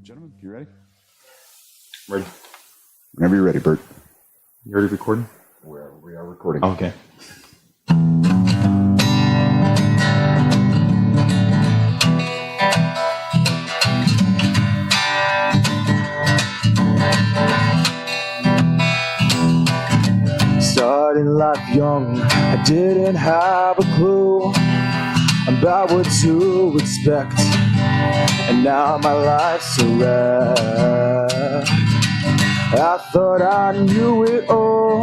Gentlemen, you ready? Ready. Whenever you're ready, Bert. You already recording? We are recording. Oh, okay. Starting life young, I didn't have a clue about what to expect, and now my life's a wreck. I thought I knew it all,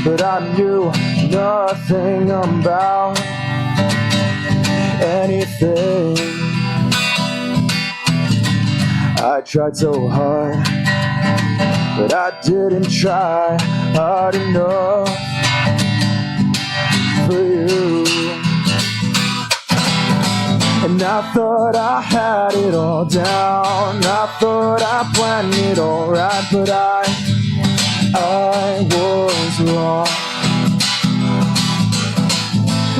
but I knew nothing about anything. I tried so hard, but I didn't try hard enough for you. And I thought I had it all down, I thought I planned it all right, but I was wrong.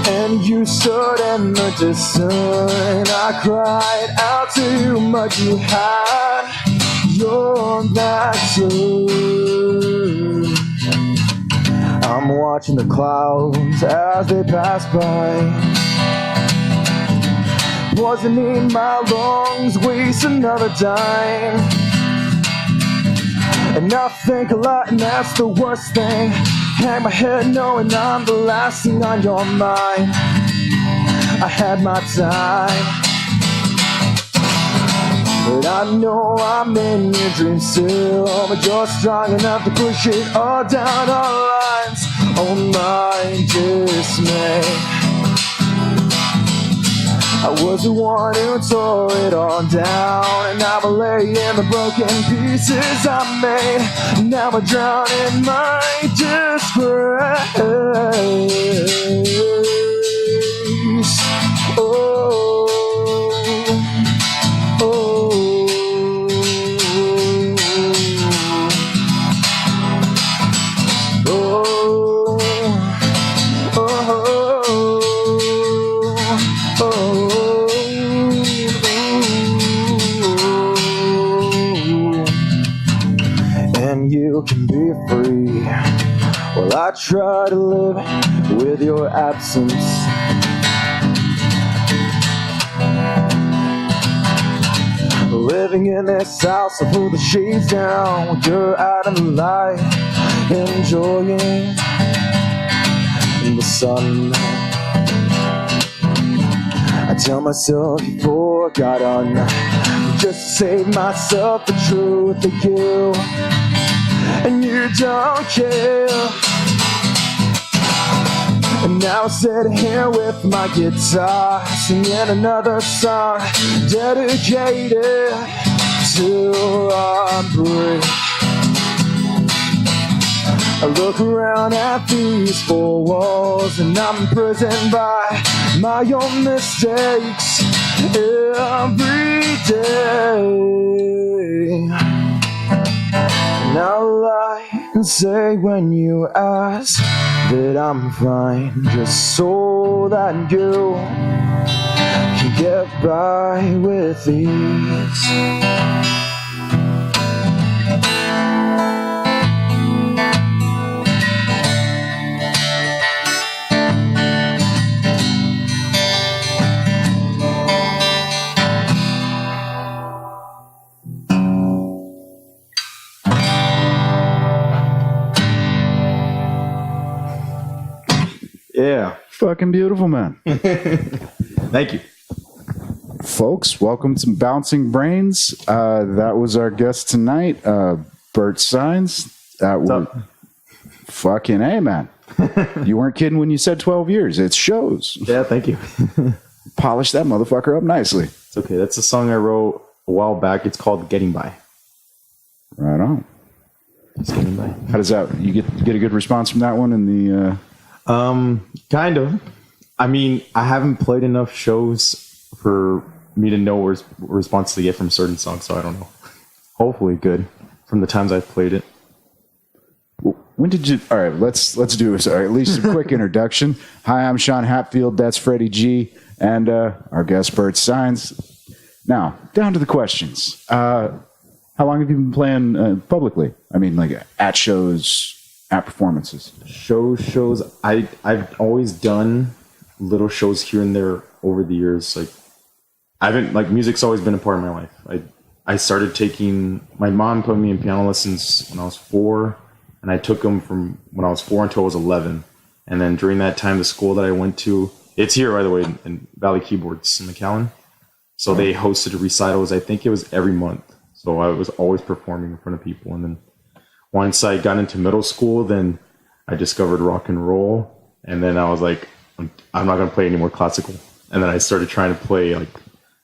And you stood in the distance, I cried out to you, but you had your back turned. I'm watching the clouds as they pass by, poison in my lungs, waste another dime. And I think a lot, and that's the worst thing. Hang my head knowing I'm the last thing on your mind. I had my time, but I know I'm in your dreams still. But you're strong enough to push it all down our lines. Oh my dismay, I was the one who tore it all down, and now I lay in the broken pieces I made. Now I drown in my disgrace. Oh, oh, you can be free. Well, I try to live with your absence. Living in this house, I pull the shades down when you're out of the light, enjoying the sun. I tell myself you forgotten, just to save myself the truth of you. And you don't care. And now I sit here with my guitar, singing another song dedicated to our break. I look around at these four walls, and I'm imprisoned by my own mistakes every day. And I'll lie and say when you ask that I'm fine, just so that you can get by with ease. Yeah. Fucking beautiful, man. Thank you. Folks, welcome to Bouncing Brains. That was our guest tonight, Bert Saenz. What's up? Fucking A, man. You weren't kidding when you said 12 years. It shows. Yeah, thank you. Polish that motherfucker up nicely. It's okay. That's a song I wrote a while back. It's called Getting By. Right on. Just Getting By. How does that, you get a good response from that one in the... Kind of. I mean, I haven't played enough shows for me to know what response to get from certain songs, so I don't know. Hopefully good from the times I've played it. When did you... All right, let's do this. At least a quick introduction. Hi, I'm Sean Hatfield. That's Freddy G. And our guest, Bert Saenz. Now, down to the questions. How long have you been playing publicly? I mean, like at shows, at performances. Shows. I've always done little shows here and there over the years. Like I haven't like music's always been a part of my life. I started taking my mom put me in piano lessons when I was 4, and I took them from when I was 4 until I was 11. And then during that time, the school that I went to, it's here by the way in Valley Keyboards in McAllen. So they hosted recitals. I think it was every month. So I was always performing in front of people. And then once I got into middle school, then I discovered rock and roll. And then I was like, I'm not going to play any more classical. And then I started trying to play like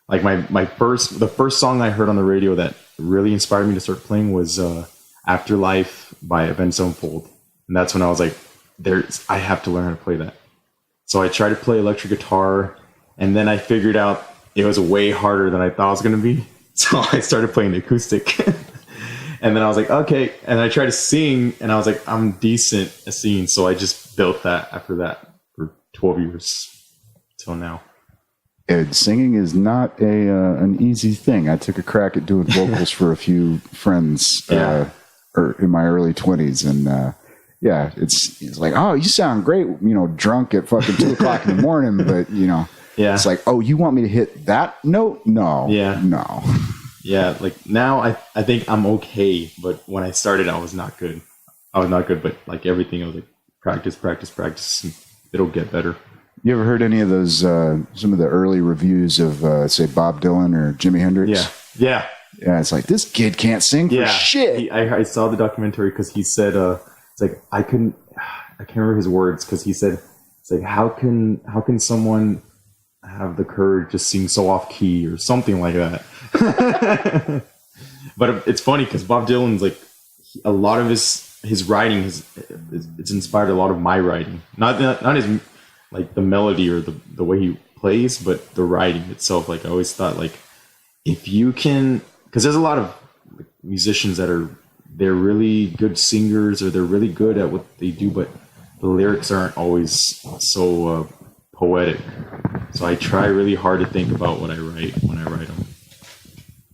the first song I heard on the radio that really inspired me to start playing was Afterlife by Avenged Sevenfold. And that's when I was like, I have to learn how to play that. So I tried to play electric guitar, and then I figured out it was way harder than I thought it was going to be. So I started playing the acoustic. And then I was like, okay. And I tried to sing, and I was like, I'm decent at singing. So I just built that after that for 12 years till now. And singing is not an easy thing. I took a crack at doing vocals for a few friends or in my early 20s. And yeah, it's like, oh, you sound great, drunk at fucking 2 o'clock in the morning. But, it's like, oh, you want me to hit that note? No. Yeah. No. Yeah, like now I think I'm okay, but when I started, I was not good. But like everything, I was like, practice, and it'll get better. You ever heard any of those, some of the early reviews of, say, Bob Dylan or Jimi Hendrix? Yeah. Yeah, it's like, this kid can't sing for shit. I saw the documentary because he said, it's like, I can't remember his words, because he said, it's like, how can someone have the courage to sing so off key or something like that? But it's funny because Bob Dylan's like, a lot of his writing it's inspired a lot of my writing. Not his like the melody or the way he plays, but the writing itself. Like I always thought, like if you can, because there's a lot of musicians that they're really good singers or they're really good at what they do, but the lyrics aren't always so poetic. So I try really hard to think about what I write when I write them.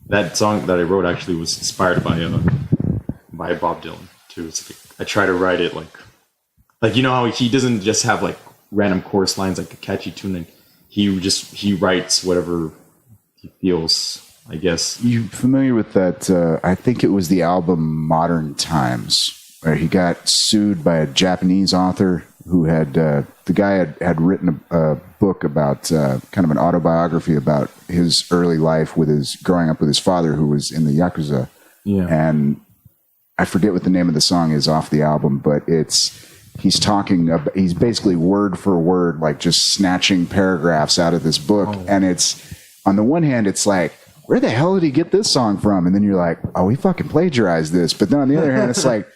That song that I wrote actually was inspired by Bob Dylan too. So I try to write it like how he doesn't just have like random chorus lines like a catchy tune, and he writes whatever he feels, I guess. You familiar with that? I think it was the album Modern Times, where he got sued by a Japanese author who had the guy had written a book about kind of an autobiography about his early life growing up with his father, who was in the Yakuza. Yeah. And I forget what the name of the song is off the album, but he's basically word for word, like just snatching paragraphs out of this book. Oh. And it's, on the one hand, it's like, where the hell did he get this song from? And then you're like, oh, he fucking plagiarized this. But then on the other hand, it's like,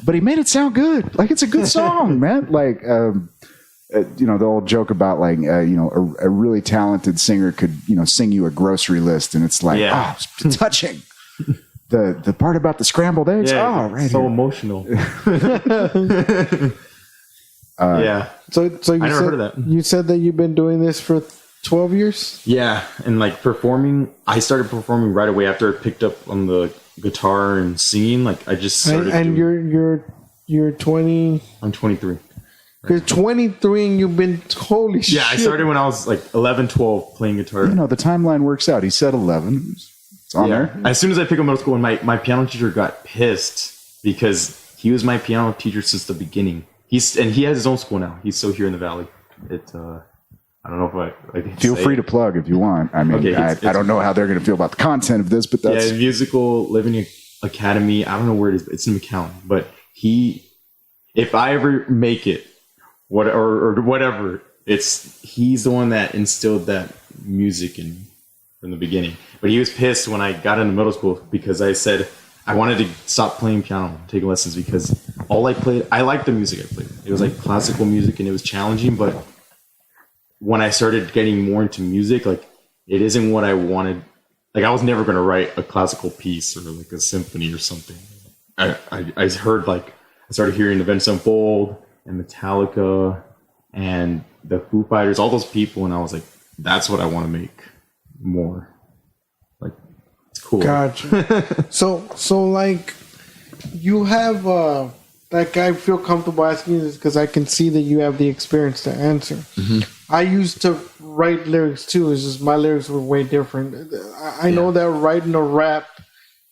but he made it sound good. Like, it's a good song, man. Like, the old joke about like, a really talented singer could, sing you a grocery list, and it's like, oh, it's touching. The part about the scrambled eggs, right so here. Emotional. So you I never heard of that. You said that you've been doing this for 12 years? Yeah, and like performing, I started performing right away after I picked up on the guitar and singing. Like I just started. And you're 20. I'm 23. You're 23 and you've been, holy shit. Yeah, I started when I was like 11, 12 playing guitar. The timeline works out. He said 11. It's on there. As soon as I picked up middle school, and my piano teacher got pissed because he was my piano teacher since the beginning. He has his own school now. He's still here in the Valley. I don't know if I can feel free to plug if you want. I mean, okay, I don't know how they're going to feel about the content of this, but that's Musical Living Academy. I don't know where it is. It's in McAllen, but if I ever make it, or whatever, he's the one that instilled that music in me from the beginning. But he was pissed when I got into middle school because I said I wanted to stop playing piano, taking lessons, because I liked the music I played. It was like classical music and it was challenging, but when I started getting more into music, like it isn't what I wanted. Like I was never going to write a classical piece or like a symphony or something. I heard I started hearing Avenged Sevenfold and Metallica and the Foo Fighters, all those people, and I was like, that's what I want to make more. Like it's cool. Gotcha. so like, you have like, I feel comfortable asking you this because I can see that you have the experience to answer. Mm-hmm. I used to write lyrics too. It's just my lyrics were way different. I know that writing a rap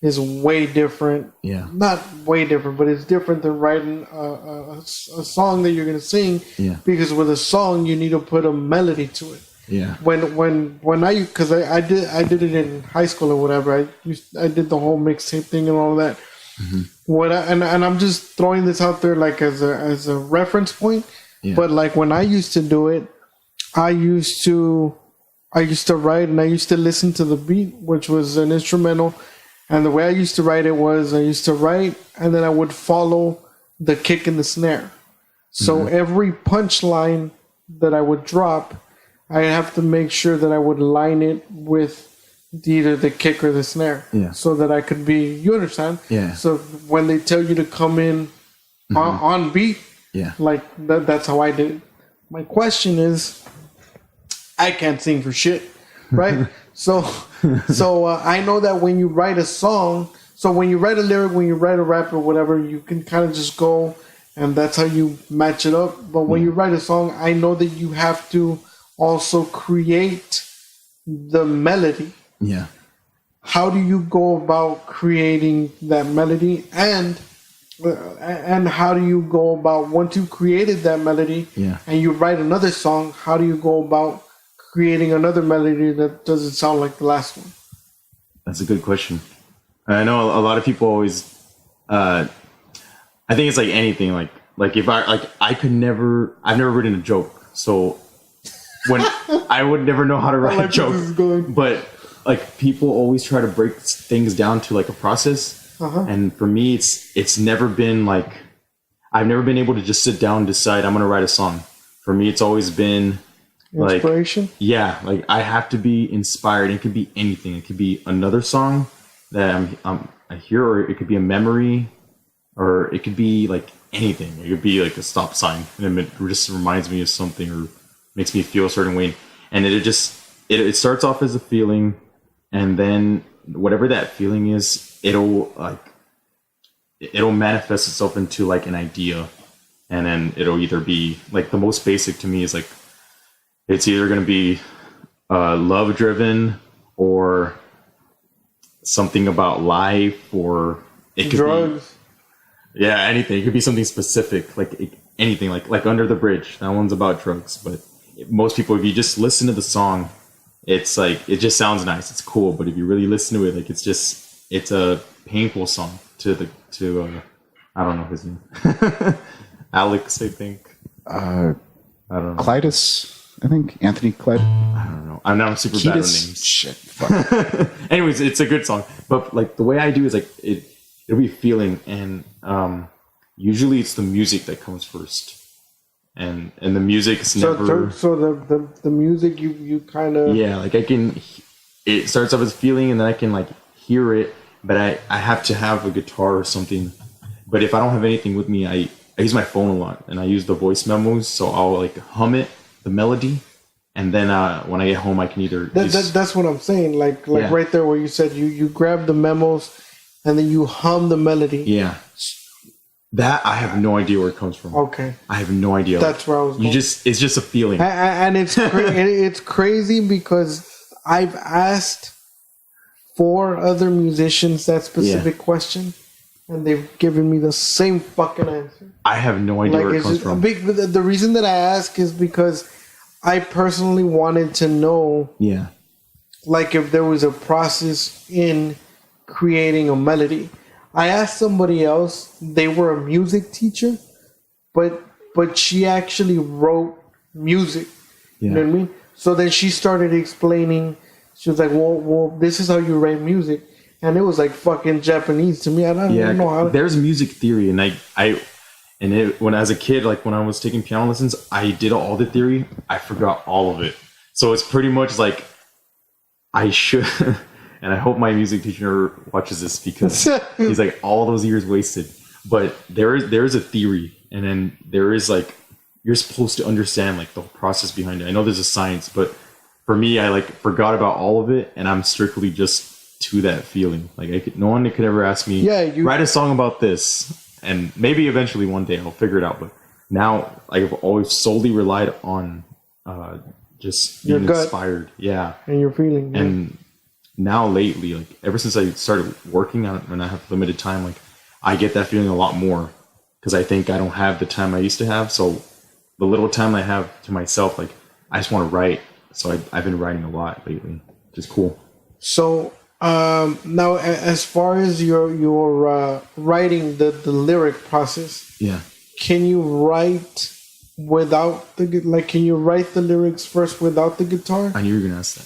is way different. Yeah. Not way different, but it's different than writing a song that you're going to sing. Yeah. Because with a song, you need to put a melody to it. Yeah. When I, because I did it in high school or whatever. I did the whole mixtape thing and all that. Mm-hmm. And I'm just throwing this out there like as a reference point. Yeah. But like when I used to do it, I used to write and I used to listen to the beat, which was an instrumental. And the way I used to write it was I used to write and then I would follow the kick and the snare. So every punchline that I would drop, I have to make sure that I would line it with either the kick or the snare. Yeah. So that I could be, you understand? Yeah. So when they tell you to come in on beat, like that's how I did it. My question is, I can't sing for shit, right? So I know that when you write a song, so when you write a lyric, when you write a rap or whatever, you can kind of just go and that's how you match it up. But when you write a song, I know that you have to also create the melody. Yeah. How do you go about creating that melody? And how do you go about, once you created that melody and you write another song, how do you go about creating another melody that doesn't sound like the last one? That's a good question. I know a lot of people always, I think it's like anything, like if I've never written a joke. So when I would never know how to write a joke, but like people always try to break things down to like a process. And for me, it's never been like, I've never been able to just sit down and decide I'm going to write a song. For me, it's always been like, inspiration. Yeah. Like I have to be inspired. It could be anything. It could be another song that I hear, or it could be a memory, or it could be like anything. It could be like a stop sign, and it just reminds me of something or makes me feel a certain way. And it starts off as a feeling, and then whatever that feeling is, it'll manifest itself into like an idea, and then it'll either be like, the most basic to me is like, it's either going to be love driven or something about life, or it could drugs. Be anything. It could be something specific, like anything, like Under the Bridge. That one's about drugs, but most people, if you just listen to the song, it's like, it just sounds nice, it's cool, but if you really listen to it, like it's a painful song to I don't know his name. Alex, I think. I don't know. Clytus, I think. Anthony Clyde. I don't know. I'm super bad on names. Shit. Fuck. Anyways, it's a good song. But like the way I do is like it'll be feeling, and usually it's the music that comes first. And the music's never. So the music you kind of. Yeah, like it starts off as feeling, and then I can like hear it, but I have to have a guitar or something. But if I don't have anything with me, I use my phone a lot, and I use the voice memos, so I'll like hum it, the melody, and then when I get home, I can either. That's what I'm saying. Like right there where you said you grab the memos, and then you hum the melody. Yeah. That I have no idea where it comes from. Okay. I have no idea. That's where I was going. It's just a feeling. And it's it's crazy because I've asked 4 other musicians that specific question, and they've given me the same fucking answer. I have no idea where it comes from. The reason that I ask is because I personally wanted to know, like if there was a process in creating a melody. I asked somebody else, they were a music teacher, but she actually wrote music. You know what I mean? So then she started explaining, she was like, well, this is how you write music. And it was like fucking Japanese to me. I don't know how. There's music theory, and when I was a kid, like when I was taking piano lessons, I did all the theory. I forgot all of it. So it's pretty much like I should... And I hope my music teacher watches this, because he's like, all those years wasted. But there is a theory, and then there is like, you're supposed to understand like the whole process behind it. I know there's a science, but for me, I like forgot about all of it, and I'm strictly just to that feeling. Like no one could ever ask me, write a song about this, and maybe eventually one day I'll figure it out. But now I've always solely relied on just being inspired, and your feeling, and now lately, like ever since I started working on it, when I have limited time, like I get that feeling a lot more because I think I don't have the time I used to have. So the little time I have to myself, like I just want to write. So I've been writing a lot lately, which is cool. So now, as far as your writing the lyric process, can you write without can you write the lyrics first without the guitar? I knew you were gonna ask that.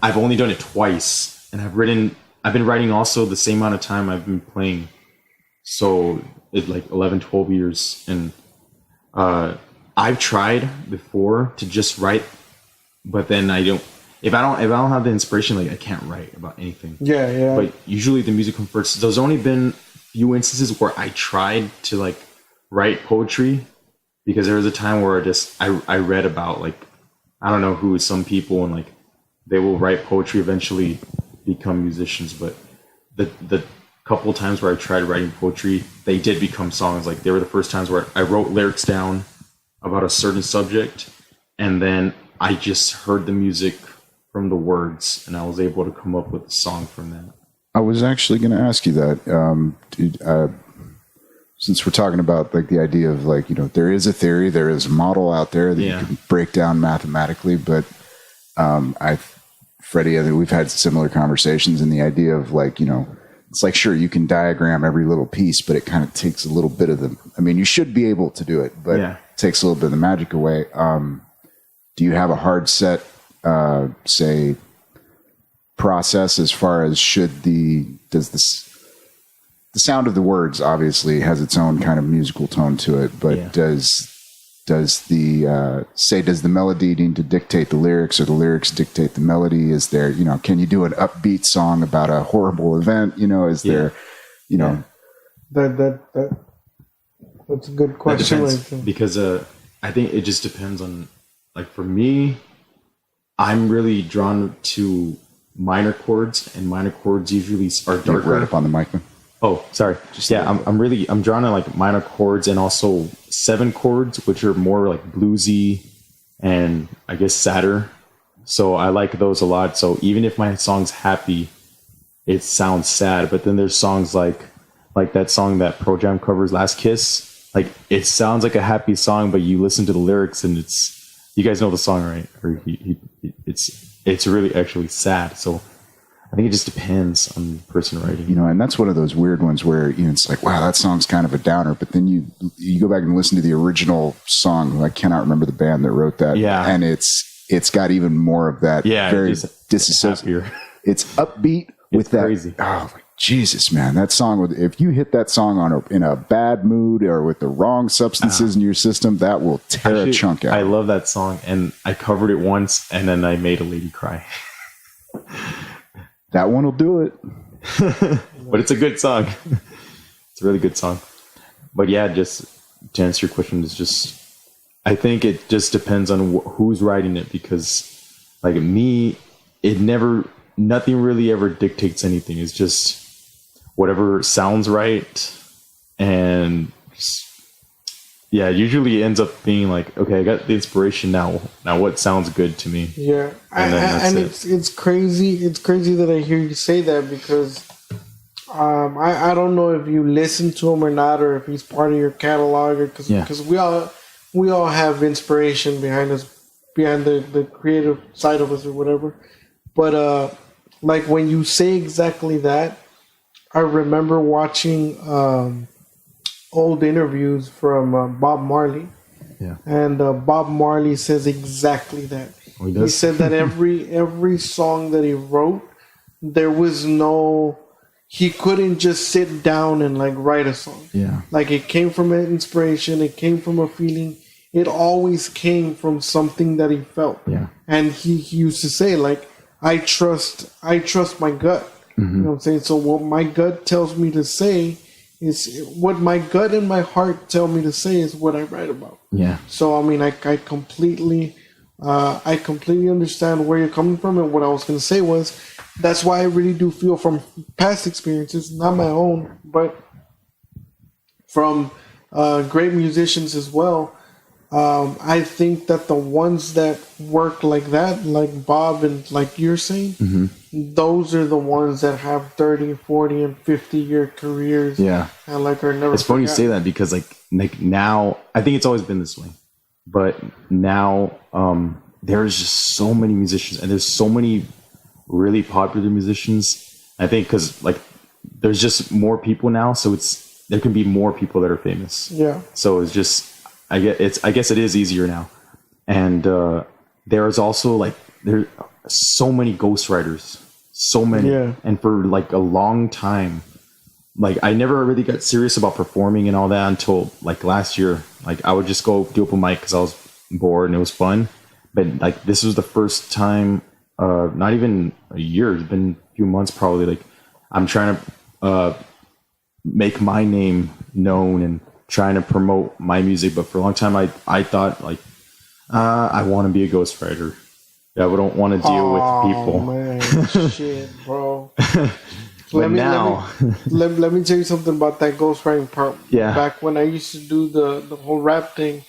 I've only done it twice, and I've been writing also the same amount of time I've been playing. So it's like 11, 12 years, and I've tried before to just write, but then I don't. If I don't have the inspiration, like I can't write about anything. Yeah. But usually the music comes first. There's only been few instances where I tried to like write poetry, because there was a time where I read about, like, I don't know who, some people, and like they will write poetry, eventually become musicians. But the couple of times where I tried writing poetry, they did become songs. Like they were the first times where I wrote lyrics down about a certain subject, and then I just heard the music from the words, and I was able to come up with a song from that. I was actually going to ask you that. Since we're talking about like the idea of like, you know, there is a theory, there is a model out there that you can break down mathematically, but Freddy, I think we've had similar conversations in the idea of like, you know, it's like, sure, you can diagram every little piece, but it kind of takes a little bit of the, I mean, you should be able to do it, but it takes a little bit of the magic away. Do you have a hard set, say, process as far as does the sound of the words obviously has its own kind of musical tone to it, but does the melody need to dictate the lyrics, or the lyrics dictate the melody? Is there, you know, can you do an upbeat song about a horrible event? You know, is there, you know, that's a good question. Because I think it just depends on, like, for me, I'm really drawn to minor chords, and minor chords usually are darker. Right up on the mic, man. Oh, sorry. I'm drawn to like minor chords, and also 7 chords, which are more like bluesy and I guess sadder. So I like those a lot. So even if my song's happy, it sounds sad. But then there's songs like that song that Pearl Jam covers, Last Kiss. Like it sounds like a happy song, but you listen to the lyrics and you guys know the song, right? Or it's really actually sad. So I think it just depends on the person writing. You know, and that's one of those weird ones where, you know, it's like, wow, that song's kind of a downer. But then you go back and listen to the original song. I cannot remember the band that wrote that. Yeah. And it's got even more of that very disassociated. It's upbeat with that. Crazy. Oh, like, Jesus, man. That song, if you hit that song in a bad mood or with the wrong substances in your system, that will tear a chunk out. I love that song. And I covered it once, and then I made a lady cry. That one will do it. But it's a good song. It's a really good song. But yeah, just to answer your question, I think it just depends on who's writing it, because like me, nothing really ever dictates anything. It's just whatever sounds right. And it usually ends up being like, okay, I got the inspiration now. Now what sounds good to me? Yeah. It's crazy. It's crazy that I hear you say that, because I don't know if you listen to him or not, or if he's part of your catalog, or because we all have inspiration behind us, behind the creative side of us or whatever. But like when you say exactly that, I remember watching old interviews from Bob Marley. Yeah. And Bob Marley says exactly that. Oh, he said that every song that he wrote, he couldn't just sit down and like write a song. Yeah. Like it came from an inspiration, it came from a feeling. It always came from something that he felt. Yeah. And he used to say, like, I trust my gut. Mm-hmm. You know what I'm saying? So what my gut tells me to say is what my gut and my heart tell me to say is what I write about. Yeah. So I mean, I completely I completely understand where you're coming from, and what I was going to say was that's why I really do feel from past experiences, not my own, but from great musicians as well. I think that the ones that work like that, like Bob and like you're saying, those are the ones that have 30, 40, and 50-year careers. Yeah. And like are never. It's funny you say that because like now, I think it's always been this way. But now there's just so many musicians, and there's so many really popular musicians. I think because like there's just more people now, so there can be more people that are famous. Yeah. So it's just I guess it is easier now, and there's also like there's so many ghostwriters, so many, and for like a long time. Like I never really got serious about performing and all that until like last year. Like I would just go do open mic because I was bored and it was fun. But like this was the first time, not even a year, it's been a few months probably. Like I'm trying to make my name known and trying to promote my music. But for a long time, I thought like I want to be a ghostwriter. Yeah, we don't want to deal with people. Man, shit, bro. Let me tell you something about that ghostwriting part. Yeah. Back when I used to do the whole rap thing,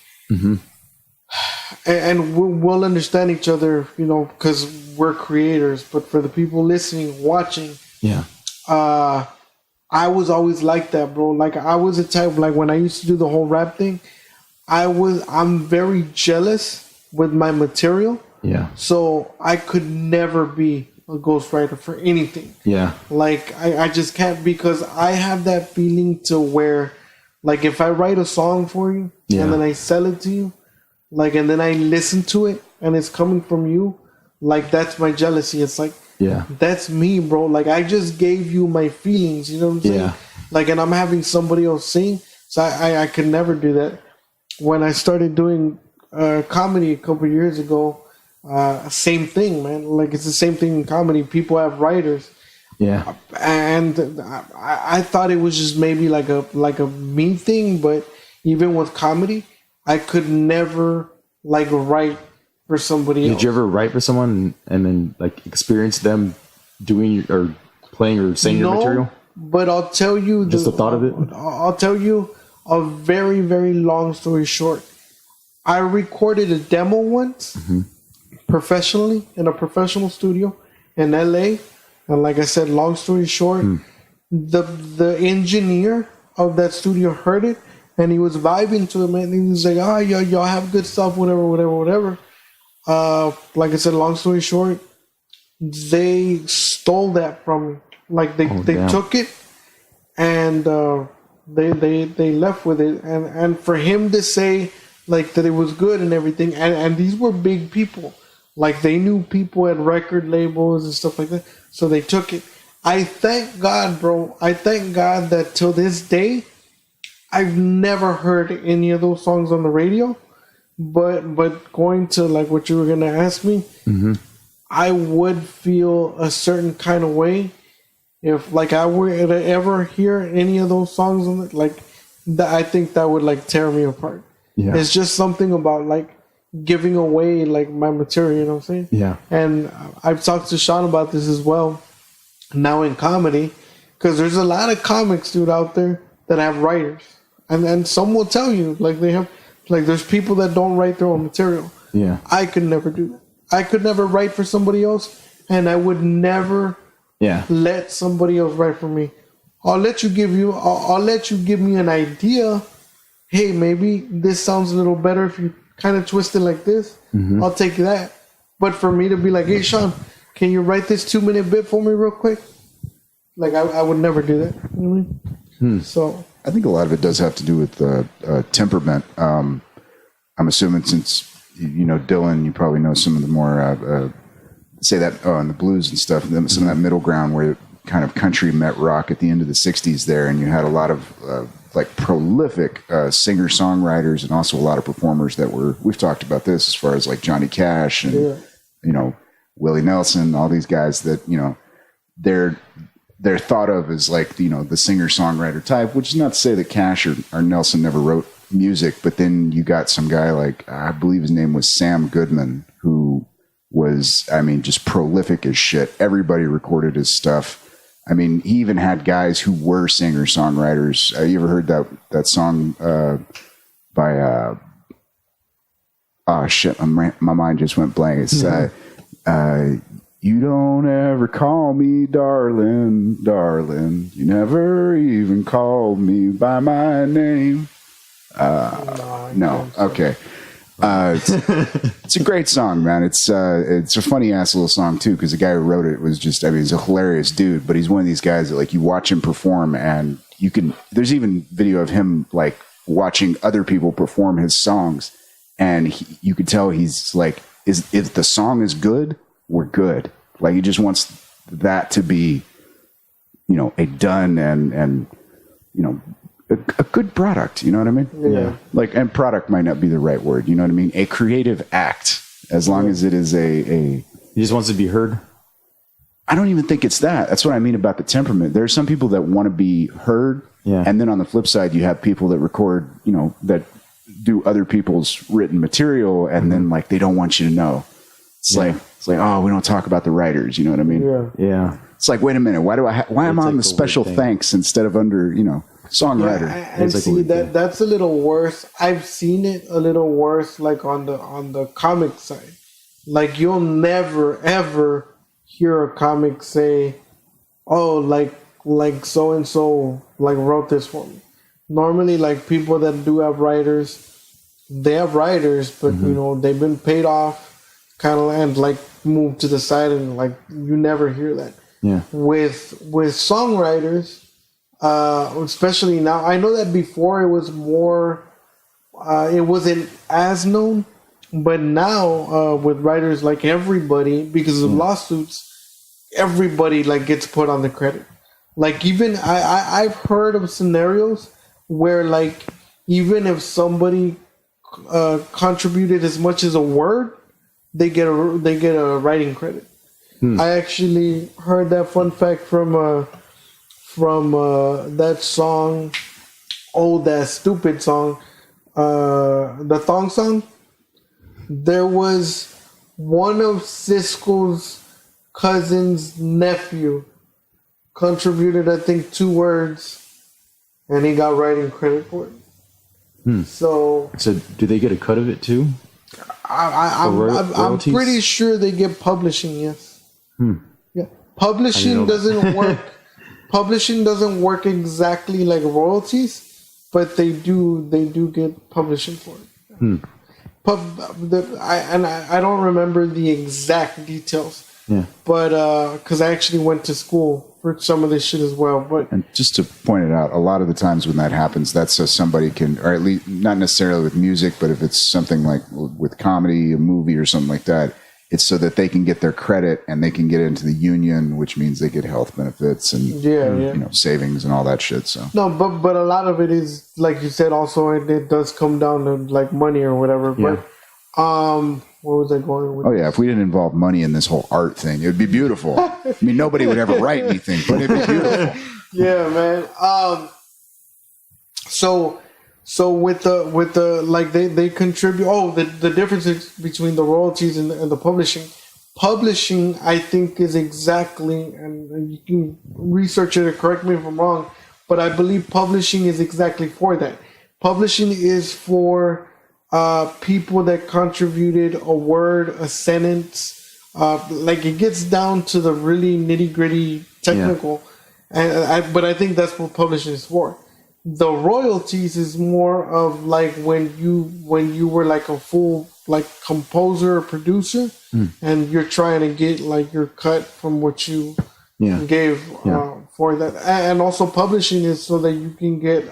and we'll understand each other, you know, because we're creators. But for the people listening, watching, I was always like that, bro. Like I was a type, like when I used to do the whole rap thing, I'm very jealous with my material. Yeah. So I could never be a ghostwriter for anything. Yeah. Like I just can't, because I have that feeling to where, like if I write a song for you and then I sell it to you, like, and then I listen to it and it's coming from you, like that's my jealousy. It's like, that's me, bro. Like I just gave you my feelings, you know what I'm saying? Like, and I'm having somebody else sing. So I could never do that. When I started doing comedy a couple years ago, same thing, man. Like it's the same thing in comedy. People have writers. Yeah. And I thought it was just maybe like a me thing, but even with comedy, I could never like write for somebody else. Did you ever write for someone and then like experience them doing or playing or saying your material? But I'll tell you just the thought of it. I'll tell you a very, very long story short. I recorded a demo once professionally in a professional studio in LA. And like I said, long story short, the engineer of that studio heard it and he was vibing to it, man. He was like, oh, y'all have good stuff, whatever. Like I said, long story short, they stole that from me. Like they took it and they left with it. And for him to say like that it was good and everything, and these were big people. Like they knew people at record labels and stuff like that. So they took it. I thank God, bro. I thank God that till this day, I've never heard any of those songs on the radio. But going to like what you were going to ask me, I would feel a certain kind of way if like I were to ever hear any of those songs on it. Like that, I think that would like tear me apart. Yeah. It's just something about like giving away like my material, you know what I'm saying? Yeah. And I've talked to Sean about this as well now in comedy, because there's a lot of comics, dude, out there that have writers, and some will tell you like they have, like there's people that don't write their own material. Yeah. I could never do that. I could never write for somebody else, and I would never let somebody else write for me. I'll let you give me an idea. Hey, maybe this sounds a little better if you kind of twist it like this. I'll take that. But for me to be like, hey, Sean, can you write this 2-minute bit for me real quick? Like, I would never do that. You know what I mean? So I think a lot of it does have to do with temperament. I'm assuming since, you know, Dylan, you probably know some of the more, say that, in the blues and stuff, some of that middle ground where kind of country met rock at the end of the 60s there, and you had a lot of like prolific singer-songwriters and also a lot of performers that we've talked about this as far as like Johnny Cash and, you know, Willie Nelson, all these guys that, you know, they're thought of as like, you know, the singer-songwriter type, which is not to say that Cash or Nelson never wrote music, but then you got some guy like, I believe his name was Sam Goodman, who was, I mean, just prolific as shit. Everybody recorded his stuff. I mean, he even had guys who were singer-songwriters. You ever heard that song by... oh, shit, my mind just went blank. It's... you don't ever call me darling, darling. You never even called me by my name. No. Okay. It's a great song, man. It's a funny ass little song too, because the guy who wrote it was just, I mean, he's a hilarious dude, but he's one of these guys that like you watch him perform and there's even video of him like watching other people perform his songs, and you could tell he's like, if the song is good, we're good. Like he just wants that to be, you know, a done and you know, a good product. You know what I mean? Yeah. Like, and product might not be the right word. You know what I mean? A creative act, as long as it is He just wants to be heard. I don't even think it's that. That's what I mean about the temperament. There are some people that want to be heard. Yeah. And then on the flip side, you have people that record, you know, that do other people's written material, and then like they don't want you to know. It's like, oh, we don't talk about the writers. You know what I mean? Yeah. It's like, wait a minute, why am I on like the the special weird thing. thanks instead of under, you know, songwriter? And It's like a see weird thing. that's a little worse. I've seen it a little worse, like on the comic side. Like you'll never ever hear a comic say, "Oh, like so and so like wrote this for me." Normally, like people that do have writers, they have writers, but you know they've been paid off, kind of, and like moved to the side, and like you never hear that. Yeah. With songwriters, especially now, I know that before it was more, it wasn't as known, but now with writers, like everybody, because of lawsuits, everybody like gets put on the credit. Like even I've heard of scenarios where like even if somebody contributed as much as a word, they get a writing credit. I actually heard that fun fact from that song, that stupid song, the Thong Song. There was one of Siskel's cousin's nephew contributed, I think, 2 words, and he got writing credit for it. So do they get a cut of it too? I'm royalties? pretty sure they get publishing. Yes. Yeah. Publishing doesn't work. Publishing doesn't work exactly like royalties, but they do get publishing for it. I don't remember the exact details. Yeah. But because I actually went to school for some of this shit as well. But And just to point it out, a lot of the times when that happens, that's so somebody can, or at least not necessarily with music, but if it's something like with comedy, a movie or something like that, it's so that they can get their credit and they can get into the union, which means they get health benefits and you know, savings and all that shit. So no, but a lot of it is like you said. Also, it does come down to like money or whatever. Yeah. But where was I going with? oh yeah, if we didn't involve money in this whole art thing, it would be beautiful. I mean, nobody would ever write anything, but it'd be beautiful. Yeah, man. So with the like they contribute. Oh, the difference between the royalties and the publishing. Publishing, I think, is exactly, and you can research it or correct me if I'm wrong, but I believe publishing is exactly for that. Publishing is for people that contributed a word, a sentence. Like it gets down to the really nitty gritty technical, but I think that's what publishing is for. The royalties is more of like when you were like a full like composer or producer, and you're trying to get like your cut from what you gave for that. And also publishing is so that you can get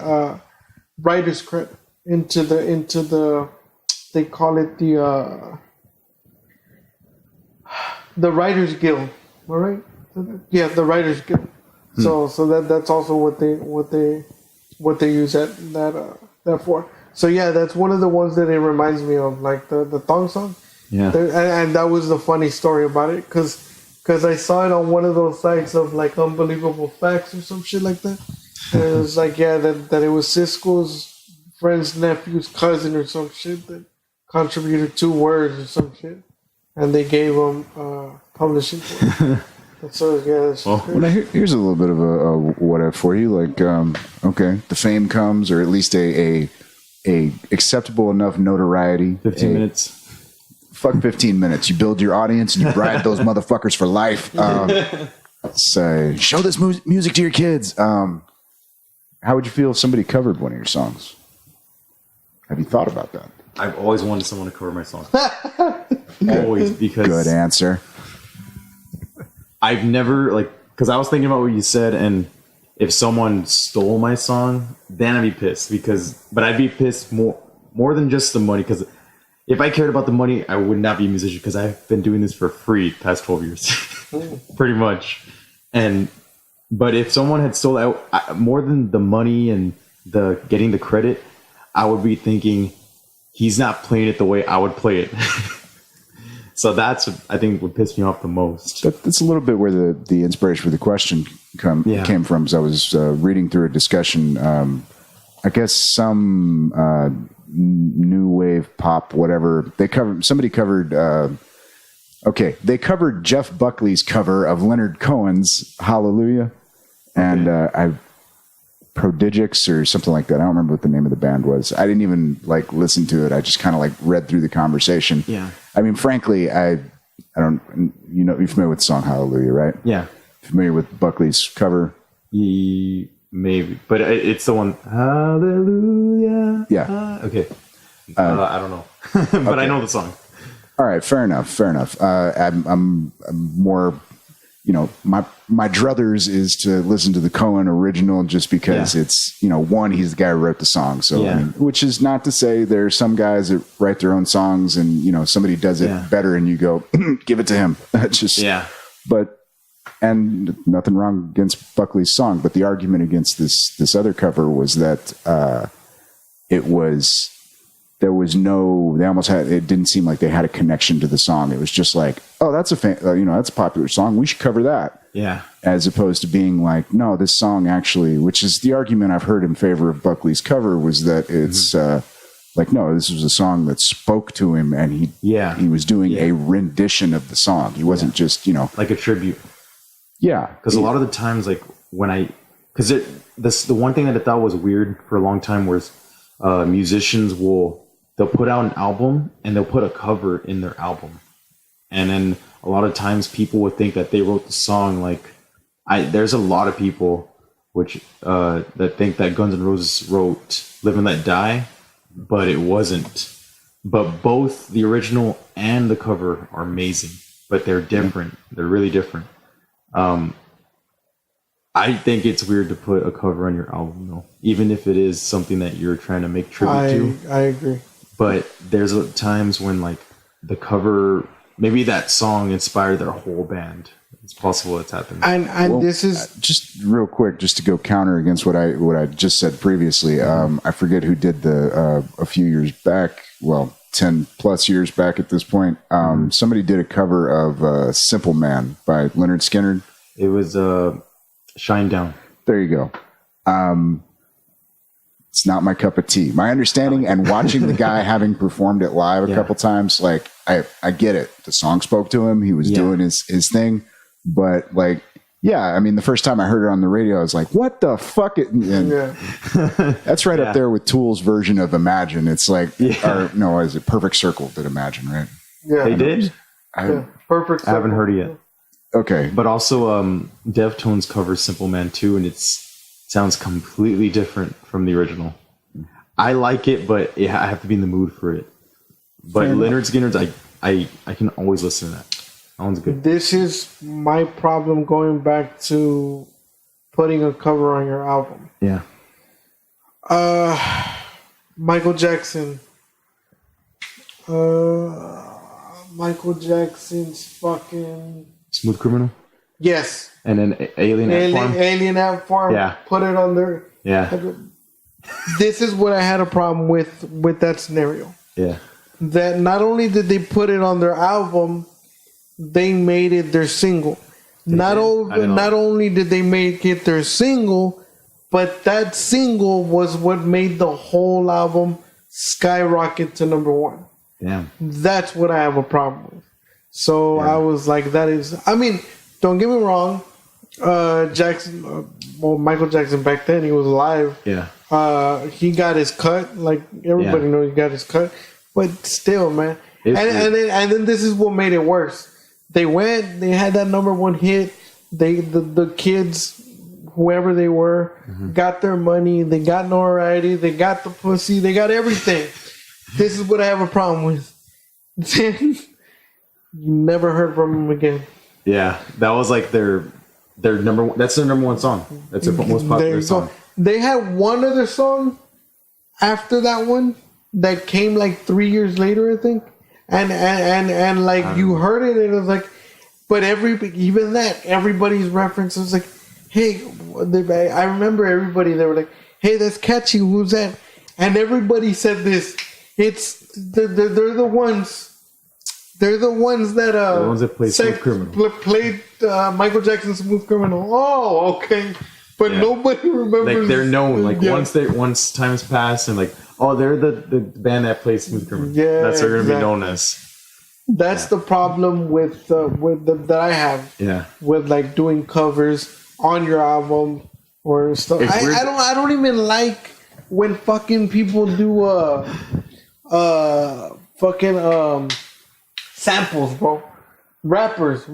writer's credit into the they call it the Writers Guild. All right, yeah, the Writers Guild. So that's also what they use that for. So yeah, that's one of the ones that it reminds me of, like the Thong Song. Yeah, and that was the funny story about it, because I saw it on one of those sites of like Unbelievable Facts or some shit like that. And it was like, yeah, that it was Siskel's friend's nephew's cousin or some shit that contributed 2 words or some shit, and they gave him publishing for it. So yeah, well, now here's a little bit of a what if for you. Like, okay, the fame comes, or at least a acceptable enough notoriety. 15 minutes. Fuck 15 minutes. You build your audience and you ride those motherfuckers for life. So show this music to your kids. How would you feel if somebody covered one of your songs? Have you thought about that? I've always wanted someone to cover my song. Always, because Good answer. I've never, because I was thinking about what you said, and if someone stole my song, then I'd be pissed. But I'd be pissed more than just the money, because if I cared about the money, I would not be a musician, because I've been doing this for free the past 12 years, pretty much. But if someone had stole out more than the money and the getting the credit, I would be thinking he's not playing it the way I would play it. So that's what I think would piss me off the most. That's a little bit where the inspiration for the question came from. Because I was reading through a discussion. I guess some new wave pop, whatever somebody covered. They covered Jeff Buckley's cover of Leonard Cohen's "Hallelujah," and Prodigix or something like that. I don't remember what the name of the band was. I didn't even listen to it. I just kind of read through the conversation. Yeah. I mean, frankly, I don't. You're familiar with the song "Hallelujah," right? Yeah. Familiar with Buckley's cover? Maybe, but it's the one. Hallelujah. Yeah. Okay. I don't know, but I know the song. All right, fair enough. I'm more, my druthers is to listen to the Cohen original just because it's, one, he's the guy who wrote the song. So, I mean, which is not to say there are some guys that write their own songs and, somebody does it better and you go, give it to him. That's just, and nothing wrong against Buckley's song, but the argument against this other cover was that it didn't seem like they had a connection to the song. It was just like, oh, that's that's a popular song. We should cover that. Yeah. As opposed to being like, no, this song actually, which is the argument I've heard in favor of Buckley's cover, was that it's no, this was a song that spoke to him and he was doing a rendition of the song. He wasn't just, like a tribute. Yeah. Because a lot of the times, the one thing that I thought was weird for a long time was musicians they'll put out an album and they'll put a cover in their album. And then a lot of times people would think that they wrote the song. There's a lot of people that think that Guns N' Roses wrote Live and Let Die, but it wasn't. But both the original and the cover are amazing, but they're different. They're really different. I think it's weird to put a cover on your album, though, even if it is something that you're trying to make tribute to. I agree. But there's times when the cover, maybe that song inspired their whole band. It's possible it's happened. And this is just real quick, just to go counter against what I just said previously. I forget who did a few years back. Well, 10 plus years back at this point. Somebody did a cover of "Simple Man" by Leonard Skinner. It was "Shine Down." There you go. It's not my cup of tea. My understanding and watching the guy having performed it live a couple times, I get it. The song spoke to him. He was doing his thing. But I mean, the first time I heard it on the radio, I was like, what the fuck? That's right up there with Tool's version of Imagine. It's is it Perfect Circle did Imagine, right? Yeah. They did? Perfect Circle. I haven't heard it yet. Okay. But also Deftones covers Simple Man too, and it sounds completely different from the original. I like it, but I have to be in the mood for it. But Leonard Skinner's, I can always listen to that. That one's good. This is my problem going back to putting a cover on your album. Yeah. Michael Jackson. Michael Jackson's fucking... Smooth Criminal? Yes. And then Alien Ant Farm? Alien Ant Farm. Yeah. Put it on there. Yeah. This is what I had a problem with that scenario. Yeah. That not only did they put it on their album, they made it their single. Not only did they make it their single, But that single was what made the whole album skyrocket to number one. Damn. That's what I have a problem with. So I was like, that is. I mean, don't get me wrong. Jackson, Michael Jackson back then, he was alive. Yeah. He got his cut. Like everybody knows, he got his cut. But still, man. And then this is what made it worse. They had that number one hit. The kids, whoever they were, got their money. They got notoriety. They got the pussy. They got everything. This is what I have a problem with. Then you never heard from them again. Yeah, that was like their number one. That's their number one song. That's their most popular song. They had one other song after that one that came like 3 years later, I think. And like you heard it, and it was like, but even that, everybody's reference was like, hey, I remember everybody, they were like, hey, that's catchy, who's that? And everybody said this. They're the ones. They're the ones that played Smooth Criminal. Played Michael Jackson's Smooth Criminal. Oh, okay. But nobody remembers. Like they're known. Like once time has passed, and like, oh, they're the band that plays Smooth Criminal. Yeah, that's what they're gonna be known as. That's the problem with that I have. Yeah. With like doing covers on your album or stuff. I don't even like when fucking people do fucking samples, bro. Rappers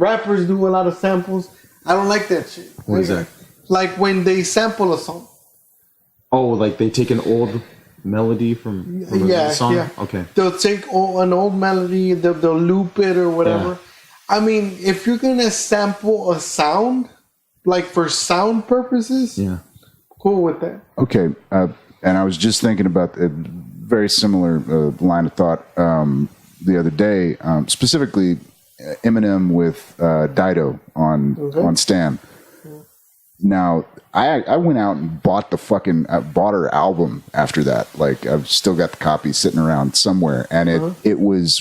do a lot of samples. I don't like that shit. What is that? Like when they sample a song. Oh, like they take an old melody from a song? Yeah. Okay. They'll take an old melody, they'll loop it or whatever. Yeah. I mean, if you're going to sample a sound, like for sound purposes, cool with that. Okay. And I was just thinking about a very similar line of thought the other day, specifically Eminem with Dido on Stan. Now, I went out and bought bought her album after that. Like, I've still got the copy sitting around somewhere. And it was,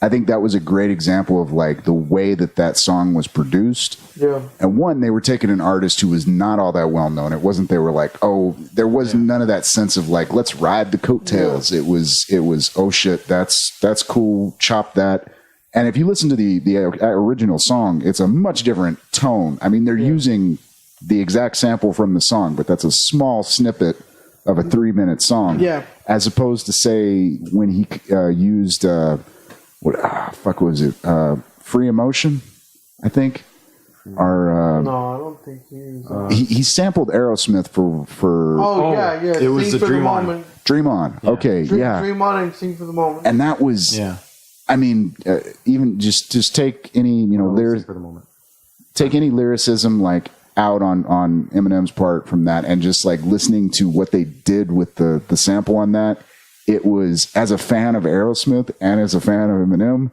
I think that was a great example of like the way that song was produced. Yeah. And one, they were taking an artist who was not all that well known. It wasn't, they were like, oh, there was none of that sense of like, let's ride the coattails. Yeah. It was, oh shit, that's cool. Chop that. And if you listen to the original song, it's a much different tone. I mean, they're using the exact sample from the song, but that's a small snippet of a 3-minute song. Yeah. As opposed to say when he used fuck was it? Free Emotion, I think. Or no, I don't think he used. He sampled Aerosmith for. Oh yeah. It was the Dream On. Dream On. Yeah. Okay, Dream On and Sing for the Moment. And that was. Yeah. I mean, even just take any lyric for the moment. Take any lyricism like out on Eminem's part from that, and just like listening to what they did with the sample on that. It was, as a fan of Aerosmith and as a fan of Eminem,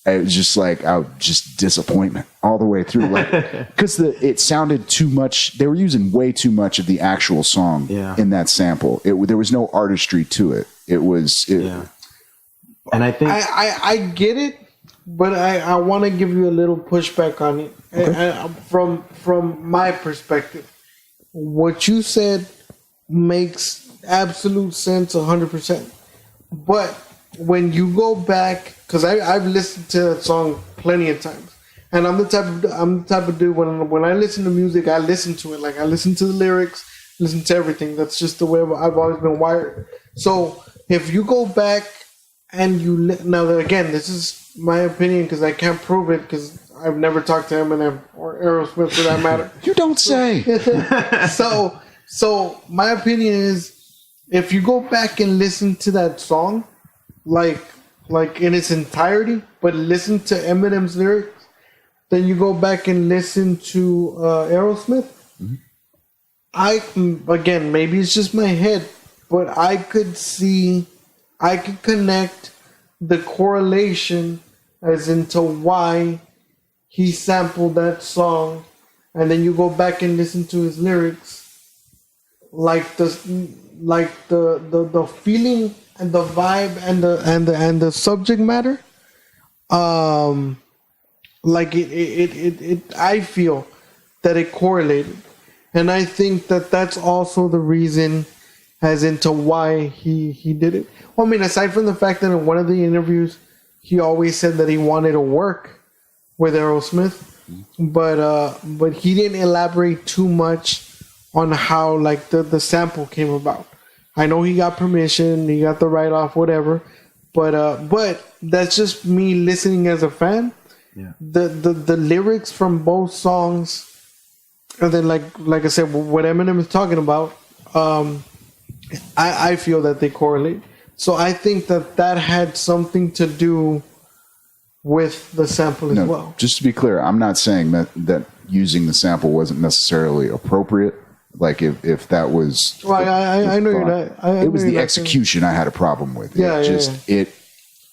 it was just like just disappointment all the way through. Like, because it sounded too much. They were using way too much of the actual song in that sample. There was no artistry to it. And I think I get it, but I want to give you a little pushback on it. Okay. From my perspective, what you said makes absolute sense 100%. But when you go back, because I've listened to that song plenty of times, and I'm the type of dude when I listen to music, I listen to it. Like, I listen to the lyrics, listen to everything. That's just the way I've always been wired. So if you go back and now again, this is my opinion because I can't prove it because I've never talked to Eminem or Aerosmith for that matter. You don't say. So my opinion is, if you go back and listen to that song, like in its entirety, but listen to Eminem's lyrics, then you go back and listen to Aerosmith. Mm-hmm. Again, maybe it's just my head, but I could connect the correlation as into why he sampled that song, and then you go back and listen to his lyrics, like the feeling and the vibe and the subject matter, like it I feel that it correlated. And I think that that's also the reason as into why he did it. Well, I mean, aside from the fact that in one of the interviews, he always said that he wanted to work with Aerosmith, but he didn't elaborate too much on how like the sample came about. I know he got permission, he got the write-off, whatever, but that's just me listening as a fan. Yeah. The lyrics from both songs, and then like I said, what Eminem is talking about, I feel that they correlate. So I think that had something to do with the sample as well. Just to be clear, I'm not saying that using the sample wasn't necessarily appropriate. Like if that was, well, I know you're not. It was the execution I had a problem with. Yeah, it.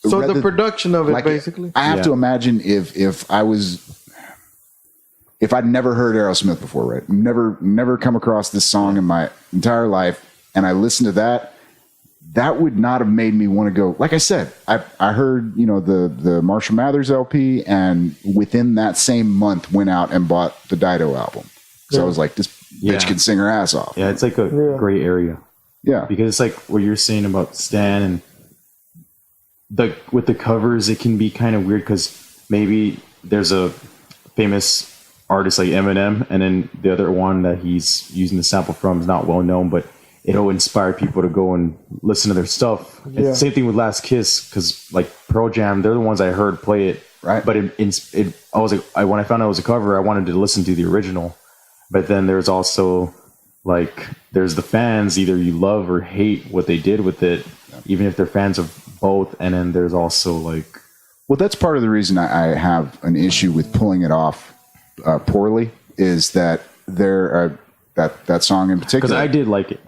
So the production of it, like basically. I have to imagine if I'd never heard Aerosmith before, right? Never come across this song in my entire life, and I listened to that would not have made me want to go. Like I said, I heard the Marshall Mathers LP, and within that same month went out and bought the Dido album. So I was like, this bitch can sing her ass off. Yeah, it's like a gray area. Yeah, because it's like what you're saying about Stan and with the covers, it can be kind of weird because maybe there's a famous artist like Eminem, and then the other one that he's using the sample from is not well known, but it'll inspire people to go and listen to their stuff. Yeah. Same thing with Last Kiss, because like Pearl Jam, they're the ones I heard play it. Right. But I was like, when I found out it was a cover, I wanted to listen to the original. But then there's also like there's the fans, either you love or hate what they did with it, even if they're fans of both. And then there's also like, well, that's part of the reason I have an issue with pulling it off poorly is that that song in particular. Because I did like it.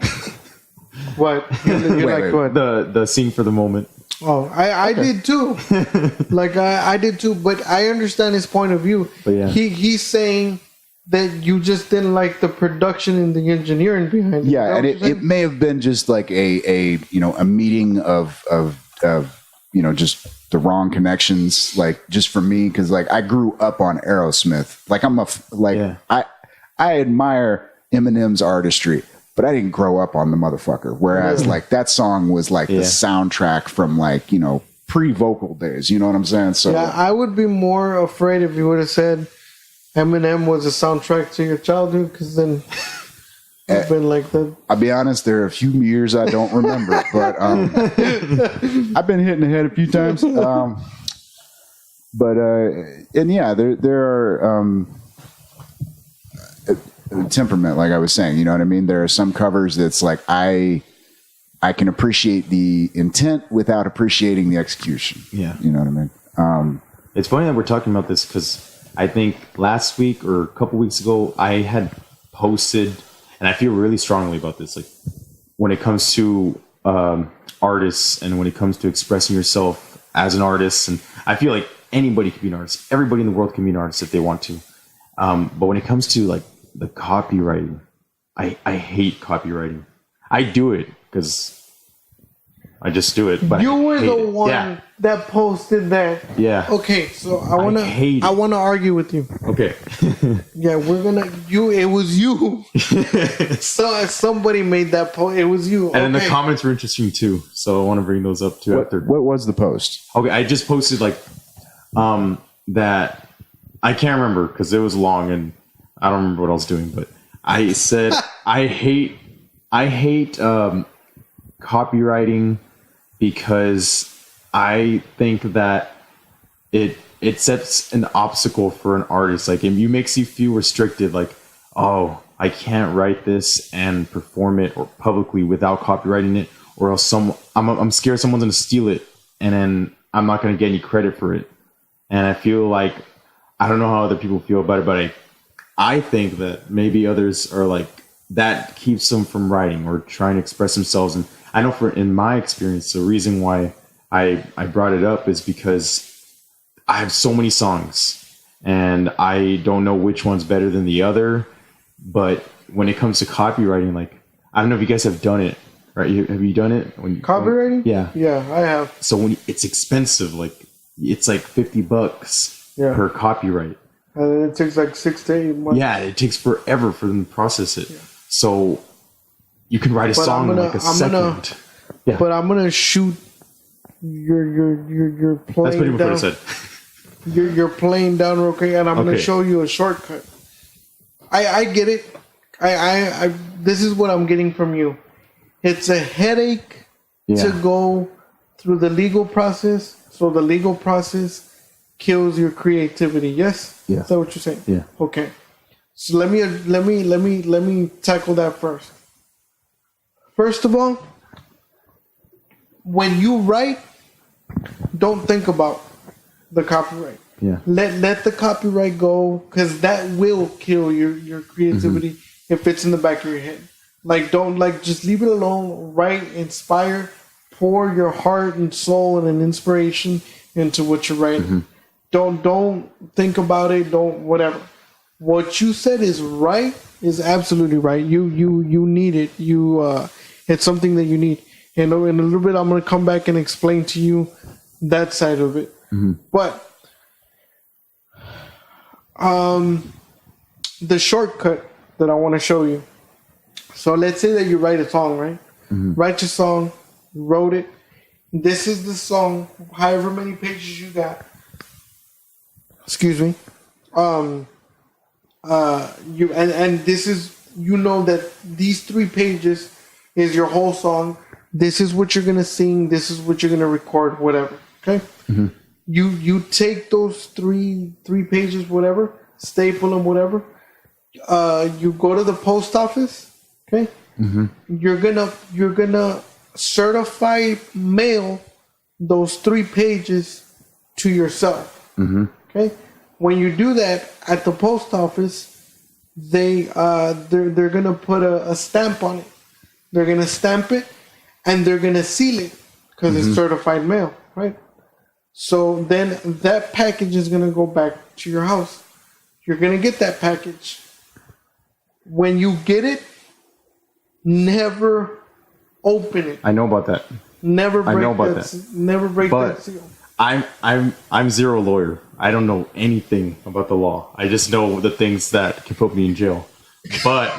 What? Wait. What? The Sing for the Moment. Oh, I did too. Like I did too, but I understand his point of view. But yeah. He's saying that you just didn't like the production and the engineering behind it. Yeah, and it may have been just like a meeting of just the wrong connections, like just for me, because like I grew up on Aerosmith. Like I admire Eminem's artistry, but I didn't grow up on the motherfucker. Whereas like that song was like the soundtrack from like pre-vocal days. You know what I'm saying? So yeah, I would be more afraid if you would have said Eminem was a soundtrack to your childhood, because then it's been like that. I'll be honest, there are a few years I don't remember, but I've been hitting the head a few times. There are temperament, like I was saying, you know what I mean? There are some covers that's like I can appreciate the intent without appreciating the execution. Yeah. You know what I mean? It's funny that we're talking about this because I think last week or a couple weeks ago, I had posted, and I feel really strongly about this, like when it comes to artists and when it comes to expressing yourself as an artist, and I feel like anybody can be an artist. Everybody in the world can be an artist if they want to. But when it comes to like the copywriting, I hate copywriting. I do it because I just do it. But you were the one that posted that. Yeah. Okay, so I wanna argue with you. Okay. Yeah, it was you. So somebody made that post. It was you. And then the comments were interesting too. So I want to bring those up too. What was the post? Okay, I just posted like that. I can't remember because it was long and I don't remember what I was doing, but I said I hate copywriting because I think that it sets an obstacle for an artist. Like, it makes you feel restricted. Like, oh, I can't write this and perform it or publicly without copywriting it, or else I'm scared someone's gonna steal it, and then I'm not gonna get any credit for it. And I feel like I don't know how other people feel about it, but I think that maybe others are like that keeps them from writing or trying to express themselves. And I know in my experience, the reason why I brought it up is because I have so many songs and I don't know which one's better than the other. But when it comes to copywriting, like, I don't know if you guys have done it, right? Have you done it? Copywriting? Yeah. Yeah, I have. So it's expensive, like it's like $50 per copyright. And it takes like 6 to 8 months. Yeah, it takes forever for them to process it. Yeah. So you can write a song in like a second. Yeah. But I'm gonna shoot your plane. That's pretty much what I said. You're playing down real quick, and I'm gonna show you a shortcut. I get it. I this is what I'm getting from you. It's a headache to go through the legal process. So the legal process kills your creativity. Yes? Yeah. Is that what you're saying? Yeah. Okay. So let me tackle that first. First of all, when you write, don't think about the copyright. Yeah. Let the copyright go, because that will kill your creativity if it's in the back of your head. Like, don't just leave it alone. Write, inspire, pour your heart and soul and an inspiration into what you're writing. Don't think about it. Don't whatever. What you said is right. Is absolutely right. You need it. It's something that you need. And in a little bit, I'm going to come back and explain to you that side of it. But the shortcut that I want to show you. So let's say that you write a song, right? Write your song, wrote it. This is the song, however many pages you got. Excuse me. This is, you know that these 3 pages is your whole song. This is what you're gonna sing. This is what you're gonna record. Whatever. Okay. You take those three pages, whatever, staple them, whatever. You go to the post office. Okay. You're gonna certify mail those 3 pages to yourself. Okay. When you do that at the post office, they're gonna put a stamp on it. They're gonna stamp it and they're gonna seal it because it's certified mail, right? So then that package is gonna go back to your house. You're gonna get that package. When you get it, never open it. I know about that. Never break I know about that. Never break But that seal. I'm zero lawyer. I don't know anything about the law. I just know the things that can put me in jail. But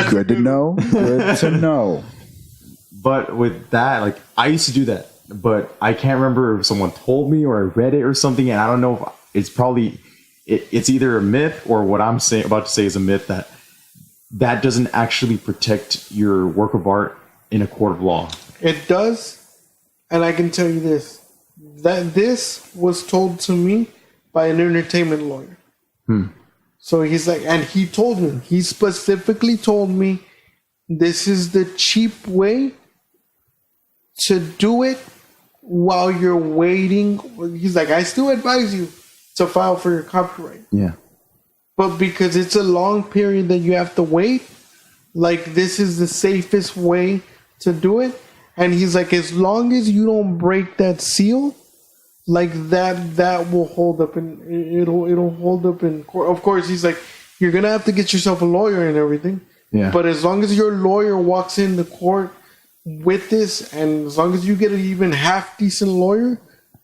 good to know. Good to know. But with that, like, I used to do that, but I can't remember if someone told me or I read it or something, and I don't know if it's probably it's either a myth or what I'm about to say is a myth that doesn't actually protect your work of art in a court of law. It does, and I can tell you this: that this was told to me by an entertainment lawyer. So he's like, and he told me, he specifically told me, this is the cheap way to do it while you're waiting. He's like, I still advise you to file for your copyright. Yeah. But because it's a long period that you have to wait, like, this is the safest way to do it. And he's like, as long as you don't break that seal, like, that will hold up, and it'll hold up in court. Of course, he's like, you're gonna have to get yourself a lawyer and everything. Yeah. But as long as your lawyer walks into court with this, and as long as you get an even half decent lawyer,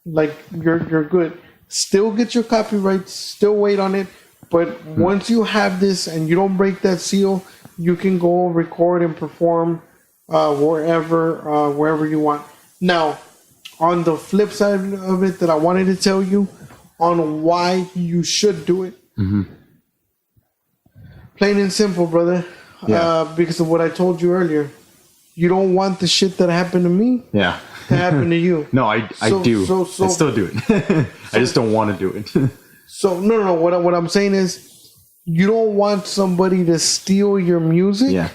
like, you're good. Still get your copyright, still wait on it. But once you have this and you don't break that seal, you can go record and perform wherever you want. Now, on the flip side of it, that I wanted to tell you on why you should do it. Plain and simple, brother. Yeah. Because of what I told you earlier. You don't want the shit that happened to me to happen to you. No, I do. I still do it. I just don't want to do it. So, no. What I'm saying is, you don't want somebody to steal your music. Yeah.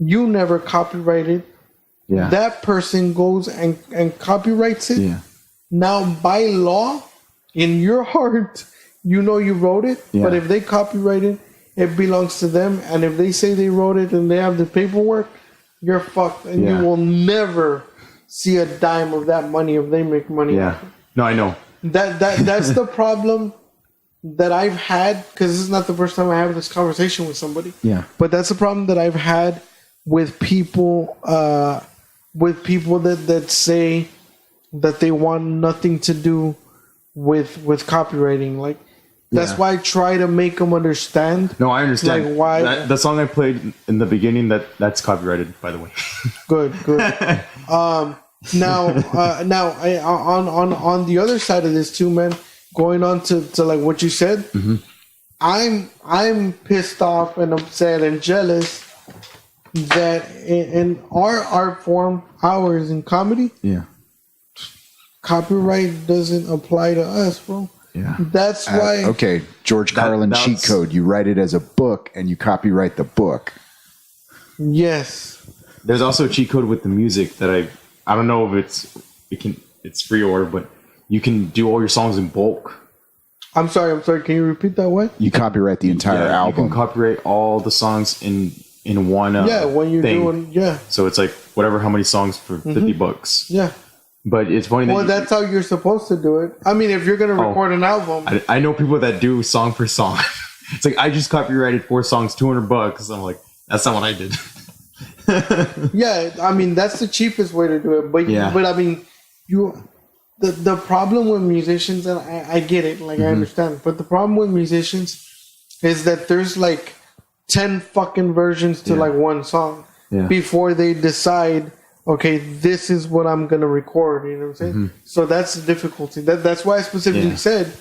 You never copyrighted. Yeah. That person goes and copyrights it. Yeah. Now, by law, in your heart, you know you wrote it. Yeah. But if they copyright it, it belongs to them. And if they say they wrote it and they have the paperwork, you're fucked. And you will never see a dime of that money if they make money. Yeah. No, I know. That's the problem that I've had, because this is not the first time I have this conversation with somebody. Yeah. But that's the problem that I've had with people that say that they want nothing to do with copywriting. Like that's Yeah. why I try to make them understand. No, I understand. Like, why- the song I played in the beginning, that's copyrighted, by the way. Good. Now on the other side of this too, man. Going on to like what you said, I'm pissed off and upset and jealous that in our art form, ours in comedy, Yeah. copyright doesn't apply to us, bro. Yeah. That's why. Okay, George Carlin cheat that's- code. You write it as a book and you copyright the book. Yes. There's also a cheat code with the music that I don't know if it's free or, but you can do all your songs in bulk. I'm sorry. Can you repeat that? What? You copyright the entire album. You can copyright all the songs in one. When you're thing. doing. Yeah. So it's like whatever, how many songs for $50. Yeah. But it's funny. Well, that's how you're supposed to do it. I mean, if you're gonna record an album, I know people that do song per song. It's like I just copyrighted 4 songs, $200. I'm like, that's not what I did. yeah. I mean, that's the cheapest way to do it. But Yeah. but I mean, the problem with musicians, and I get it, like I understand, but the problem with musicians is that there's like 10 fucking versions to like one song before they decide, okay, this is what I'm gonna record. You know what I'm saying? So that's the difficulty. That's why I specifically said,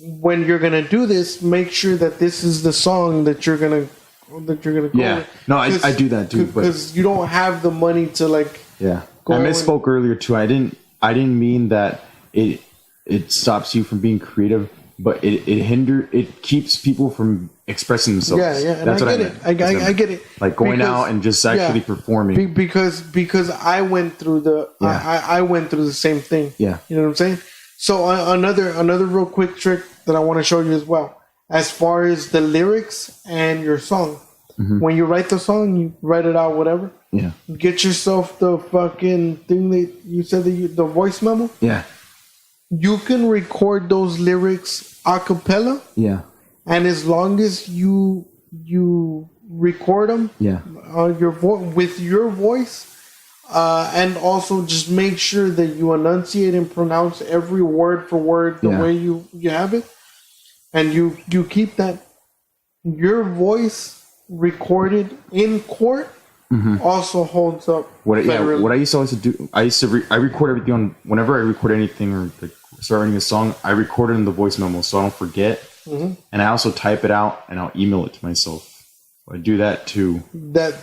when you're gonna do this, make sure that this is the song that you're gonna go Yeah. with. No, I do that too. Because you don't have the money to like. Yeah, Go I on. misspoke earlier too. I didn't mean that it stops you from being creative, but it keeps people from expressing themselves. Yeah, and That's I what get meant. it. I get it. Like going out and just actually performing. Because I went through I went through the same thing. Yeah. You know what I'm saying? So another real quick trick that I want to show you as well, as far as the lyrics and your song. When you write the song, you write it out, whatever. Yeah. Get yourself the fucking thing that you said, the voice memo. Yeah. You can record those lyrics a cappella, Yeah. and as long as you record them, Yeah. with your voice, and also just make sure that you enunciate and pronounce every word for word the way you have it, and you keep that. Your voice recorded in court also holds up. What federally. I used to always do, I record everything on, whenever I record anything or like start writing a song, I record it in the voice memo so I don't forget. And I also type it out and I'll email it to myself. I do that too. That.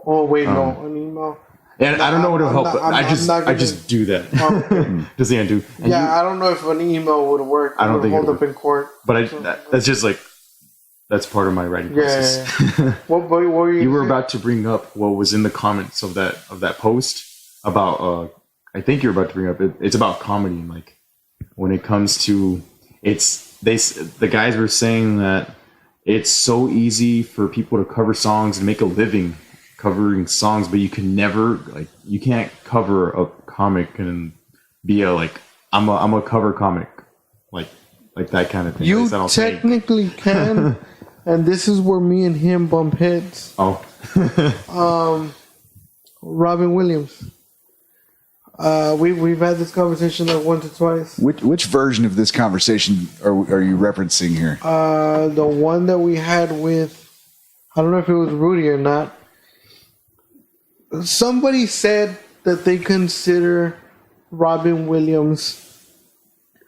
Oh wait, no, an email. And I don't know what it'll help, but I gonna- just do that. Just the do. And I don't know if an email would work. I don't think hold it up in court. But that's just like, that's part of my writing process. Yeah. What were you? You were about to bring up what was in the comments of that post about. I think you're about to bring up it's about comedy, and like when it comes to the guys were saying that it's so easy for people to cover songs and make a living covering songs, but you can't cover a comic and be I'm a cover comic like that kind of thing. You At least I don't think. technically can, and this is where me and him bump heads. Oh. Robin Williams. We've had this conversation like once or twice. Which version of this conversation are you referencing here? The one that we had with, I don't know if it was Rudy or not. Somebody said that they consider Robin Williams,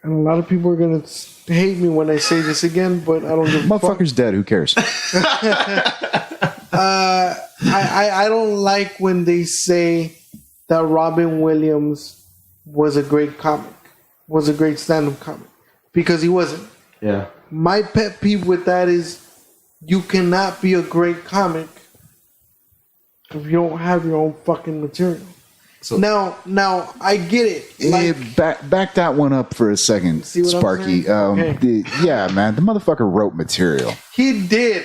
and a lot of people are gonna hate me when I say this again, but I don't give a fuck. Motherfucker's dead. Who cares? I don't like when they say that Robin Williams was a great comic, was a great stand-up comic, because he wasn't. Yeah. My pet peeve with that is you cannot be a great comic if you don't have your own fucking material. So now I get it. Like, back that one up for a second, See what I'm Sparky. saying? Yeah, man, the motherfucker wrote material. he did,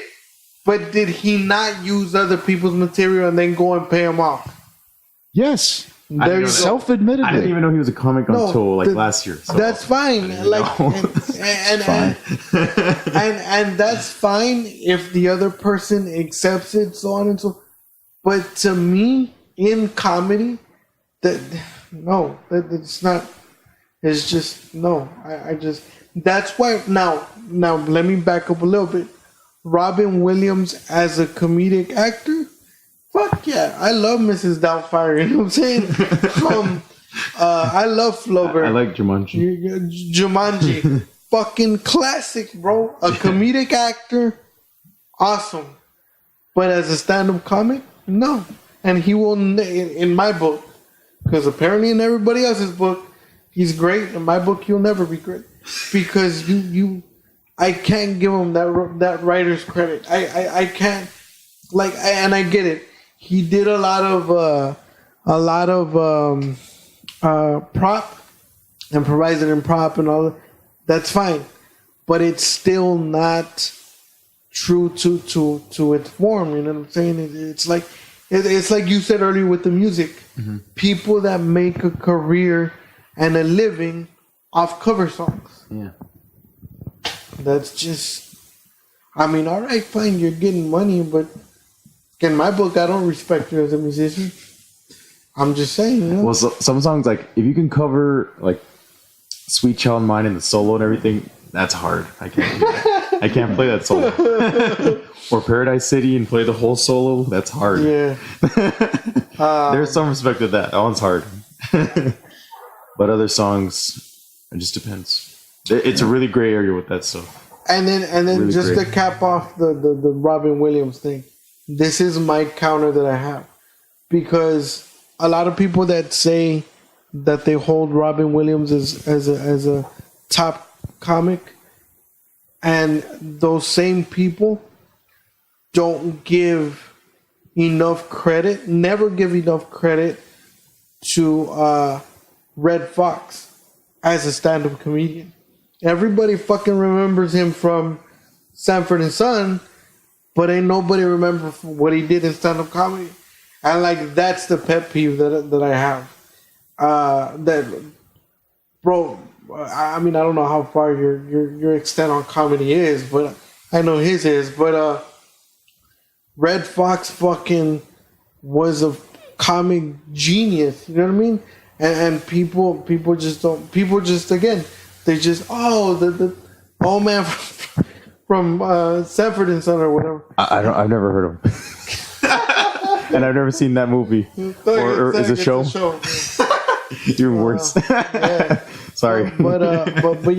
but did he not use other people's material and then go and pay him off? Yes, There you go. self-admittedly. I didn't even know he was a comic until last year. So That's fine. Like, know. and that's fine if the other person accepts it, so on and so. But to me, in comedy, it's It's just no. I just that's why now let me back up a little bit. Robin Williams as a comedic actor, fuck yeah, I love Mrs. Doubtfire. You know what I'm saying? I love Flaubert. I like Jumanji. Jumanji, fucking classic, bro. A comedic actor, awesome. But as a stand-up comic, no. And he will, in my book, because apparently in everybody else's book, he's great. In my book, he'll never be great because I can't give him that writer's credit. I can't, and I get it. He did a lot of prop, improvising and prop and all that. That's fine, but it's still not true to its form. You know what I'm saying? It's like you said earlier with the music. Mm-hmm. People that make a career and a living off cover songs. Yeah. That's just, I mean, all right, fine, you're getting money, but in my book, I don't respect you as a musician. I'm just saying, you know? Well, some songs, like, if you can cover, like, Sweet Child of Mine and the solo and everything, that's hard. I can't do that. I can't play that solo. Or Paradise City and play the whole solo, that's hard. Yeah. There's some respect to that. That one's hard. But other songs, it just depends. It's a really gray area with that stuff. And then really just great. To cap off the Robin Williams thing, this is my counter that I have. Because a lot of people that say that they hold Robin Williams as a top comic, and those same people don't give enough credit, never give enough credit to Red Fox as a stand-up comedian. Everybody fucking remembers him from Sanford and Son, but ain't nobody remember what he did in stand-up comedy. And like that's the pet peeve that I have. That, bro. I mean, I don't know how far your extent on comedy is, but I know his is. But Red Fox fucking was a comic genius. You know what I mean? And people just don't. People just again. They just the old man from Sanford and Son or whatever. I've never heard of him, and I've never seen that movie. Or is it a show? Even worse. Yeah. Sorry. But those are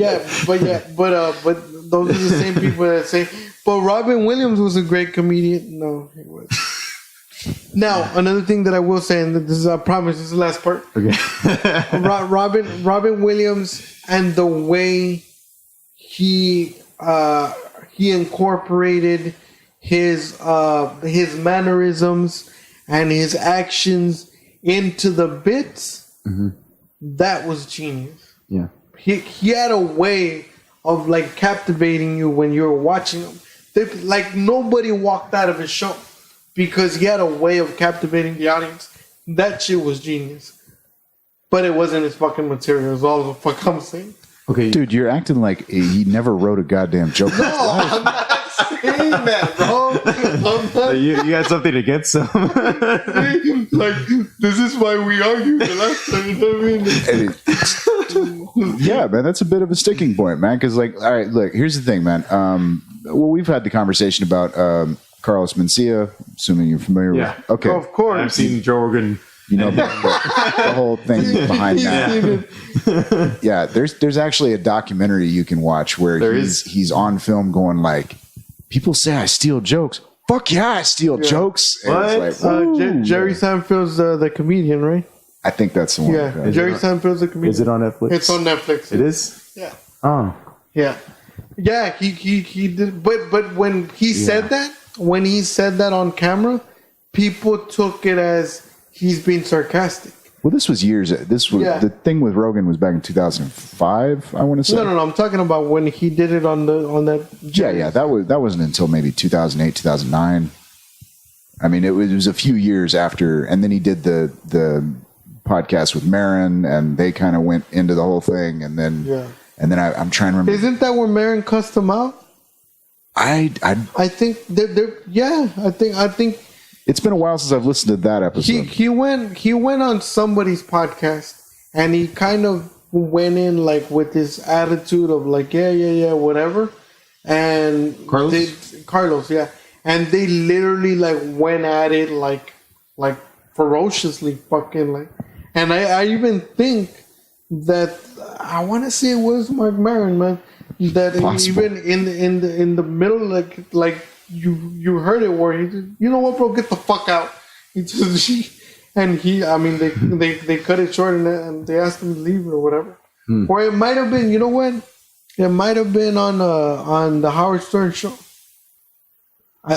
the same people that say. But Robin Williams was a great comedian. No, he was. Now, another thing that I will say, and this is, I promise, this is the last part. Okay. Robin Williams and the way he incorporated his mannerisms and his actions into the bits, mm-hmm. That was genius. Yeah. He had a way of like captivating you when you were watching him. Like nobody walked out of his show. Because he had a way of captivating the audience. That shit was genius. But it wasn't his fucking material. It was all the fuck I'm saying. Okay, dude, you're acting like he never wrote a goddamn joke. No, I'm not saying that, bro. You got something against him. Like, this is why we argued the last time. You know what I mean? Yeah, man, that's a bit of a sticking point, man. Because, like, all right, look, here's the thing, man. Well, we've had the conversation about Carlos Mencia, assuming you're familiar with. Okay. Of course. I've seen Joe Rogan. You know, the whole thing behind that. Yeah, there's actually a documentary you can watch where he's on film going like, people say I steal jokes. Fuck yeah, I steal jokes. And what? It's like, Jerry Seinfeld's the comedian, right? I think that's the one. Yeah, Jerry Seinfeld's the comedian. Is it on Netflix? It's on Netflix. It is? Yeah. Oh. Yeah. Yeah, he did. But when he said that on camera, people took it as he's being sarcastic. Well, this was years. The thing with Rogan was back in 2005. I want to say. No. I'm talking about when he did it on that. Yeah. That wasn't until maybe 2008, 2009. I mean, it was a few years after, and then he did the podcast with Marin, and they kind of went into the whole thing, and then I'm trying to remember. Isn't that where Marin cussed him out? I think I think it's been a while since I've listened to that episode. He went on somebody's podcast and he kind of went in like with this attitude of like yeah whatever, and Carlos, yeah, and they literally like went at it like ferociously, fucking like, and I even think that I want to say it was Mark Maron, man, that Possible. even in the middle, like you heard it where he said, you know what, bro, get the fuck out. He just I mean they cut it short and they asked him to leave or whatever. Or it might have been, you know what? It might have been on the Howard Stern show.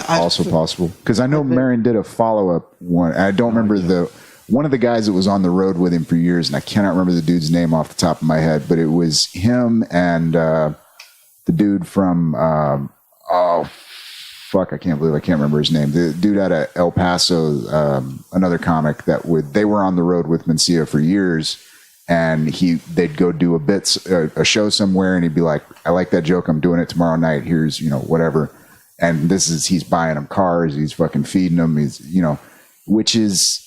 Also possible, because I know Marin did a follow-up one. I don't remember one of the guys that was on the road with him for years, and I cannot remember the dude's name off the top of my head, but it was him and the dude from I can't remember his name. The dude out of El Paso, another comic they were on the road with Mencia for years, and they'd go do a show somewhere, and he'd be like, I like that joke, I'm doing it tomorrow night, here's whatever. And he's buying them cars, he's fucking feeding them, which is,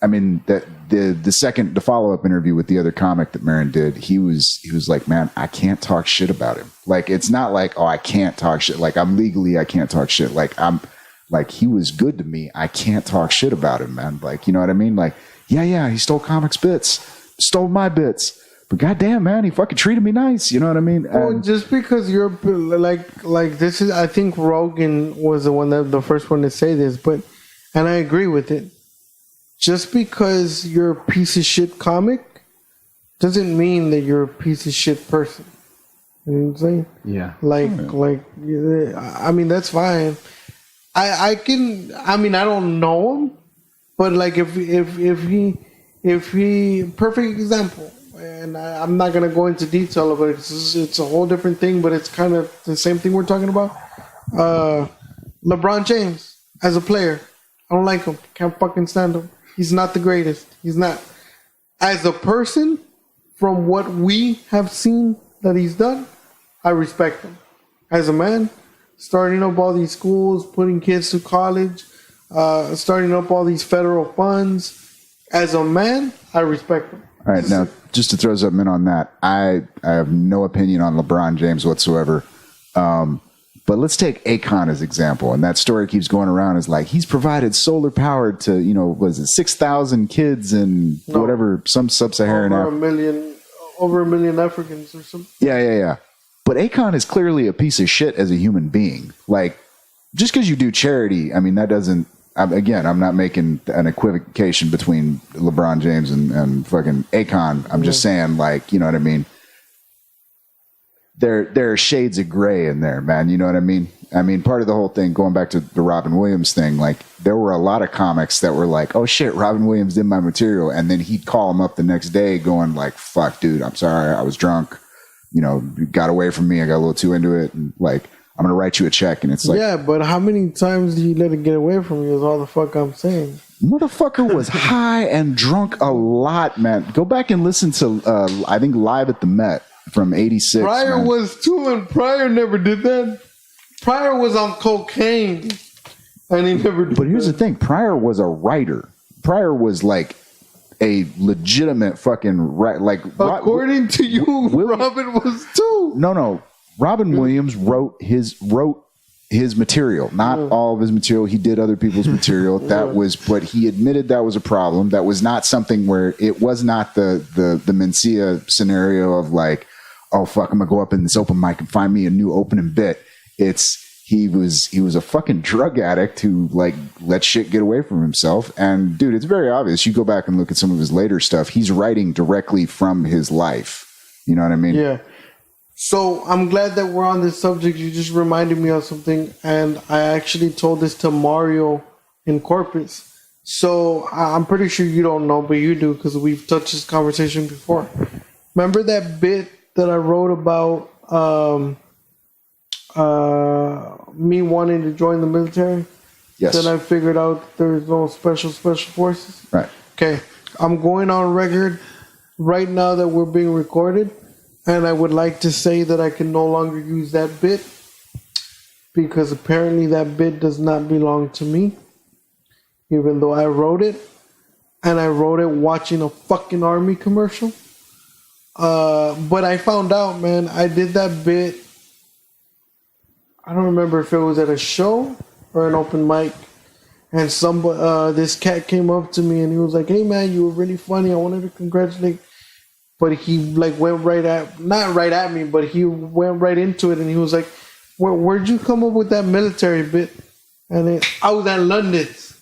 I mean, the follow-up interview with the other comic that Marin did, he was like, man, I can't talk shit about him. Like, it's not like, oh, I can't talk shit. Like, I can't talk shit. Like, he was good to me. I can't talk shit about him, man. Like, you know what I mean? Like, yeah, he stole comics bits, stole my bits. But goddamn, man, he fucking treated me nice. You know what I mean? Well, just because you're like this is, I think Rogan was the first one to say this, and I agree with it. Just because you're a piece of shit comic doesn't mean that you're a piece of shit person. You know what I'm saying? Yeah. I mean, that's fine. I don't know him, but like if he perfect example. And I'm not going to go into detail of it. It's a whole different thing, but it's kind of the same thing we're talking about. LeBron James, as a player, I don't like him. Can't fucking stand him. He's not the greatest. He's not. As a person, from what we have seen that he's done, I respect him. As a man, starting up all these schools, putting kids to college, starting up all these federal funds. As a man, I respect him. All right, now, just to throw something in on that, I have no opinion on LeBron James whatsoever. But let's take Akon as example. And that story keeps going around is like, he's provided solar power to, 6,000 kids in whatever, some sub-Saharan Africa. Over a million Africans or something. Yeah. But Akon is clearly a piece of shit as a human being. Like, just because you do charity, I mean, that doesn't, I'm not making an equivocation between LeBron James and fucking Akon. I'm just saying, like, you know what I mean? There are shades of gray in there, man. You know what I mean? I mean, part of the whole thing, going back to the Robin Williams thing, like, there were a lot of comics that were like, oh shit, Robin Williams did my material. And then he'd call him up the next day going like, fuck, dude, I'm sorry, I was drunk. You got away from me. I got a little too into it. And like, I'm going to write you a check. And it's like, yeah, but how many times do you let it get away from you is all the fuck I'm saying. Motherfucker was high and drunk a lot, man. Go back and listen to, I think, Live at the Met from 86. Pryor was too, and Pryor never did that. Pryor was on cocaine, and he never did. But here's the thing. Pryor was a writer. Pryor was like a legitimate fucking like. According to you, Robin was too. No. Robin Williams wrote his material, not all of his material. He did other people's material. But he admitted that was a problem. That was not something where it was not the Mencia scenario of like, oh fuck, I'm gonna go up in this open mic and find me a new opening bit. He was a fucking drug addict who like let shit get away from himself. And dude, it's very obvious. You go back and look at some of his later stuff. He's writing directly from his life. You know what I mean? Yeah. So I'm glad that we're on this subject. You just reminded me of something, and I actually told this to Mario in Corpus. So I'm pretty sure you don't know, but you do because we've touched this conversation before. Remember that bit that I wrote about me wanting to join the military? Yes. Then I figured out there's no special forces. Right. Okay. I'm going on record right now that we're being recorded. And I would like to say that I can no longer use that bit because apparently that bit does not belong to me, even though I wrote it, and I wrote it watching a fucking army commercial. But I found out, man, I did that bit. I don't remember if it was at a show or an open mic. And this cat came up to me and he was like, "Hey man, you were really funny. I wanted to congratulate." But he like went not right at me, but he went right into it and he was like, "Where'd you come up with that military bit?" And I was at London's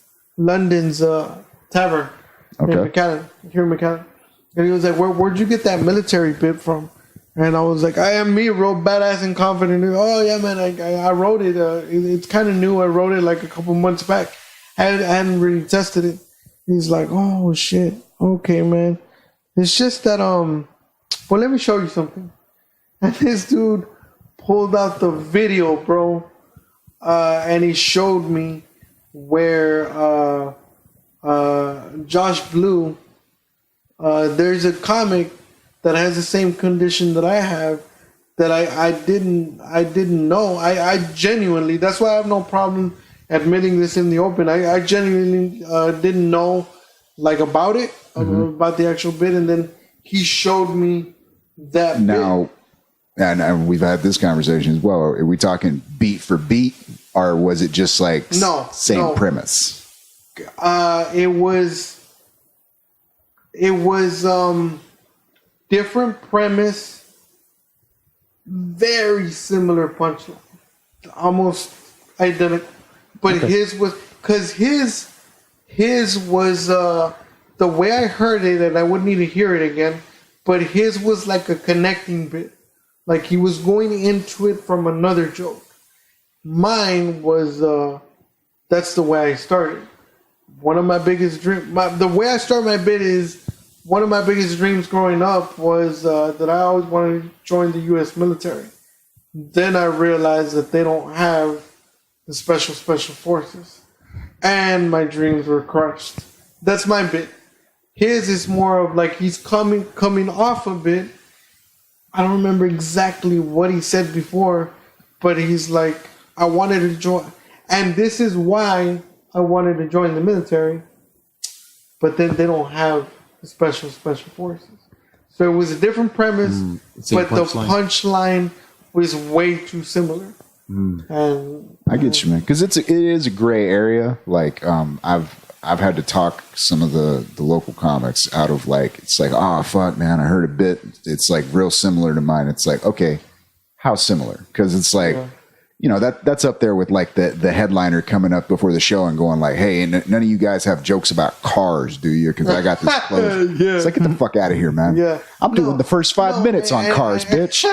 tavern here in McAllen. And he was like, "Where'd you get that military bit from?" And I was like, "I am me, real badass and confident." And, "Oh yeah, man, I wrote it. It's kind of new. I wrote it like a couple months back. I hadn't really tested it." He's like, "Oh shit, okay, man. It's just that well, let me show you something." And this dude pulled out the video, bro, and he showed me where Josh Blue. There's a comic that has the same condition that I have that I didn't know. I genuinely, that's why I have no problem admitting this in the open. I genuinely didn't know like about it, about the actual bit, and then he showed me that now bit. And we've had this conversation as well. Are we talking beat for beat, or was it just like same premise? It was different premise, very similar punchline, almost identical. But his was, because his was the way I heard it, and I wouldn't need to hear it again. But his was like a connecting bit, like he was going into it from another joke. Mine was that's the way I started. One of my biggest dreams, the way I start my bit is, one of my biggest dreams growing up was that I always wanted to join the U.S. military. Then I realized that they don't have the special forces, and my dreams were crushed. That's my bit. His is more of like he's coming off a bit. I don't remember exactly what he said before, but he's like, "I wanted to join, and this is why I wanted to join the military." But then they don't have the special forces. So it was a different premise, but the punchline was way too similar. And I get you, man, because it is a gray area. Like I've had to talk some of the local comics out of like, it's like, "Oh fuck, man, I heard a bit. It's like real similar to mine." It's like, okay, how similar? Because it's like, you know, that's up there with like the headliner coming up before the show and going like, "Hey, none of you guys have jokes about cars, do you? Because I got this close." It's like, get the fuck out of here, man. Yeah, I'm doing the first 5 minutes on cars, bitch.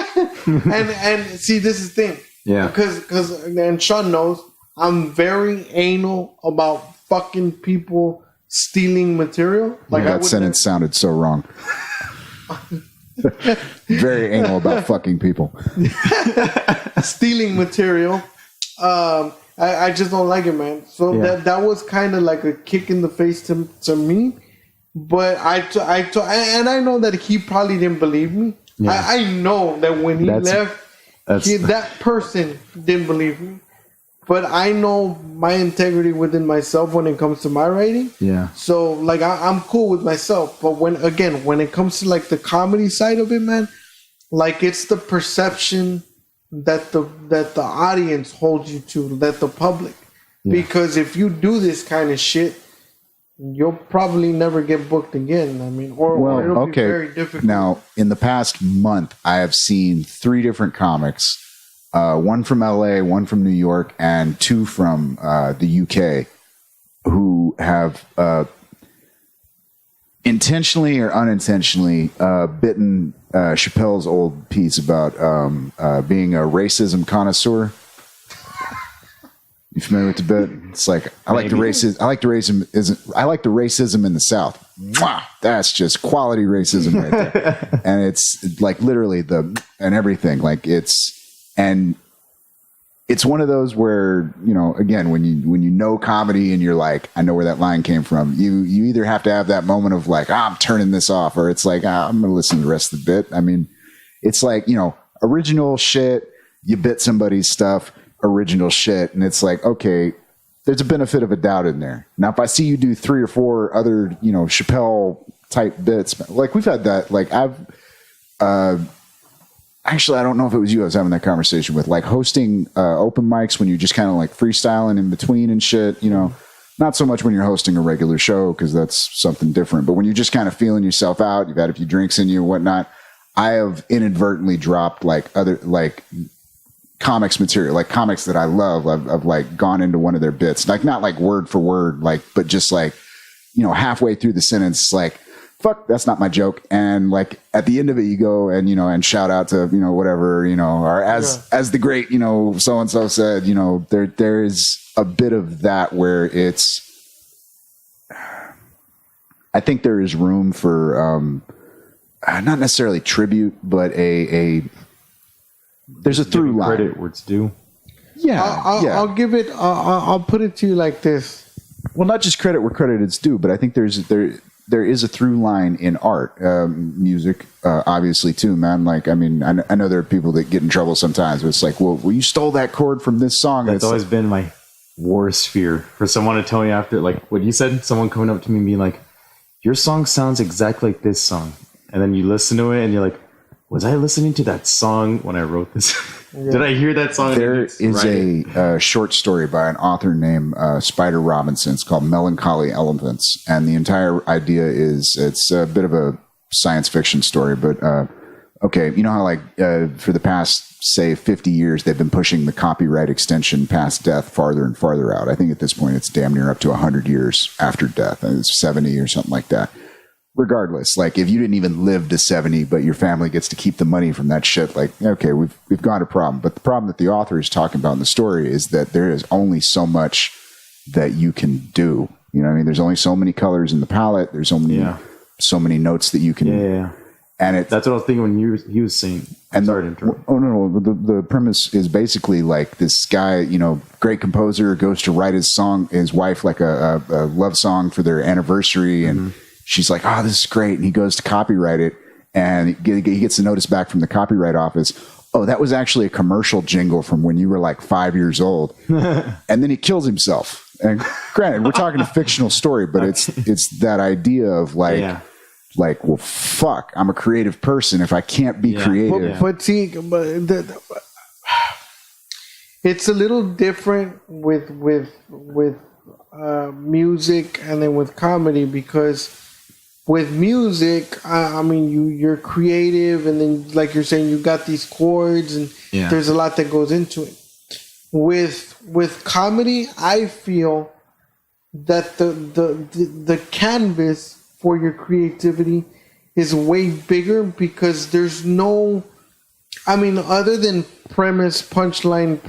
and see, this is the thing. Yeah. Because and Sean knows, I'm very anal about fucking people stealing material. Like that sentence sounded so wrong. Very anal about fucking people. Stealing material. I just don't like it, man. So that was kind of like a kick in the face to me. But and I know that he probably didn't believe me. Yeah. I know that when he left, that person didn't believe me. But I know my integrity within myself when it comes to my writing. Yeah. So like I'm cool with myself. But when it comes to like the comedy side of it, man, like it's the perception that the audience holds you to, that the public. Yeah. Because if you do this kind of shit, you'll probably never get booked again. I mean, or it'll be very difficult. Now, in the past month, I have seen 3 different comics. One from LA, one from New York, and 2 from the UK, who have intentionally or unintentionally bitten Chappelle's old piece about being a racism connoisseur. You familiar with the bit? It's like, I like the racism in the South. Mwah! That's just quality racism right there. And it's like literally and everything. Like and it's one of those where, you know, again, when you know comedy and you're like, I know where that line came from. You either have to have that moment of like, I'm turning this off, or it's like, I'm going to listen to the rest of the bit. I mean, it's like, you know, original shit, you bit somebody's stuff, original shit, and it's like, okay, there's a benefit of a doubt in there. Now, if I see you do 3 or 4 other, you know, Chappelle type bits, like we've had that, like I've actually, I don't know if it was you I was having that conversation with, like hosting open mics when you're just kind of like freestyling in between and shit, you know, not so much when you're hosting a regular show because that's something different, but when you're just kind of feeling yourself out, you've had a few drinks in you and whatnot, I have inadvertently dropped like other, like comics material, like comics that I love. I've like gone into one of their bits, like not like word for word, like, but just like, you know, halfway through the sentence, like, fuck, that's not my joke. And like at the end of it, you go and, you know, and shout out to, you know, whatever, you know, or as the great, you know, so-and-so said, you know, there is a bit of that where it's, I think there is room for, not necessarily tribute, but there's a through line. Credit where it's due. Yeah. I'll give it, I'll put it to you like this. Well, not just credit where credit is due, but I think there is a through line in art, music, obviously too, man. Like, I mean, I know there are people that get in trouble sometimes, but it's like, well, you stole that chord from this song. That's always been my worst fear, for someone to tell me after, like what you said, someone coming up to me and being like, your song sounds exactly like this song. And then you listen to it and you're like, was I listening to that song when I wrote this? Did I hear that song? There is a short story by an author named Spider Robinson. It's called Melancholy Elephants. And the entire idea is, it's a bit of a science fiction story, but okay, you know how like for the past, say, 50 years, they've been pushing the copyright extension past death farther and farther out. I think at this point it's damn near up to 100 years after death. It's 70 or something like that. Regardless, like if you didn't even live to 70, but your family gets to keep the money from that shit, like, okay, we've got a problem. But the problem that the author is talking about in the story is that there is only so much that you can do. You know what I mean? There's only so many colors in the palette. There's only so many notes that you can. Yeah. And that's what I was thinking when he was saying. Sorry to interrupt. No. The premise is basically like this guy, you know, great composer, goes to write his wife like a love song for their anniversary, and she's like, oh, this is great. And he goes to copyright it, and he gets a notice back from the copyright office. Oh, that was actually a commercial jingle from when you were like 5 years old. And then he kills himself. And granted, we're talking a fictional story, but it's that idea of like, well, fuck, I'm a creative person. If I can't be creative. But see, it's a little different with music and then with comedy, because with music, I mean, you're creative, and then like you're saying, you got these chords, and there's a lot that goes into it. With comedy, I feel that the canvas for your creativity is way bigger, because there's no, I mean, other than premise, punchline.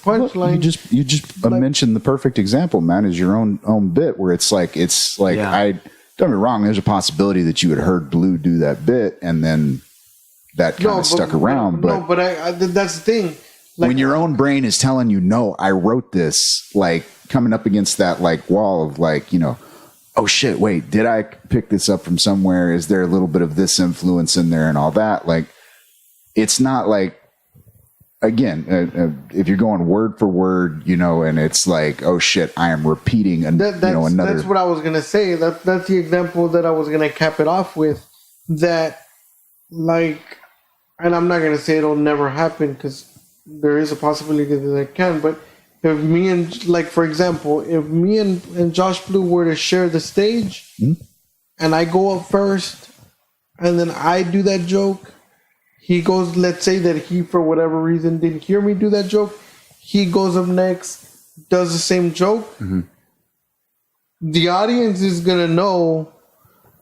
Well, you just mentioned the perfect example, man, is your own bit, where it's like don't get me wrong, there's a possibility that you had heard Blue do that bit and then that kind of stuck around. But that's the thing. Like, when your own brain is telling you, no, I wrote this, like coming up against that like wall of like, you know, oh shit, wait, did I pick this up from somewhere? Is there a little bit of this influence in there and all that? Like, it's not like, again, if you're going word for word, you know, and it's like, oh shit, I am repeating another. That's what I was gonna say. That's the example that I was gonna cap it off with. That, like, and I'm not gonna say it'll never happen, because there is a possibility that it can. But if me and, like, for example, if me and Josh Blue were to share the stage, and I go up first, and then I do that joke. He goes, let's say that he, for whatever reason, didn't hear me do that joke. He goes up next, does the same joke. The audience is going to know.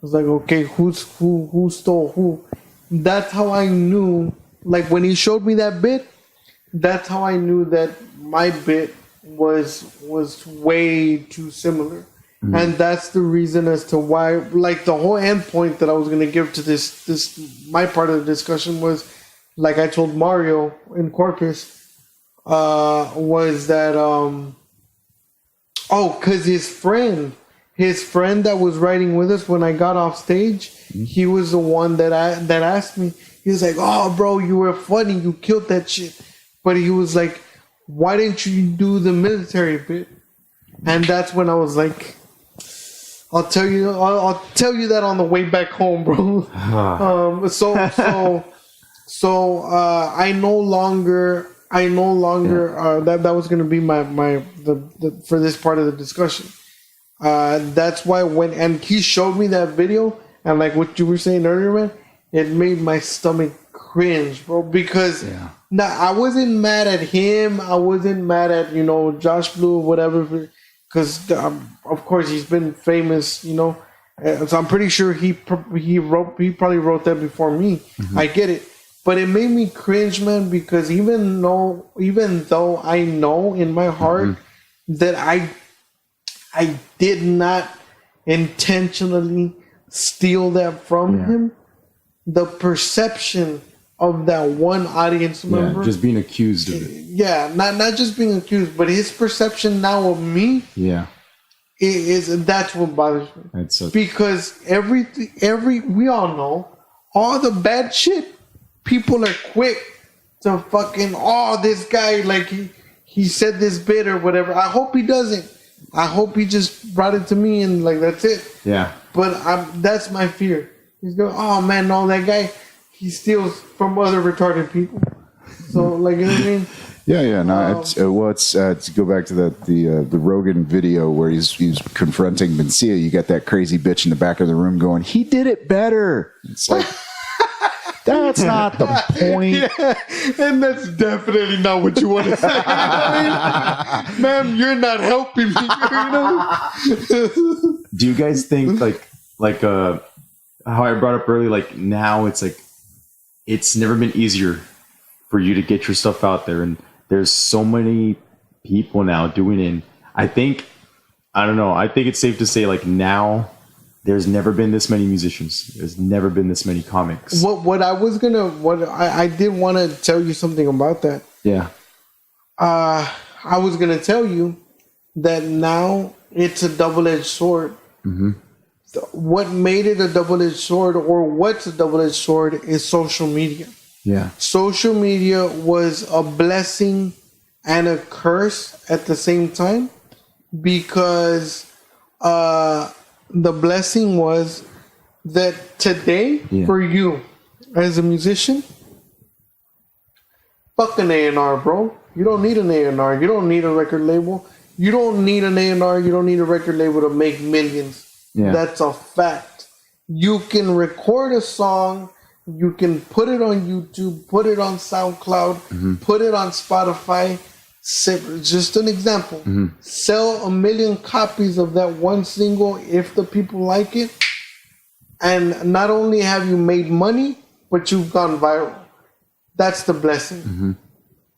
It's like, okay, who stole who? That's how I knew. Like, when he showed me that bit, that's how I knew that my bit was way too similar. And that's the reason as to why, like, the whole end point that I was going to give to this my part of the discussion was, like I told Mario in Corpus, was that, because his friend that was writing with us when I got off stage, he was the one that asked me. He was like, oh, bro, you were funny. You killed that shit. But he was like, why didn't you do the military bit? And that's when I was like, I'll tell you that on the way back home, bro. So So I no longer that was going to be the for this part of the discussion. That's why and he showed me that video, and like what you were saying earlier, man, it made my stomach cringe, bro, because I wasn't mad at him. I wasn't mad at, Josh Blue or whatever, because of course he's been famous, so I'm pretty sure he probably wrote that before me. Mm-hmm. I get it. But it made me cringe, man, because even though I know in my heart that I did not intentionally steal that from him, the perception of that one audience member, just being accused of it. Yeah, not just being accused, but his perception now of me, that's what bothers me. Because we all know all the bad shit. People are quick to fucking, this guy, like he said this bit or whatever. I hope he doesn't. I hope he just brought it to me and like that's it. Yeah. But that's my fear. He's going, oh man, no, that guy, he steals from other retarded people. So like, you know what I mean? Yeah. No, it's to go back to the Rogan video where he's confronting Mencia. You got that crazy bitch in the back of the room going, he did it better. It's like. That's not the point. Yeah, and that's definitely not what you want to say. You know what I mean? Ma'am, you're not helping me. Do you guys think like how I brought up earlier, like now it's like it's never been easier for you to get your stuff out there, and there's so many people now doing it. I think it's safe to say like now there's never been this many musicians. There's never been this many comics. I did want to tell you something about that. Yeah. I was going to tell you that now it's a double-edged sword. Mm-hmm. What made it a double-edged sword, or what's a double-edged sword, is social media. Yeah. Social media was a blessing and a curse at the same time, because the blessing was that today, for you as a musician, fuck an A&R, bro. You don't need an A&R. You don't need a record label. You don't need an A&R. You don't need a record label to make millions. Yeah. That's a fact. You can record a song. You can put it on YouTube, put it on SoundCloud, put it on Spotify. Just an example. Sell 1 million copies of that one single if the people like it. And not only have you made money, but you've gone viral. That's the blessing.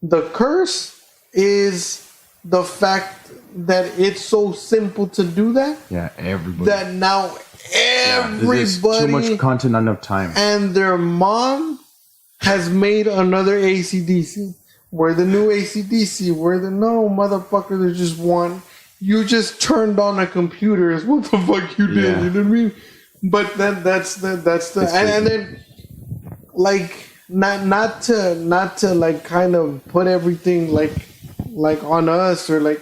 The curse is the fact that it's so simple to do that. Yeah, everybody. That now everybody. Too much content, not enough time. And their mom has made another AC/DC. We're the new AC/DC. No, motherfucker, there's just one. You just turned on a computer is what the fuck you did. Yeah. You know what I mean? But that's the and then like not to like kind of put everything like on us or like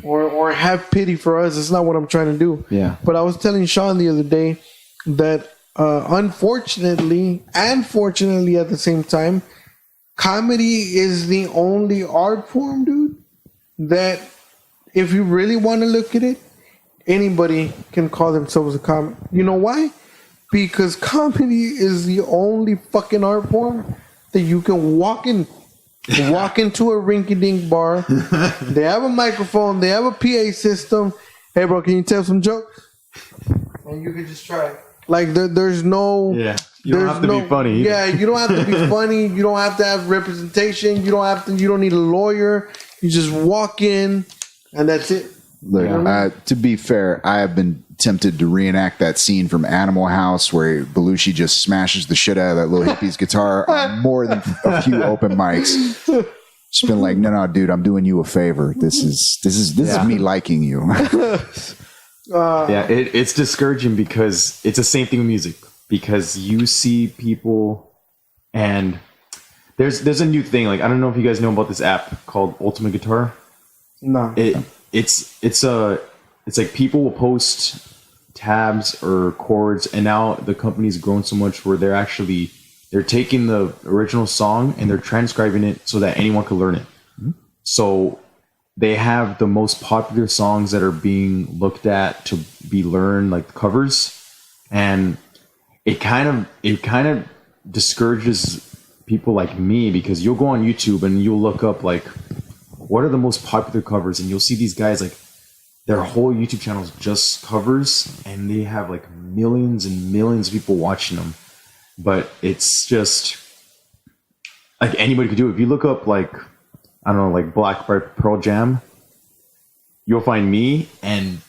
or have pity for us. It's not what I'm trying to do. Yeah. But I was telling Sean the other day that unfortunately and fortunately at the same time, comedy is the only art form, dude, that if you really want to look at it, anybody can call themselves a comic. You know why? Because comedy is the only fucking art form that you can walk into a rinky-dink bar. They have a microphone. They have a PA system. Hey, bro, can you tell some jokes? And you can just try it. Like, there's no... Yeah. You don't have to be funny. Yeah, you don't have to be funny. You don't have to have representation. You don't need a lawyer. You just walk in, and that's it. Look, to be fair, I have been tempted to reenact that scene from Animal House where Belushi just smashes the shit out of that little hippie's guitar on more than a few open mics. Just been like, no, dude, I'm doing you a favor. This is me liking you. It's discouraging because it's the same thing with music. Because you see people, and there's a new thing. Like, I don't know if you guys know about this app called Ultimate Guitar. No. It's like people will post tabs or chords, and now the company's grown so much where they're actually they're taking the original song and they're transcribing it so that anyone can learn it. Mm-hmm. So they have the most popular songs that are being looked at to be learned, like the covers, and it kind of discourages people like me, because you'll go on YouTube and you'll look up like what are the most popular covers, and you'll see these guys like their whole YouTube channel is just covers, and they have like millions and millions of people watching them. But it's just like anybody could do it. If you look up like, I don't know, like Black Pearl Jam, you'll find me and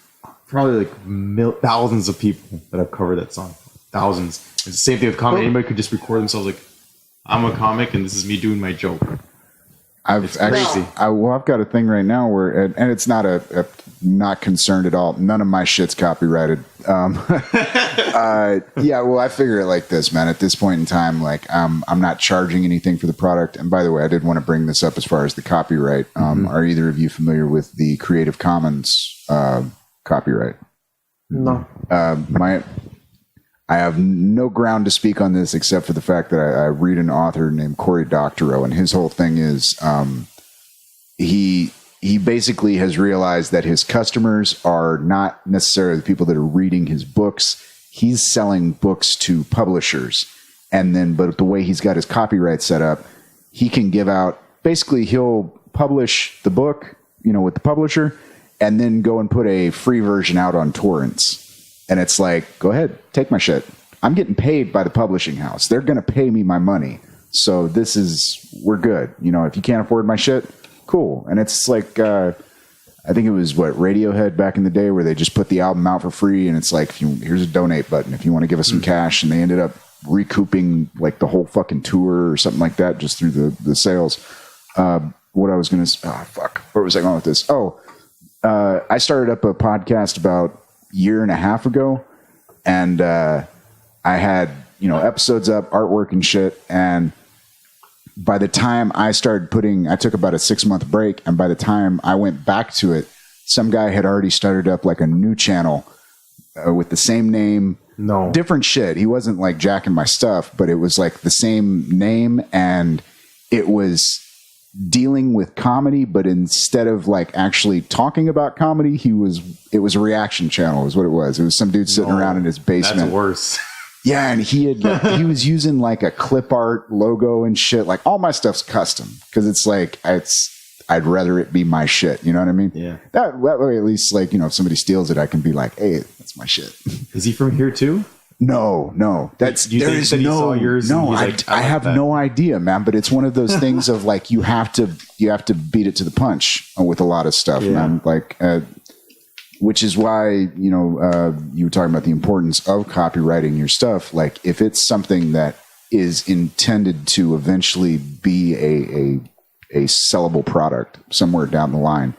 probably like thousands of people that have covered that song. Thousands. It's the same thing with comedy. Anybody could just record themselves like, I'm a comic and this is me doing my joke. I've got a thing right now where, and it's not not concerned at all. None of my shit's copyrighted. Yeah, well, I figure it like this, man. At this point in time, like, I'm not charging anything for the product. And by the way, I did want to bring this up as far as the copyright. Are either of you familiar with the Creative Commons copyright? No. I have no ground to speak on this except for the fact that I read an author named Cory Doctorow, and his whole thing is he basically has realized that his customers are not necessarily the people that are reading his books. He's selling books to publishers, but the way he's got his copyright set up, he can give out, basically he'll publish the book, with the publisher, and then go and put a free version out on torrents. And it's like, go ahead, take my shit. I'm getting paid by the publishing house. They're going to pay me my money. So we're good. If you can't afford my shit, cool. And it's like, I think it was Radiohead back in the day, where they just put the album out for free. And it's like, here's a donate button if you want to give us some cash. And they ended up recouping like the whole fucking tour or something like that just through the sales. What I was going to, where was I going with this? I started up a podcast about year and a half ago, and I had episodes up, artwork and shit, and by the time I started I took about a 6-month break, and by the time I went back to it, some guy had already started up like a new channel with the same name, different shit. He wasn't like jacking my stuff, but it was like the same name, and it was dealing with comedy, but instead of like actually talking about comedy, it was a reaction channel is what it was. It was some dude sitting around in his basement. That's worse. Yeah, and he was using like a clip art logo and shit. Like, all my stuff's custom, because it's like I'd rather it be my shit. You know what I mean? Yeah. That way, at least, like, if somebody steals it, I can be like, hey, that's my shit. Is he from here too? No. I have no idea, man. But it's one of those things of like, you have to beat it to the punch with a lot of stuff, man. Like, which is why, you were talking about the importance of copywriting your stuff. Like, if it's something that is intended to eventually be a sellable product somewhere down the line,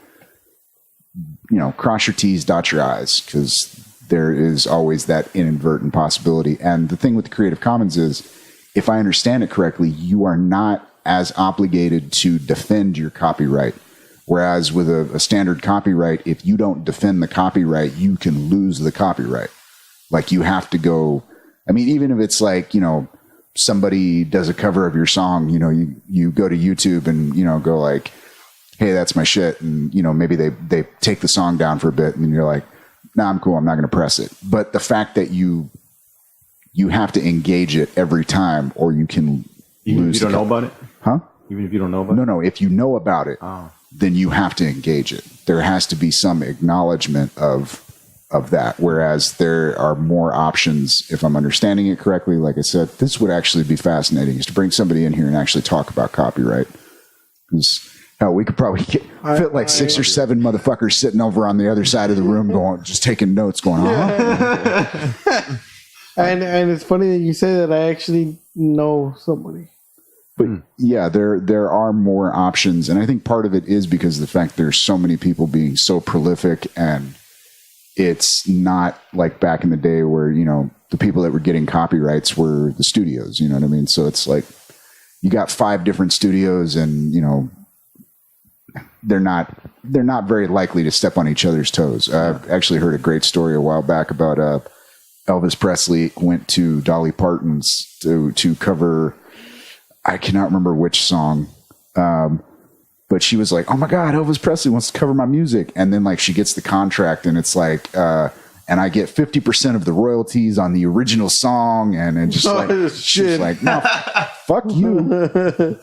cross your T's, dot your I's, because there is always that inadvertent possibility. And the thing with the Creative Commons is, if I understand it correctly, you are not as obligated to defend your copyright. Whereas with a standard copyright, if you don't defend the copyright, you can lose the copyright. Like, you have to go, even if it's like, somebody does a cover of your song, you go to YouTube and, go like, hey, that's my shit. And, maybe they take the song down for a bit, and then you're like, nah, I'm cool, I'm not going to press it. But the fact that you have to engage it every time, or you can lose. You don't know about it? Huh? Even if you don't know about it? No. If you know about it, then you have to engage it. There has to be some acknowledgement of that. Whereas there are more options, if I'm understanding it correctly. Like I said, this would actually be fascinating, is to bring somebody in here and actually talk about copyright. Because hell, we could probably fit like 6 or 7 motherfuckers sitting over on the other side of the room just taking notes, going, And it's funny that you say that. I actually know somebody. But yeah, there are more options, and I think part of it is because of the fact there's so many people being so prolific, and it's not like back in the day where, the people that were getting copyrights were the studios, you know what I mean? So it's like, you got 5 different studios, and, they're not very likely to step on each other's toes. I actually heard a great story a while back about Elvis Presley went to Dolly Parton's to cover, I cannot remember which song, but she was like, "Oh my God, Elvis Presley wants to cover my music," and then like she gets the contract, and it's like, and I get 50% of the royalties on the original song, and just she's like, "No, fuck you."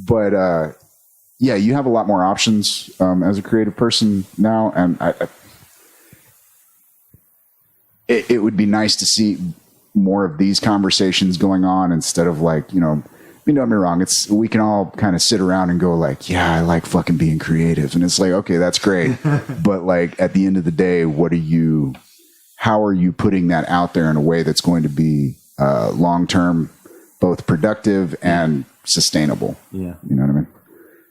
But yeah, you have a lot more options as a creative person now, and it would be nice to see more of these conversations going on instead of like, you know, don't get me wrong, we can all kind of sit around and go like, yeah, I like fucking being creative, and it's like, okay, that's great, but like at the end of the day, how are you putting that out there in a way that's going to be long term, both productive and sustainable? Yeah, you know what I mean?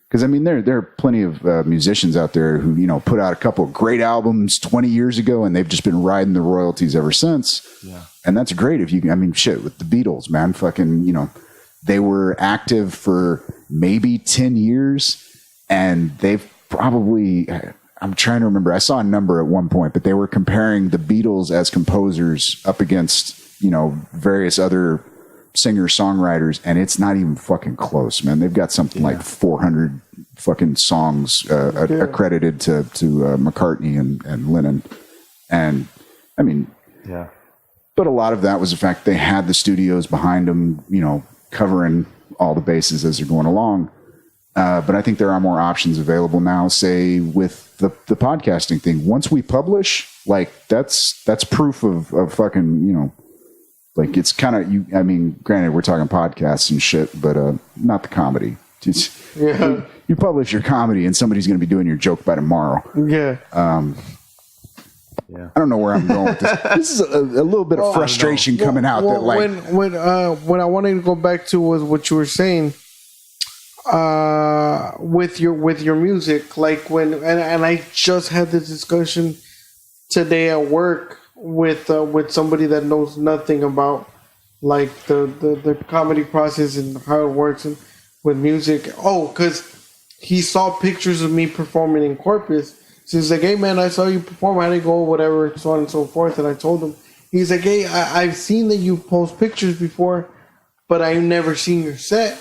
Because I mean, there are plenty of musicians out there who, you know, put out a couple of great albums 20 years ago, and they've just been riding the royalties ever since. Yeah, and that's great. I mean, shit, with the Beatles, man, fucking, you know, they were active for maybe 10 years, and they've probably, I'm trying to remember, I saw a number at one point, but they were comparing the Beatles as composers up against, you know, various other singer-songwriters, and it's not even fucking close, man. They've got something like 400 fucking songs accredited to McCartney and Lennon. And I mean, yeah. But a lot of that was the fact they had the studios behind them, you know, covering all the bases as they're going along. But I think there are more options available now, say with the podcasting thing. Once we publish, like that's proof of fucking, you know, like it's kind of, I mean, granted we're talking podcasts and shit, but not the comedy. You publish your comedy and somebody's going to be doing your joke by tomorrow. Yeah. I don't know where I'm going with this. This is a little bit of frustration coming out. That like when I wanted to go back to was what you were saying with your music, like when and I just had this discussion today at work with somebody that knows nothing about like the comedy process and how it works and with music. Oh, because he saw pictures of me performing in Corpus. So he's like, "Hey man, I saw you perform. How did it go? Whatever, so on and so forth." And I told him, he's like, "Hey, I've seen that you post pictures before, but I've never seen your set."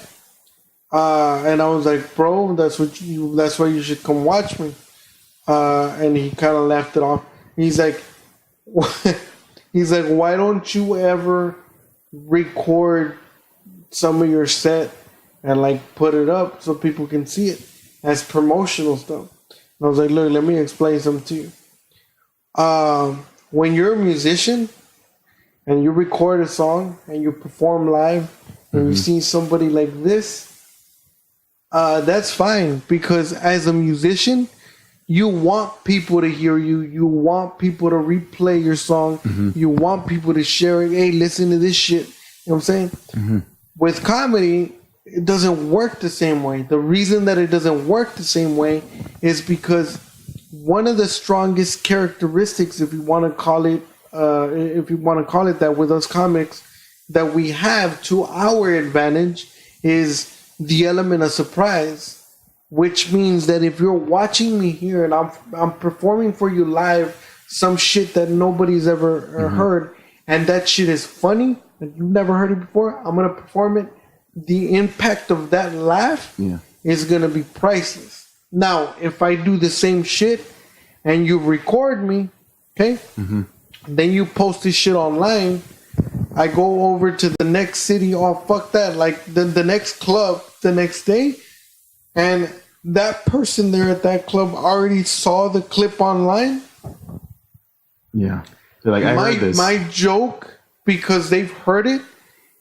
And I was like, "Bro, that's why you should come watch me." And he kind of laughed it off. He's like, "Why don't you ever record some of your set and like put it up so people can see it as promotional stuff?" And I was like, "Look, let me explain something to you. When you're a musician and you record a song and you perform live and you see somebody like this, that's fine, because as a musician, you want people to hear you. You want people to replay your song. You want people to share it. Hey, listen to this shit." You know what I'm saying? With comedy, it doesn't work the same way. The reason that it doesn't work the same way is because one of the strongest characteristics, if you want to call it that, with us comics, that we have to our advantage is the element of surprise. Which means that if you're watching me here and I'm performing for you live some shit that nobody's ever heard, and that shit is funny and you've never heard it before, I'm gonna perform it. The impact of that laugh is gonna be priceless. Now, if I do the same shit and you record me, okay, then you post this shit online, I go over to the next city, oh fuck that, like the next club the next day, and that person there at that club already saw the clip online. Yeah. So like, I heard this. My joke, because they've heard it,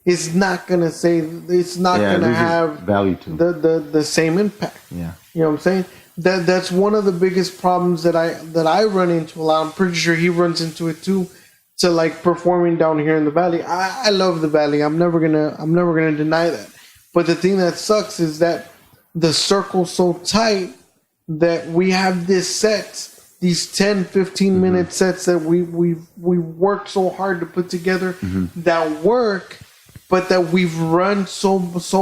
is not gonna say, it's not gonna have value to the same impact. Yeah. You know what I'm saying? That's one of the biggest problems that I run into a lot. I'm pretty sure he runs into it too, to like performing down here in the Valley. I love the Valley. I'm never gonna deny that. But the thing that sucks is that the circle's so tight that we have these 10, 15 minute sets that we worked so hard to put together that work, but that we've run so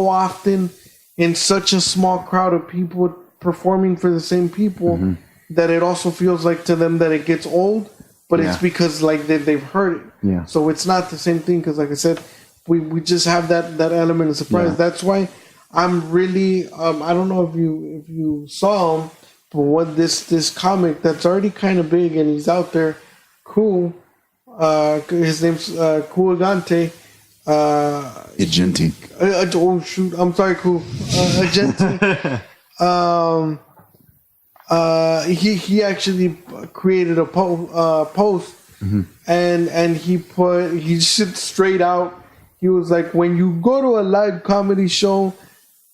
often in such a small crowd of people performing for the same people that it also feels like to them that it gets old. but it's because like they've heard it. Yeah. So it's not the same thing because, like I said, we just have that element of surprise. Yeah. That's why I'm really I don't know if you saw him, but what this comic that's already kind of big and he's out there, cool. His name's Kuagante. Agenti. Oh shoot! I'm sorry, cool. Agenti. He actually created a post, and he just straight out. He was like, when you go to a live comedy show,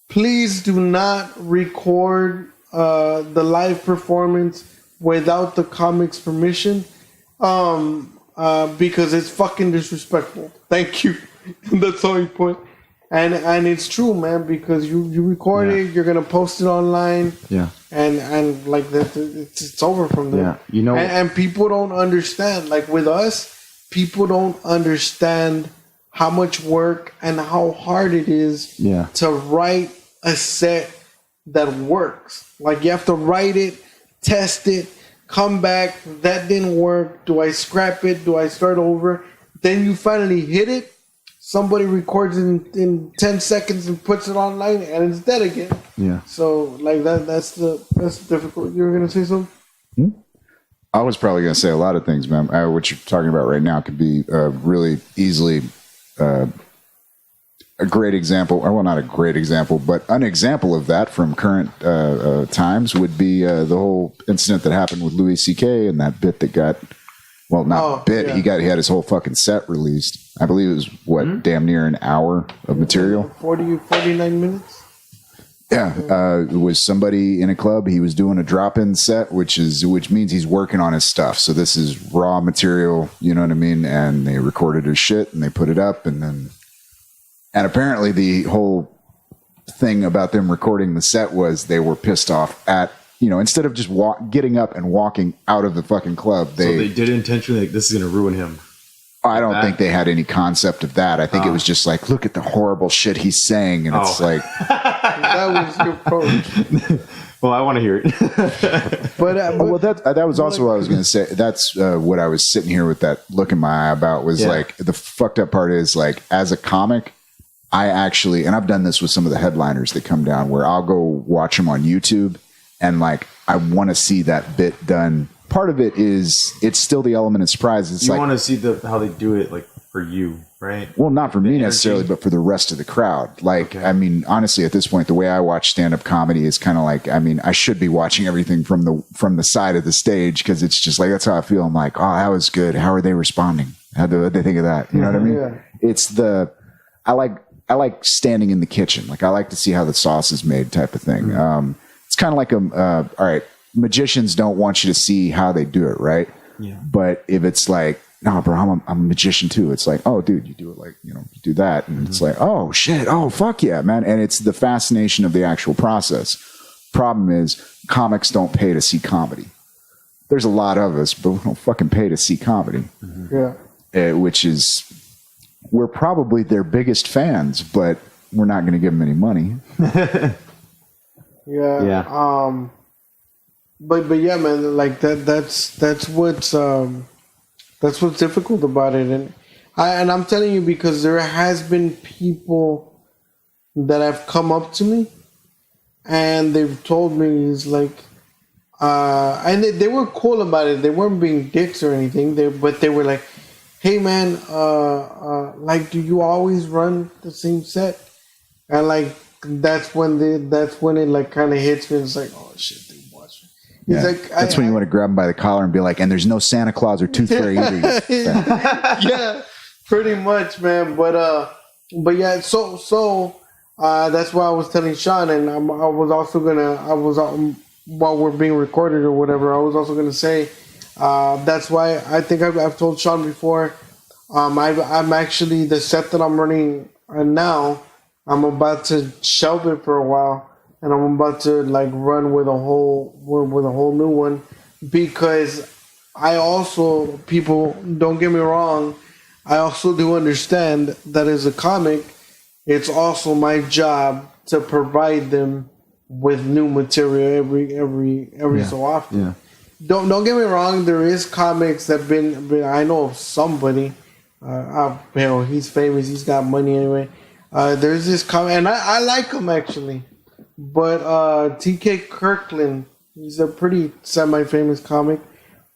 please do not record the live performance without the comic's permission, because it's fucking disrespectful. Thank you. That's all he put. And it's true, man, because you record it, you're gonna post it online, and like that, it's over from there. Yeah, you know, and people don't understand. Like with us, people don't understand how much work and how hard it is to write a set that works. Like you have to write it, test it, come back. That didn't work. Do I scrap it? Do I start over? Then you finally hit it. Somebody records it in 10 seconds and puts it online, and it's dead again. Yeah. So like that's difficult. You were gonna say something? I was probably gonna say a lot of things, man. What you're talking about right now could be really easily a great example. Well, not a great example, but an example of that from current times would be the whole incident that happened with Louis C.K. and that bit that got. Well, not bit. Yeah. He had his whole fucking set released. I believe it was damn near an hour of material. 49 minutes. Yeah, it was somebody in a club. He was doing a drop-in set, which means he's working on his stuff. So this is raw material, you know what I mean? And they recorded his shit and they put it up, and apparently the whole thing about them recording the set was they were pissed off at. You know, instead of just getting up and walking out of the fucking club, so they did it intentionally. Like, this is going to ruin him. I don't think they had any concept of that. I think it was just like, look at the horrible shit he's saying, and it's like that was your approach. Well, I want to hear it. but that was also what I was going to say. That's what I was sitting here with that look in my eye about was like the fucked up part is like as a comic. I actually, and I've done this with some of the headliners that come down where I'll go watch them on YouTube. And like, I want to see that bit done. Part of it is it's still the element of surprise. It's you want to see how they do it, like for you, right? Well, not for me necessarily, but for the rest of the crowd. Like, I mean, honestly, at this point, the way I watch stand-up comedy is kind of like, I mean, I should be watching everything from the side of the stage because it's just like that's how I feel. I'm like, oh, that was good. How are they responding? How do they think of that? You know what I mean? Yeah. It's I like standing in the kitchen. Like I like to see how the sauce is made, type of thing. It's kind of like all right, magicians don't want you to see how they do it, right? Yeah. But if it's like, no, bro, I'm a magician too. It's like, oh, dude, you do it like, you know, you do that. And it's like, oh, shit. Oh, fuck yeah, man. And it's the fascination of the actual process. Problem is, comics don't pay to see comedy. There's a lot of us, but we don't fucking pay to see comedy. Yeah. Which is, we're probably their biggest fans, but we're not going to give them any money. Yeah. But yeah, man, like that's what's difficult about it, and I'm telling you because there has been people that have come up to me and they've told me is like, and they were cool about it. They weren't being dicks or anything. But they were like, hey man, like, do you always run the same set? And like. That's when it like kind of hits me. It's like, oh shit, they watch me. Yeah. Like, that's when you want to grab him by the collar and be like, and there's no Santa Claus or Tooth Fairy either. Yeah, pretty much, man. But yeah, so that's why I was telling Sean, and I was also while we're being recorded or whatever, I was also gonna say that's why I think I've told Sean before. I'm actually the set that I'm running now. I'm about to shelve it for a while, and I'm about to like run with a whole new one because I also, people don't get me wrong, I also do understand that as a comic, it's also my job to provide them with new material every so often. Yeah. don't get me wrong. There is comics that been I know of somebody. He's famous. He's got money anyway. There's this comic, and I like him actually. But T.K. Kirkland, he's a pretty semi-famous comic.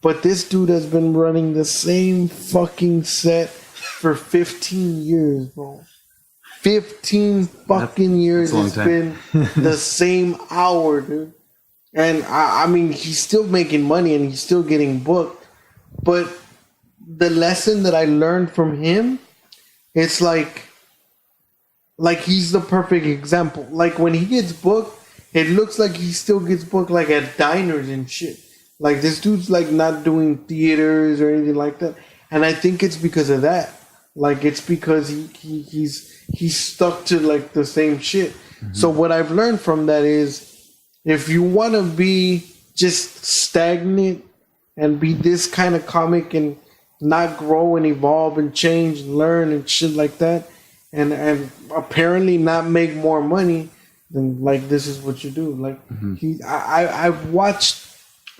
But this dude has been running the same fucking set for 15 years, bro. 15 fucking years it's been the same hour, dude. And I mean, he's still making money and he's still getting booked. But the lesson that I learned from him, it's like he's the perfect example. Like when he gets booked, it looks like he still gets booked like at diners and shit. Like this dude's like not doing theaters or anything like that. And I think it's because of that. Like it's because he's stuck to like the same shit. Mm-hmm. So what I've learned from that is if you want to be just stagnant and be this kind of comic and not grow and evolve and change and learn and shit like that, and apparently not make more money, then like this is what you do. Like I've watched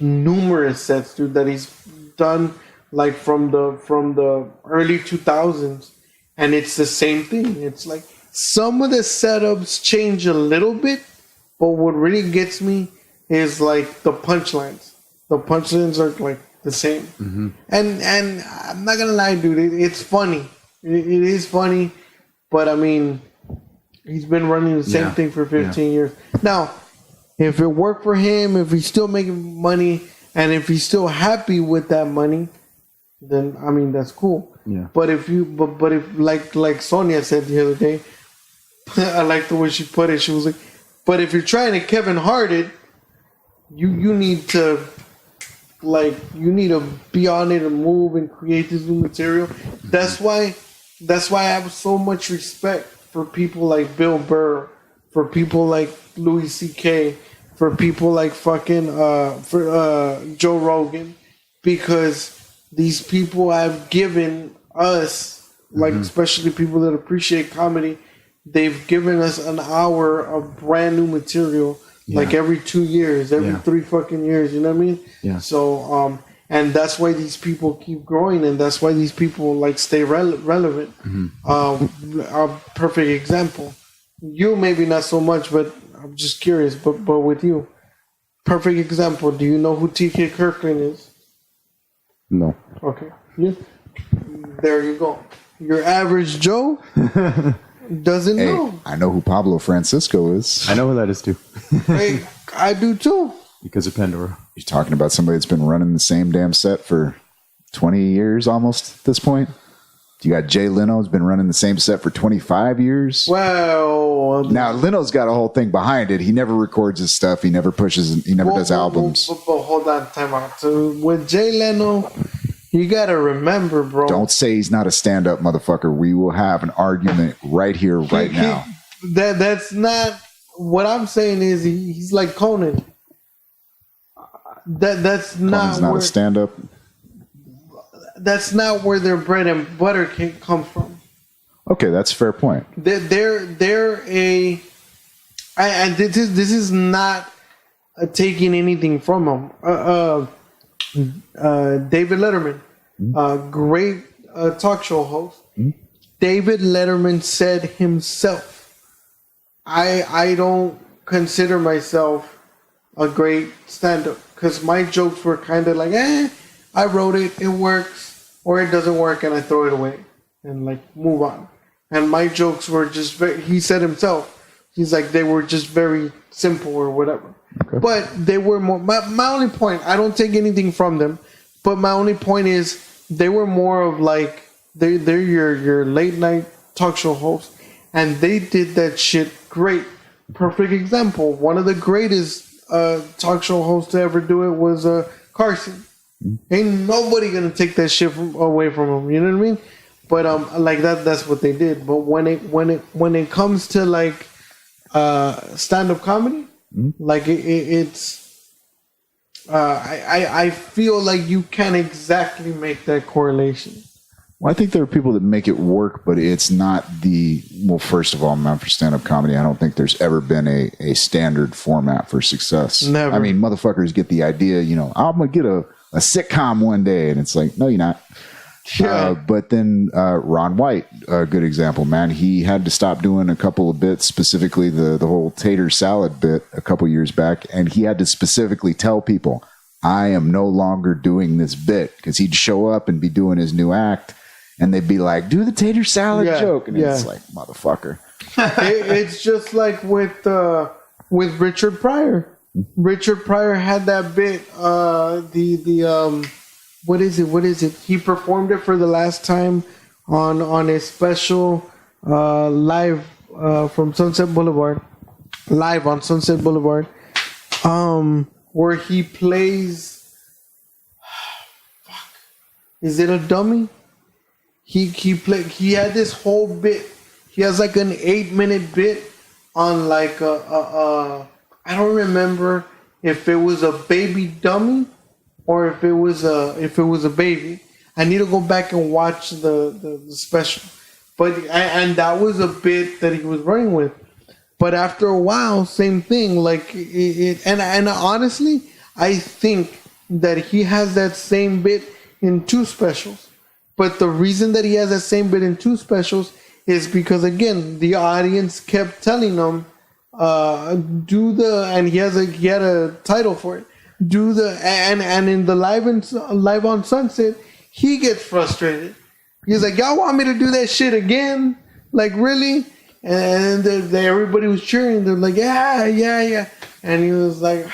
numerous sets, dude, that he's done like from the early 2000s, and it's the same thing. It's like some of the setups change a little bit, but what really gets me is like the punchlines. The punchlines are like the same. Mm-hmm. And I'm not gonna lie, dude, it's funny. It is funny, but I mean, he's been running the same thing for 15 years. Now, if it worked for him, if he's still making money, and if he's still happy with that money, then I mean that's cool. Yeah. But if you, but if like Sonia said the other day, I like the way she put it. She was like, "But if you're trying to Kevin Hart it, you need to be on it and move and create this new material." That's why I have so much respect for people like Bill Burr, for people like Louis C.K., for people like fucking Joe Rogan, because these people have given us, like especially people that appreciate comedy, they've given us an hour of brand new material, like every 2 years, every 3 fucking years, you know what I mean? Yeah. So, and that's why these people keep growing, and that's why these people like stay relevant. A perfect example. You maybe not so much, but I'm just curious. But with you, perfect example. Do you know who T.K. Kirkland is? No. Okay. Yeah. There you go. Your average Joe doesn't know. I know who Pablo Francisco is. I know who that is too. Hey, I do too. Because of Pandora. You're talking about somebody that's been running the same damn set for 20 years almost at this point. You got Jay Leno, who's been running the same set for 25 years. Well, now Leno's got a whole thing behind it. He never records his stuff. He never pushes. He never does albums. But hold on, time out. So with Jay Leno, you got to remember, bro. Don't say he's not a stand-up motherfucker. We will have an argument right here, right now. That's not what I'm saying. Is he's like Conan. That's not. Conan's not a stand-up. That's not where their bread and butter can come from. Okay, that's a fair point. They're a. And this is not taking anything from them. David Letterman, great talk show host. David Letterman said himself, I don't consider myself a great stand-up because my jokes were kind of like, I wrote it, it works, or it doesn't work, and I throw it away and like move on. And my jokes were just he said himself, he's like, they were just very simple or whatever. Okay. But they were more, my only point, I don't take anything from them, but my only point is they were more of like, they're your late night talk show host, and they did that shit great. Perfect example. One of the greatest talk show hosts to ever do it was Carson. Ain't nobody gonna take that shit away from him. You know what I mean? But like that's what they did. But when it comes to like stand-up comedy, like it's I feel like you can't exactly make that correlation. Well, I think there are people that make it work, but it's not the, well, first of all, I'm not for stand-up comedy. I don't think there's ever been a standard format for success. Never. I mean, motherfuckers get the idea, I'm going to get a sitcom one day. And it's like, no, you're not. Yeah. But then Ron White, a good example, man. He had to stop doing a couple of bits, specifically the whole tater salad bit a couple years back. And he had to specifically tell people, I am no longer doing this bit, because he'd show up and be doing his new act. And they'd be like, do the tater salad joke. And it's like, motherfucker. It's just like with Richard Pryor. Richard Pryor had that bit, what is it? He performed it for the last time on a special live from Sunset Boulevard. Live on Sunset Boulevard. Where he plays, is it a dummy? He had this whole bit. He has like an 8-minute bit on like I don't remember if it was a baby dummy or if it was a baby. I need to go back and watch the special. But and that was a bit that he was running with. But after a while, same thing. Like and honestly, I think that he has that same bit in 2 specials. But the reason that he has that same bit in 2 specials is because, again, the audience kept telling him, and he had a title for it. And in the live on Sunset, he gets frustrated. He's like, y'all want me to do that shit again? Like, really? And everybody was cheering. They're like, yeah. And he was like,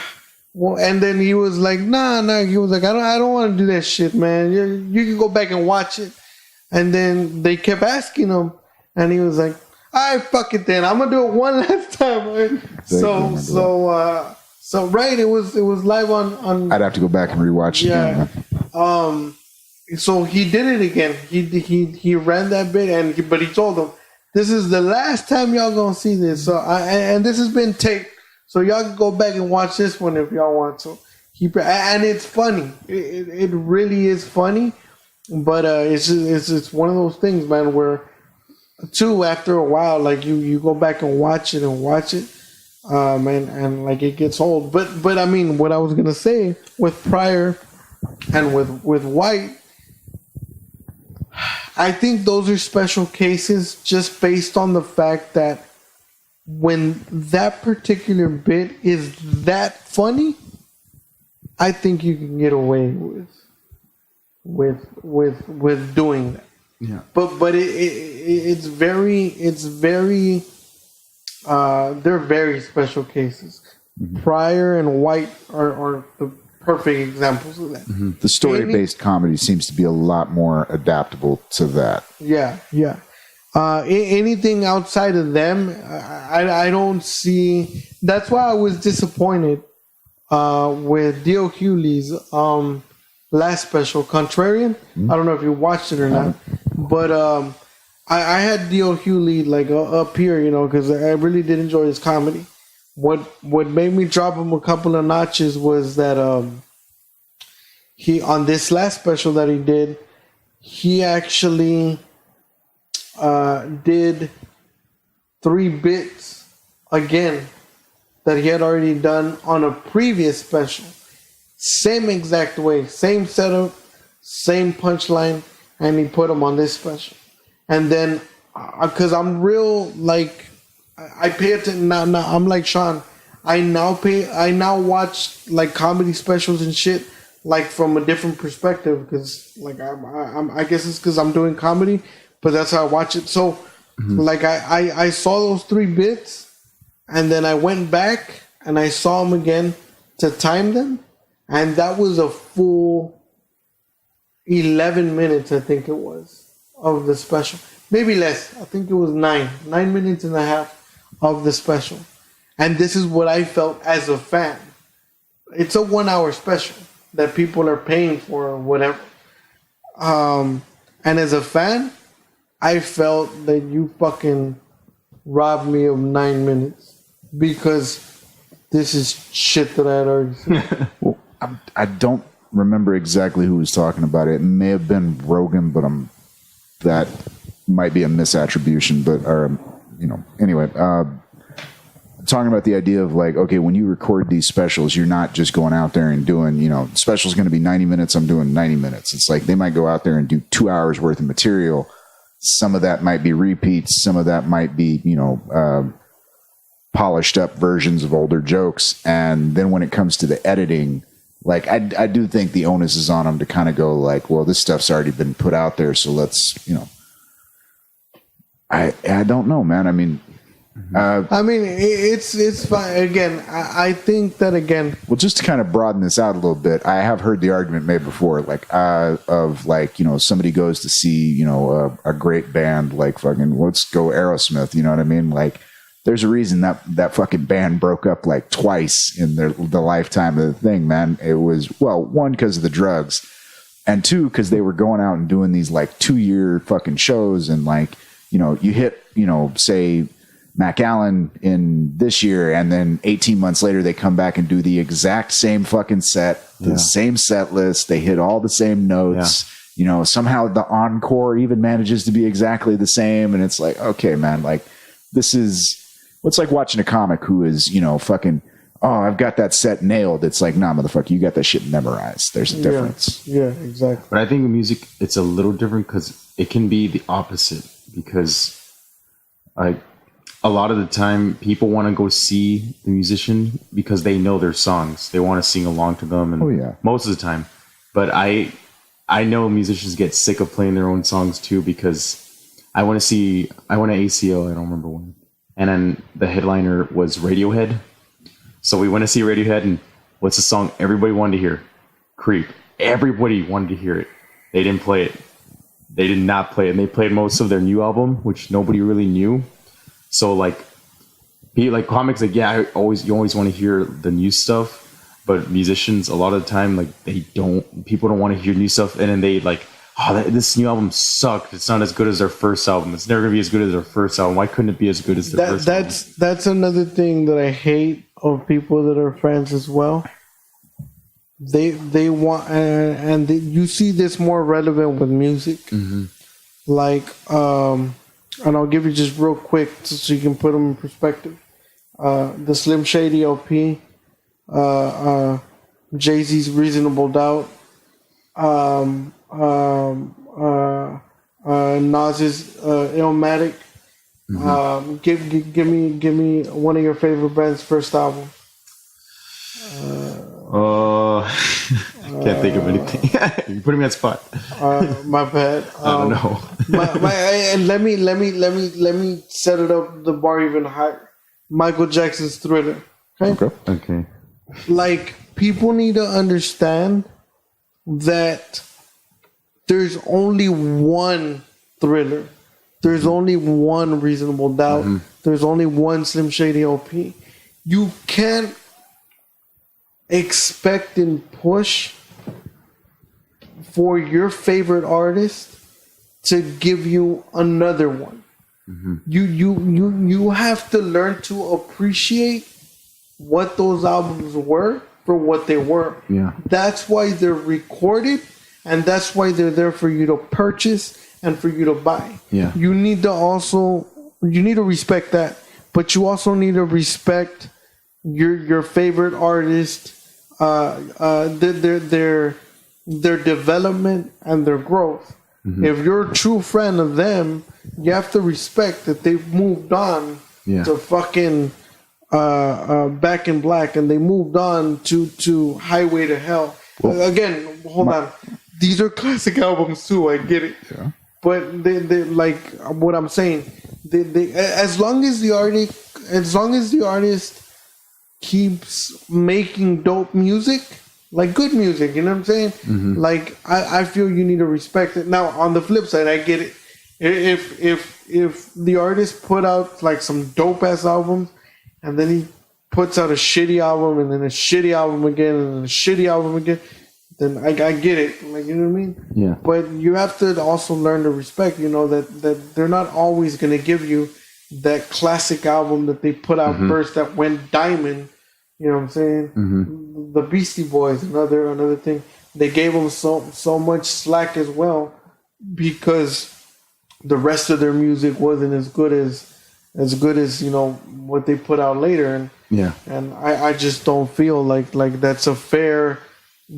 well, and then he was like, nah. He was like, I don't want to do that shit, man. You can go back and watch it. And then they kept asking him, and he was like, all right, fuck it then. I'm gonna do it one last time. Right? So right, it was live on. I'd have to go back and rewatch it. Yeah. So he did it again. He ran that bit, but he told them, this is the last time y'all gonna see this. So and this has been taped. So y'all can go back and watch this one if y'all want to. And it's funny. It really is funny. But it's one of those things, man, where after a while, like you go back and watch it, and like it gets old. But I mean, what I was gonna say with Pryor and with White, I think those are special cases just based on the fact that when that particular bit is that funny, I think you can get away with doing that. Yeah. But it's very they're very special cases. Mm-hmm. Pryor and White are the perfect examples of that. Mm-hmm. The story-based comedy seems to be a lot more adaptable to that. Yeah. Anything outside of them, I don't see. That's why I was disappointed with D.O. Hewley's last special, Contrarian. Mm-hmm. I don't know if you watched it or not, but I had D.O. Hewley like up here, because I really did enjoy his comedy. What made me drop him a couple of notches was that he, on this last special that he did, he actually did 3 bits again that he had already done on a previous special. Same exact way, same setup, same punchline, and he put them on this special. And then, because I'm real, like, I pay attention now. I'm like Sean. I now watch like comedy specials and shit like from a different perspective, because like I guess it's because I'm doing comedy, but that's how I watch it. So like I saw those 3 bits, and then I went back and I saw them again to time them, and that was a full 11 minutes, I think it was, of the special. Maybe less. I think it was 9 minutes and a half of the special. And this is what I felt as a fan. It's a 1-hour special that people are paying for or whatever. And as a fan, I felt that you fucking robbed me of 9 minutes, because this is shit that I had already seen. Well, I don't remember exactly who was talking about it. It may have been Rogan, but I'm that might be a misattribution, but anyway, talking about the idea of like, okay, when you record these specials, you're not just going out there and doing, special's going to be 90 minutes. I'm doing 90 minutes. It's like they might go out there and do 2 hours worth of material. Some of that might be repeats. Some of that might be, polished up versions of older jokes. And then when it comes to the editing, like I do think the onus is on them to kind of go like, well, this stuff's already been put out there. So let's, I don't know, man. I mean, it's fine. Again, I think that well, just to kind of broaden this out a little bit, I have heard the argument made before, like, of like, somebody goes to see, a great band, like fucking, let's go Aerosmith. You know what I mean? Like, there's a reason that fucking band broke up like twice in the lifetime of the thing, man. It was, well, one, because of the drugs, and two, because they were going out and doing these like 2-year fucking shows, and like, you hit, say, McAllen in this year, and then 18 months later they come back and do the exact same fucking set, the same set list. They hit all the same notes. Yeah. Somehow the encore even manages to be exactly the same, and it's like, okay, man, like this is what's like watching a comic who is, fucking, oh, I've got that set nailed. It's like, nah, motherfucker, you got that shit memorized. There's a difference. Yeah, exactly. But I think in music, it's a little different because it can be the opposite. Because, like, a lot of the time, people want to go see the musician because they know their songs. They want to sing along to them. And most of the time. But I know musicians get sick of playing their own songs too, because I went to ACL, I don't remember when. And then the headliner was Radiohead. So we went to see Radiohead, and what's the song everybody wanted to hear? Creep. Everybody wanted to hear it. They didn't play it. They did not play it. And they played most of their new album, which nobody really knew. So like comics, like, yeah, you always want to hear the new stuff, but musicians, a lot of the time, like, people don't want to hear new stuff. And then they like, oh, this new album sucked. It's not as good as their first album. It's never going to be as good as their first album. Why couldn't it be as good as their first album? That's another thing that I hate of people that are friends as well. They want, and you see this more relevant with music. Mm-hmm. Like, and I'll give you just real quick so you can put them in perspective. The Slim Shady LP, Jay-Z's Reasonable Doubt, Nas's Illmatic. Mm-hmm. Give me one of your favorite band's first album. Can't think of anything. You're putting me on the spot. My bad. I don't know. And let me set it up the bar even higher. Michael Jackson's Thriller. Okay. Like, people need to understand that there's only one Thriller. There's only one Reasonable Doubt. Mm-hmm. There's only one Slim Shady LP. You can't expect and push for your favorite artist to give you another one. Mm-hmm. You have to learn to appreciate what those albums were for what they were. Yeah. That's why they're recorded, and that's why they're there for you to purchase and for you to buy. Yeah. You need to respect that, but you also need to respect your favorite artist, their development and their growth. Mm-hmm. If you're a true friend of them, you have to respect that they've moved on to fucking Back in Black, and they moved on to Highway to Hell. Well, again, hold on. These are classic albums too. I get it. Yeah. But they like what I'm saying. They as long as the artist keeps making dope music, like good music, you know what I'm saying? Mm-hmm. Like I feel you need to respect it. Now on the flip side, I get it. If the artist put out like some dope ass albums, and then he puts out a shitty album, and then a shitty album again, and then a shitty album again, then I get it. Like, you know what I mean? Yeah. But you have to also learn to respect, that they're not always going to give you that classic album that they put out mm-hmm. first that went diamond. You know what I'm saying? Mm-hmm. The Beastie Boys, another thing. They gave them so much slack as well, because the rest of their music wasn't as good as what they put out later, and I just don't feel like that's a fair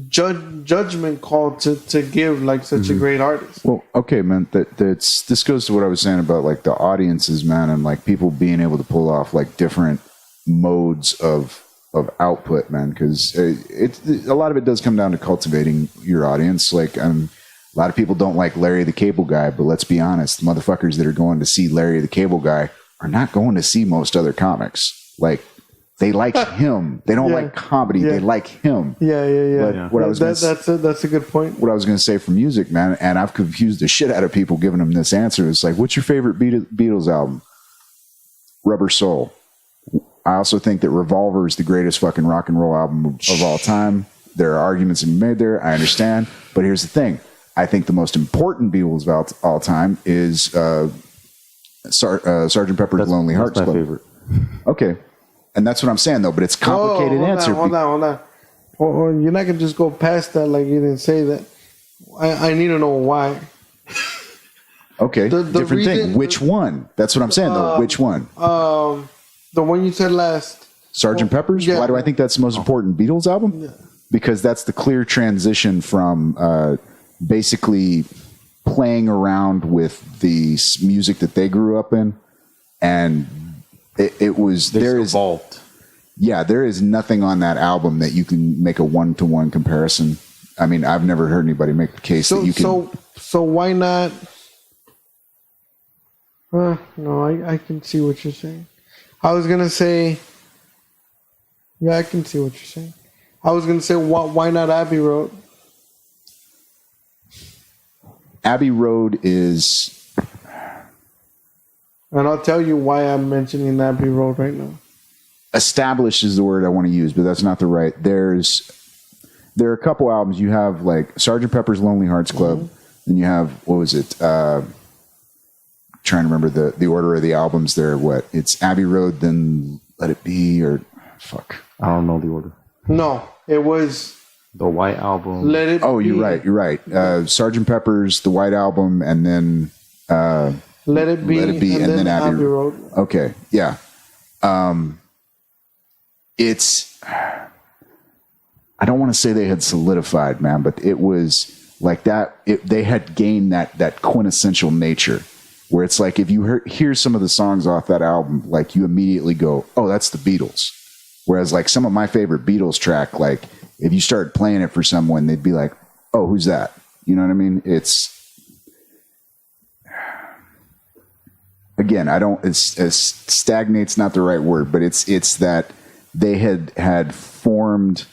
judgment call to give like such a great artist. Well, okay, man. This goes to what I was saying about like the audiences, man, and like people being able to pull off like different modes of output, man. Because a lot of it does come down to cultivating your audience. Like, a lot of people don't like Larry the Cable Guy, but let's be honest, the motherfuckers that are going to see Larry the Cable Guy are not going to see most other comics. Like, they like him. They don't like comedy. They like him. Yeah. But what I was that's a good point. What I was going to say for music, man, and I've confused the shit out of people giving them this answer. It's like, what's your favorite Beatles album? Rubber Soul. I also think that Revolver is the greatest fucking rock and roll album of all time. There are arguments to be made there. I understand. But here's the thing. I think the most important Beatles of all time is Sgt. Pepper's Lonely Hearts Club. Favorite. Okay. And that's what I'm saying, though. But it's a complicated answer. Hold on. Or you're not going to just go past that like you didn't say that. I need to know why. Okay. Different thing. Which one? That's what I'm saying, though. Which one? The one you said last. Sgt. Pepper's? Yeah. Why do I think that's the most important Beatles album? Yeah. Because that's the clear transition from basically playing around with the music that they grew up in, and it was there is evolved. Yeah, there is nothing on that album that you can make a 1-to-1 comparison. I mean, I've never heard anybody make the case that you can. So why not? No, I can see what you're saying. I was gonna say, yeah, I can see what you're saying. I was gonna say, why not Abbey Road? Abbey Road is, and I'll tell you why I'm mentioning Abbey Road right now. Established is the word I want to use, but that's not the right. There are a couple albums. You have like Sgt. Pepper's Lonely Hearts Club, and you have, what was it? Trying to remember the order of the albums there. What? It's Abbey Road, then Let It Be, or fuck. I don't know the order. No, it was the White Album. Let It Be. You're right. Sgt. Pepper's, the White Album, and then Let It Be, and then Abbey Road. Okay, yeah. It's, I don't want to say they had solidified, man, but it was like that. They had gained that quintessential nature, where it's like if you hear some of the songs off that album, like you immediately go, "Oh, that's the Beatles." Whereas like some of my favorite Beatles track, like if you started playing it for someone, they'd be like, "Oh, who's that?" You know what I mean? It's, again, stagnate's not the right word, but it's that they had formed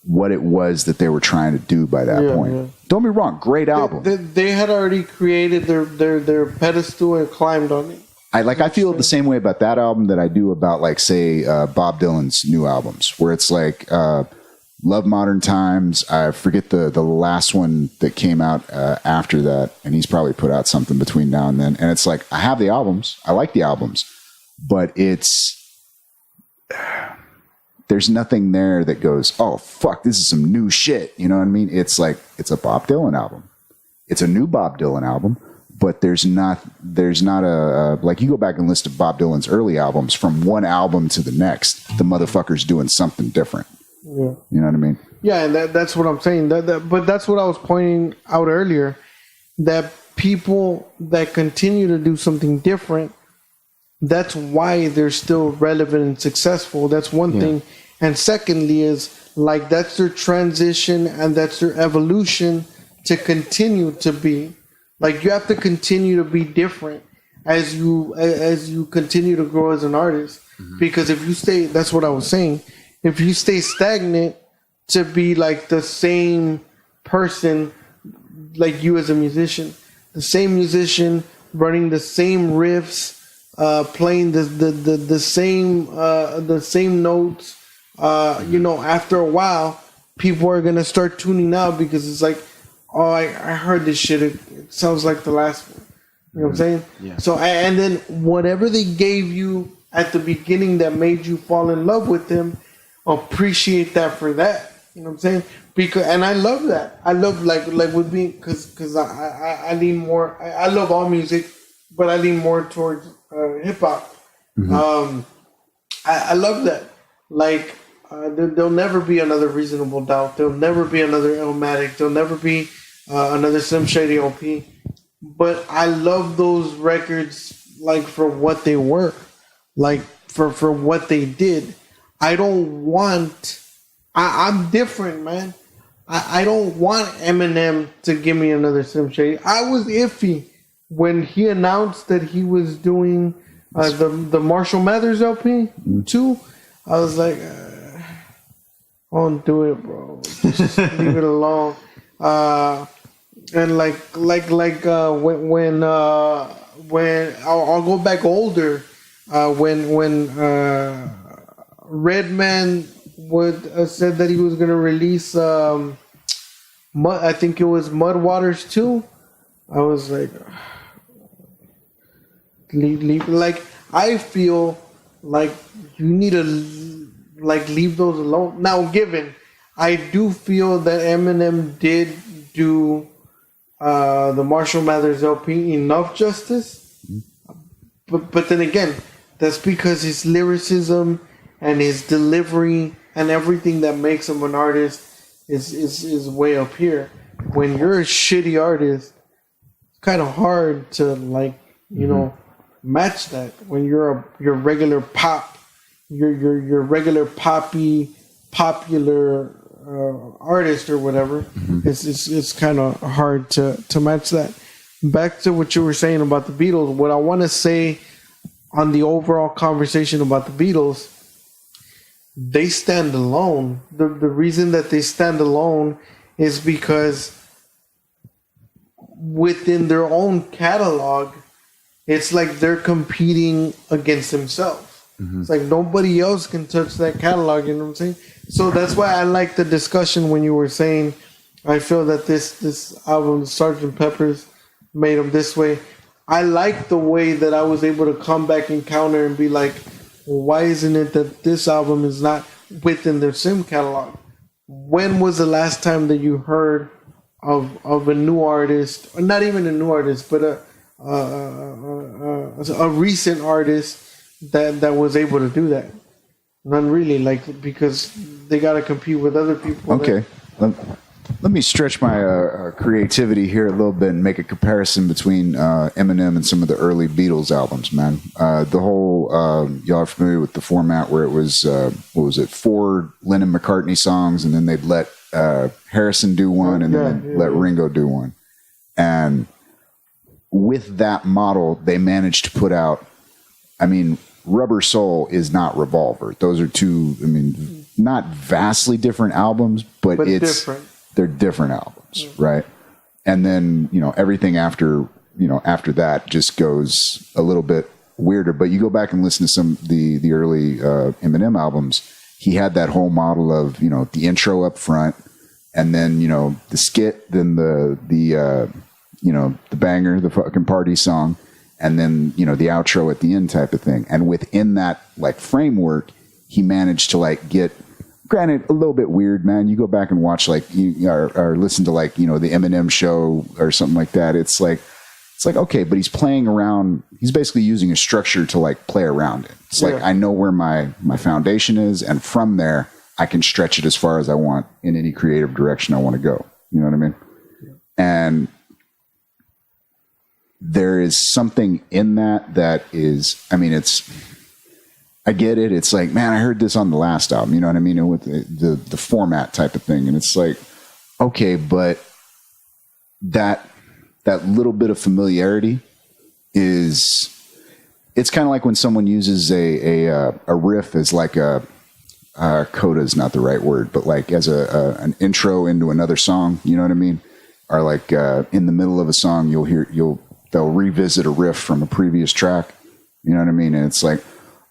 what it was that they were trying to do by that point. Yeah. Don't be wrong, great album. They had already created their pedestal and climbed on it. I feel the same way about that album that I do about, like, say, Bob Dylan's new albums, where it's like Love Modern Times. I forget the last one that came out after that, and he's probably put out something between now and then. And it's like, I have the albums, I like the albums, but there's nothing there that goes, oh fuck, this is some new shit. You know what I mean? It's like, it's a Bob Dylan album. It's a new Bob Dylan album. But there's not a like, you go back and listen to Bob Dylan's early albums, from one album to the next, the motherfucker's doing something different. Yeah. You know what I mean? Yeah, and that's what I'm saying. But that's what I was pointing out earlier, that people that continue to do something different, that's why they're still relevant and successful. That's one thing. And secondly is, like, that's their transition and that's their evolution to continue to be. Like, you have to continue to be different as you continue to grow as an artist. Mm-hmm. Because if you stay, that's what I was saying, if you stay stagnant to be like the same person, like you as a musician, the same musician running the same riffs, playing the same notes, after a while, people are gonna start tuning out because it's like, oh, I heard this shit. It sounds like the last one. You know what I'm saying? Yeah. So, and then whatever they gave you at the beginning that made you fall in love with them, appreciate that for that. You know what I'm saying? Because, and I love that. I love like with me because I lean more. I love all music, but I lean more towards hip hop. Mm-hmm. I love that. Like there'll never be another Reasonable Doubt. There'll never be another Illmatic. There'll never be another Slim Shady LP. But I love those records like for what they were, like for what they did. I don't want. I'm different, man. I don't want Eminem to give me another Slim Shady. I was iffy when he announced that he was doing the Marshall Mathers LP too. I was like, don't do it, bro. Just leave it alone. And when I'll go back older, when Redman said that he was gonna release I think it was Mud Waters 2. I was like, leave. Like I feel like you need to leave those alone. Now, given I do feel that Eminem did do the Marshall Mathers LP enough justice, but then again, that's because his lyricism and his delivery and everything that makes him an artist is way up here. When you're a shitty artist, it's kind of hard to match that. When you're your regular pop, your regular poppy popular artist or whatever, it's kind of hard to match that. Back to what you were saying about the Beatles. What I want to say on the overall conversation about the Beatles. They stand alone. The reason that they stand alone is because within their own catalog, it's like they're competing against themselves. It's like nobody else can touch that catalog, you know what I'm saying? So that's why I like the discussion when you were saying, I feel that this album, Sgt. Pepper's, made them this way. I like the way that I was able to come back and counter and be like, well, why isn't it that this album is not within their Sim catalog? When was the last time that you heard of a new artist, or not even a new artist, but a recent artist that was able to do that? None really, like, because they got to compete with other people. Okay. Let me stretch my creativity here a little bit and make a comparison between Eminem and some of the early Beatles albums, man. The whole, y'all are familiar with the format where it was, 4 Lennon-McCartney songs, and then they'd let Harrison do one, and then let Ringo do one. And with that model, they managed to put out, Rubber Soul is not Revolver. Those are two, not vastly different albums, but it's different. They're different albums, right? And then, everything after that just goes a little bit weirder. But you go back and listen to some of the early Eminem albums, he had that whole model of, the intro up front, and then, the skit, then the banger, the fucking party song, and then, the outro at the end type of thing. And within that, framework, he managed to, get, granted, a little bit weird, man. You go back and watch, or listen to, the Eminem show or something like that. It's like, okay, but he's playing around. He's basically using a structure to, play around it. It's like, I know where my foundation is, and from there, I can stretch it as far as I want in any creative direction I want to go. You know what I mean? Yeah. And there is something in that is, I get it. It's like, man, I heard this on the last album, you know what I mean? With the format type of thing. And it's like, okay, but that little bit of familiarity it's kind of like when someone uses a riff as coda is not the right word, but as an intro into another song, you know what I mean? Or in the middle of a song, they'll revisit a riff from a previous track, you know what I mean? And it's like,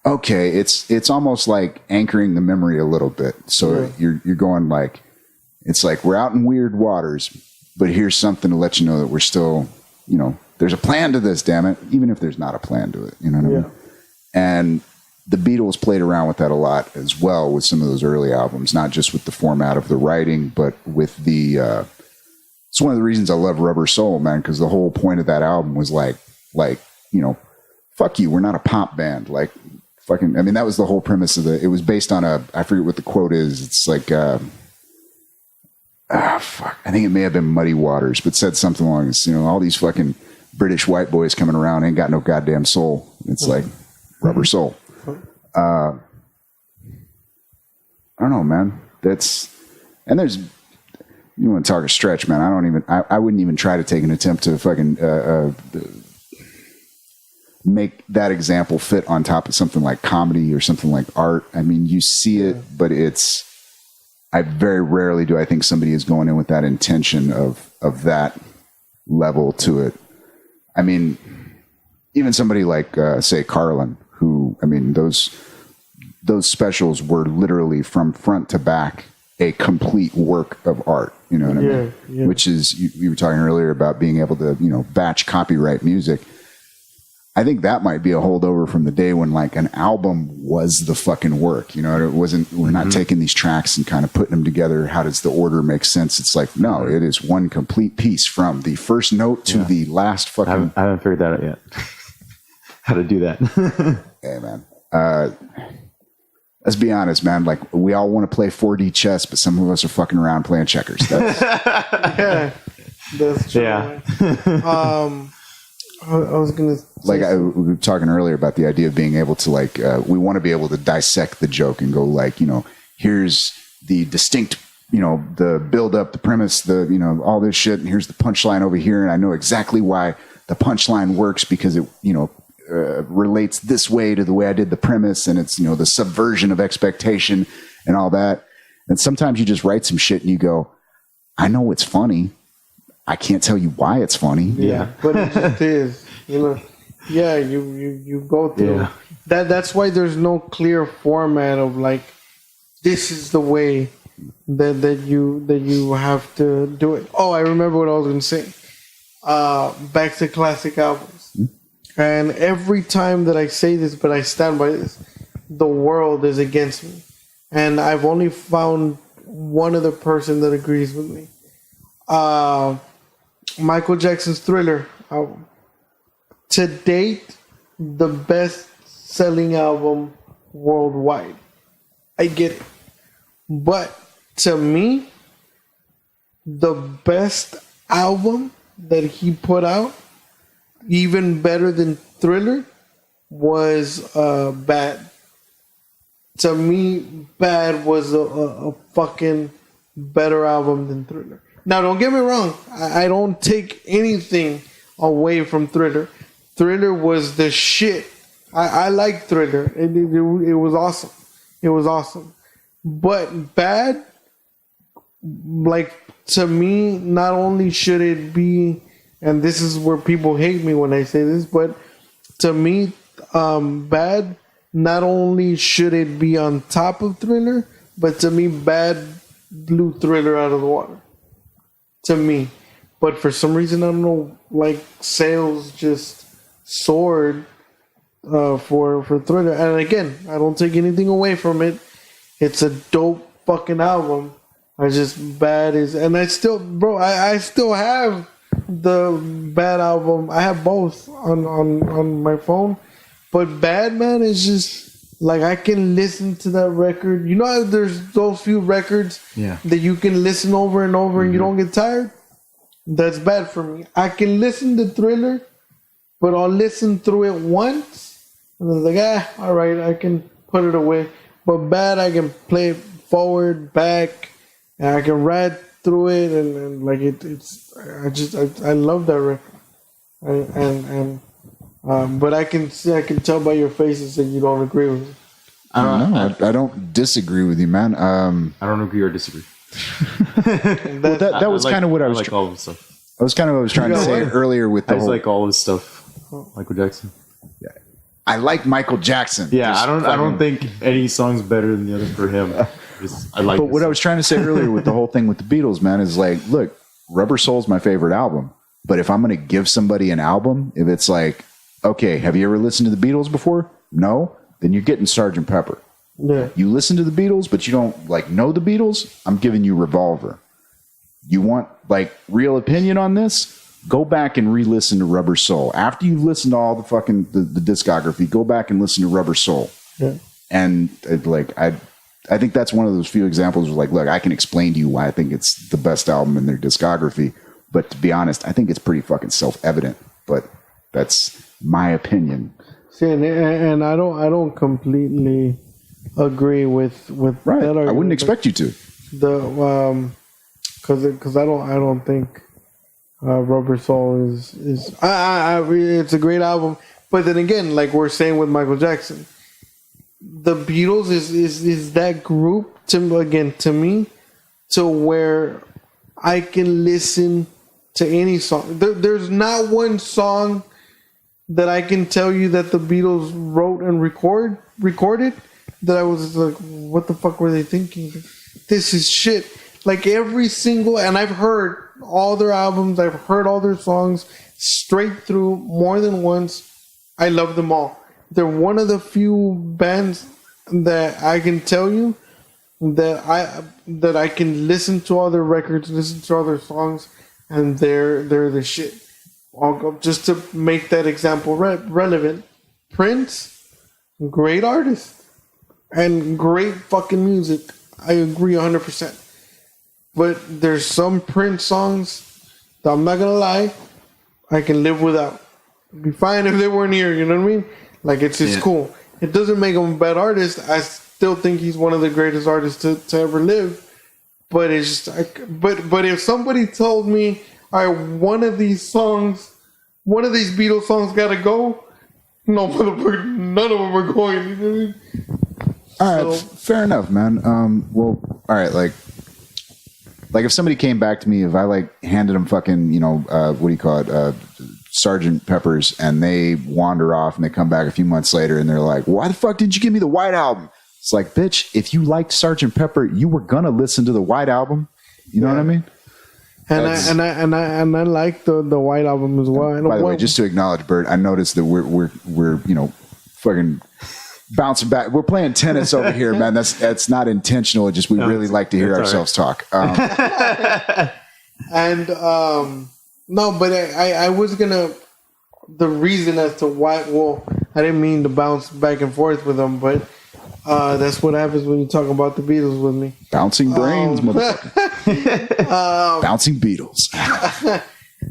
okay, it's almost like anchoring the memory a little bit. So you're going it's like we're out in weird waters, but here's something to let you know that we're still, there's a plan to this, damn it, even if there's not a plan to it, you know what I mean? And the Beatles played around with that a lot as well with some of those early albums, not just with the format of the writing, but with the, it's one of the reasons I love Rubber Soul, man, because the whole point of that album was like, you know, fuck you, we're not a pop band. Like, fucking, I mean, that was the whole premise of it was based on I forget what the quote is. It's like, fuck, I think it may have been Muddy Waters, but said something along this, you know, all these fucking British white boys coming around ain't got no goddamn soul. It's like Rubber Soul. I don't know, man. And there's, you want to talk a stretch, man. I wouldn't even try to take an attempt to fucking make that example fit on top of something like comedy or something like art. I mean, you see it, but I very rarely do I think somebody is going in with that intention of that level to it. I mean, even somebody like, say, Carlin, who, I mean, those specials were literally from front to back a complete work of art, you know what I mean? Yeah. Which is, you were talking earlier about being able to, you know, batch copyright music. I think that might be a holdover from the day when like an album was the fucking work, you know, it wasn't, we're not taking these tracks and kind of putting them together. How does the order make sense? It's like, no, it is one complete piece from the first note to the last fucking. I haven't figured that out yet. How to do that. Hey, man. Let's be honest, man. Like, we all want to play 4D chess, but some of us are fucking around playing checkers. Yeah, that's true. Yeah. I was gonna like we were talking earlier about the idea of being able to like we want to be able to dissect the joke and go like, you know, here's the distinct, you know, the build up, the premise, the, you know, all this shit, and here's the punchline over here, and I know exactly why the punchline works because it, you know, relates this way to the way I did the premise, and it's, you know, the subversion of expectation and all that. And sometimes you just write some shit and you go, I know it's funny, I can't tell you why it's funny. Yeah, but it just is, you know. Yeah, you go through that's why there's no clear format of like, this is the way that you have to do it. Oh, I remember what I was gonna say. Back to classic albums. And every time that I say this, but I stand by this, the world is against me. And I've only found one other person that agrees with me. Michael Jackson's Thriller album. To date, the best-selling album worldwide. I get it. But to me, the best album that he put out, even better than Thriller, was Bad. To me, Bad was a fucking better album than Thriller. Now, don't get me wrong. I don't take anything away from Thriller. Thriller was the shit. I like Thriller. It was awesome. It was awesome. But Bad, like, to me, not only should it be, and this is where people hate me when I say this, but to me, Bad, not only should it be on top of Thriller, but to me, Bad blew Thriller out of the water. To me. But for some reason, I don't know, like, sales just soared for Thriller. And again, I don't take anything away from it. It's a dope fucking album. I just, Bad is, and I still, bro, I still have the Bad album. I have both on my phone. But Bad, man, is just, like, I can listen to that record. You know how there's those few records that you can listen over and over and you don't get tired? That's Bad for me. I can listen to Thriller, but I'll listen through it once, and then like, all right, I can put it away. But Bad, I can play it forward, back, and I can ride through it, and like I love that record. But I can tell by your faces that you don't agree with me. I don't disagree with you, man. I don't agree or disagree. that was kind of what I was. Like all of his stuff. That was kind of what I was trying to say earlier with the I whole. like all his stuff. Michael Jackson. Yeah. I like Michael Jackson. Yeah, I don't think any song's better than the other for him. I like. But what I was trying to say earlier with the whole thing with the Beatles, man, is like, look, Rubber Soul's my favorite album. But if I'm going to give somebody an album, if it's like, okay, have you ever listened to the Beatles before? No. then you're getting Sgt. Pepper. Yeah. You listen to the Beatles, but you don't like know the Beatles, I'm giving you Revolver. You want like real opinion on this? Go back and re-listen to Rubber Soul. After you've listened to all the fucking the discography, go back and listen to Rubber Soul. Yeah. And I think that's one of those few examples where like, look, I can explain to you why I think it's the best album in their discography. But to be honest, I think it's pretty fucking self-evident. But that's my opinion. See, and I don't completely agree with Right. that argument. I wouldn't expect you to. Because I don't think Rubber Soul is it's a great album. But then again, like we're saying with Michael Jackson, the Beatles is that group to me to where I can listen to any song. There's not one song that I can tell you that the Beatles wrote and recorded that I was like, what the fuck were they thinking? This is shit. Like every single, and I've heard all their albums, I've heard all their songs straight through more than once. I love them all. They're one of the few bands that I can tell you that I can listen to all their records, listen to all their songs, and they're the shit. I'll go, just to make that example relevant. Prince, great artist and great fucking music. I agree 100%. But there's some Prince songs that I'm not gonna lie, I can live without. Be fine if they weren't here. You know what I mean? Like it's cool. It doesn't make him a bad artist. I still think he's one of the greatest artists to ever live. But it's just, but if somebody told me, all right, one of these Beatles songs gotta go, no, motherfucker, none of them are going. You know what I mean? All right, fair enough, man. Well, all right, like if somebody came back to me, if I like handed them fucking, what do you call it, Sgt. Pepper's, and they wander off and they come back a few months later and they're like, why the fuck did you give me the White Album? It's like, bitch, if you liked Sgt. Pepper, you were gonna listen to the White Album. You know what I mean? And I like the White Album as well. By the way, just to acknowledge, Bert, I noticed that we're fucking bouncing back. We're playing tennis over here, man. That's not intentional. It's just we really like to hear ourselves talk. No, but I was gonna. The reason as to why, well, I didn't mean to bounce back and forth with them, but that's what happens when you talk about the Beatles with me. Bouncing brains, motherfucker. Bouncing Beatles.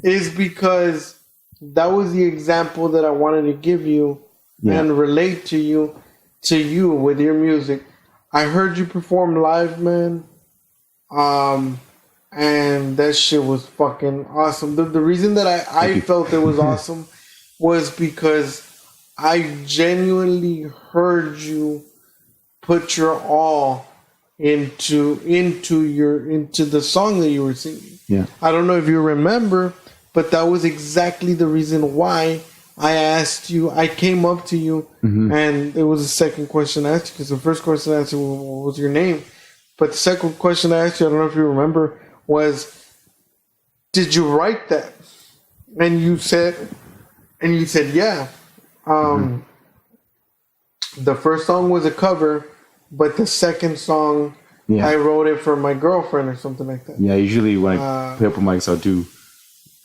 Is because that was the example that I wanted to give you and relate to you with your music. I heard you perform live, man. And that shit was fucking awesome. The reason that I felt it was awesome was because I genuinely heard you put your all into the song that you were singing. Yeah. I don't know if you remember, but that was exactly the reason why I asked you. I came up to you, and it was the second question I asked you, because the first question I asked you was your name, but the second question I asked you, I don't know if you remember, was, did you write that? And you said yeah. The first song was a cover, but the second song, I wrote it for my girlfriend or something like that. Yeah, usually when I play open mics, I'll do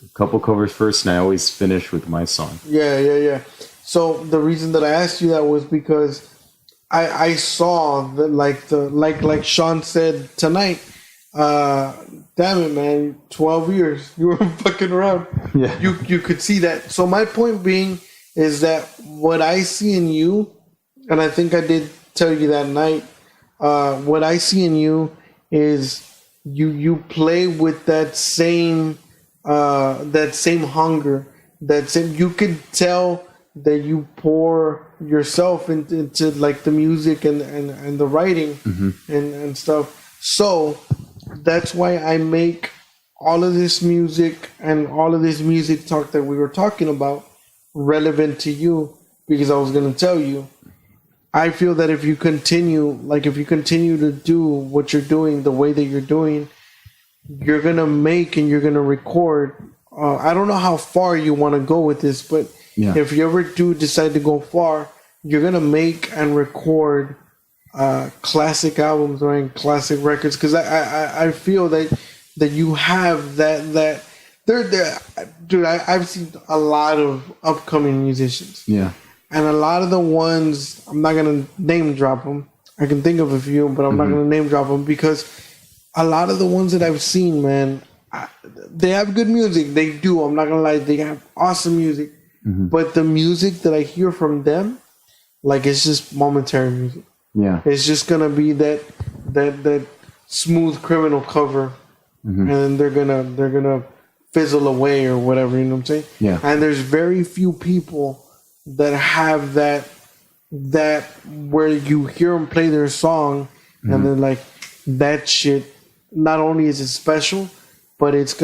a couple covers first, and I always finish with my song. Yeah. So the reason that I asked you that was because I saw that, like Sean said tonight, damn it, man, 12 years you were fucking around. Yeah, you could see that. So my point being is that what I see in you, and I think I did tell you that night, what I see in you is you play with that same hunger, you could tell that you pour yourself into like the music and the writing and stuff. So that's why I make all of this music and all of this music talk that we were talking about relevant to you, because I was going to tell you, I feel that if you continue to do what you're doing the way that you're doing, you're going to make and you're going to record. I don't know how far you want to go with this, but if you ever do decide to go far, you're gonna make and record classic albums or in classic records, because I feel that you have that they're dude. I've seen a lot of upcoming musicians. Yeah. And a lot of the ones, I'm not going to name drop them. I can think of a few, but I'm not going to name drop them, because a lot of the ones that I've seen, man, they have good music. They do. I'm not going to lie. They have awesome music. But the music that I hear from them, like, it's just momentary music. Yeah. It's just going to be that smooth criminal cover. And then they're going to fizzle away or whatever, you know what I'm saying? Yeah. And there's very few people that have that where you hear them play their song and then like that shit, not only is it special, but it's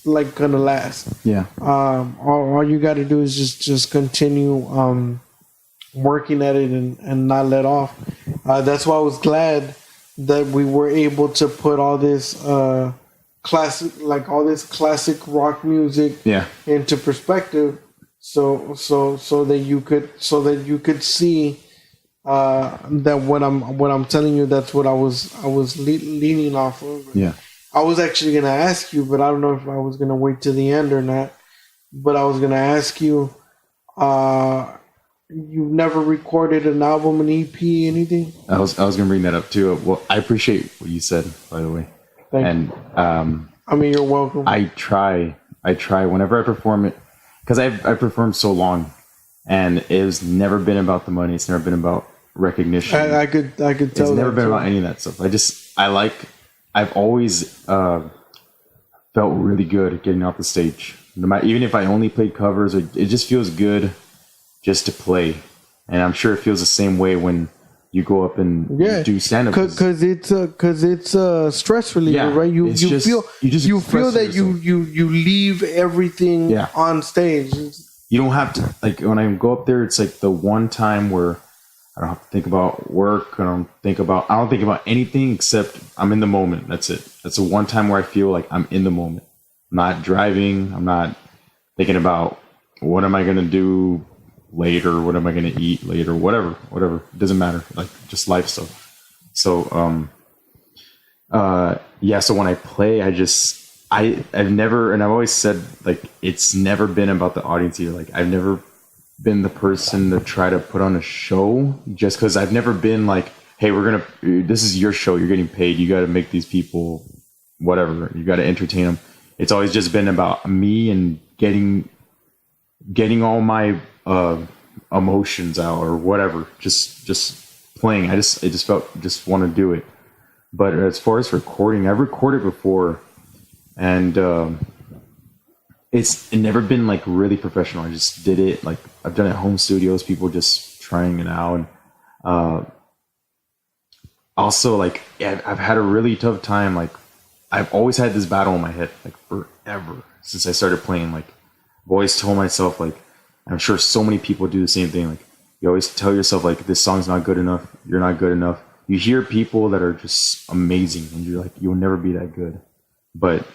like gonna last. Yeah. All you got to do is just continue working at it and not let off. That's why I was glad that we were able to put all this classic rock music into perspective. So that you could see that what I'm telling you, that's what I was leaning off of. Yeah. I was actually gonna ask you, but I don't know if I was gonna wait to the end or not. But I was gonna ask you, you've never recorded an album, an EP, anything? I was gonna bring that up too. Well, I appreciate what you said, by the way. Thank you. I mean, you're welcome. I try whenever I perform it. Because I've performed so long, and it's never been about the money. It's never been about recognition. I could tell. It's never been about any of that stuff. I've always felt really good at getting off the stage. No matter, even if I only played covers, it just feels good just to play. And I'm sure it feels the same way when you go up and do stand up. Because it's a stress reliever, right? You feel that you leave everything on stage. You don't have to, like, when I go up there, it's like the one time where I don't have to think about work. I don't think about anything except I'm in the moment. That's it. That's the one time where I feel like I'm in the moment. I'm not driving. I'm not thinking about what am I going to do later, what am I going to eat later, whatever, it doesn't matter, like, just life stuff. So so when I play, I've never, and I've always said, like, it's never been about the audience either. Like, I've never been the person to try to put on a show, just because I've never been like, hey, this is your show, you're getting paid, you got to make these people whatever, you got to entertain them. It's always just been about me and getting all my emotions out or whatever, just playing. I just want to do it. But as far as recording, I've recorded before, and it's never been like really professional. I just did it, like, I've done it at home studios, people just trying it out. And also, like, I've had a really tough time. Like, I've always had this battle in my head, like, forever since I started playing. Like, I've always told myself, like, I'm sure so many people do the same thing. Like, you always tell yourself, like, this song's not good enough. You're not good enough. You hear people that are just amazing, and you're like, you'll never be that good. But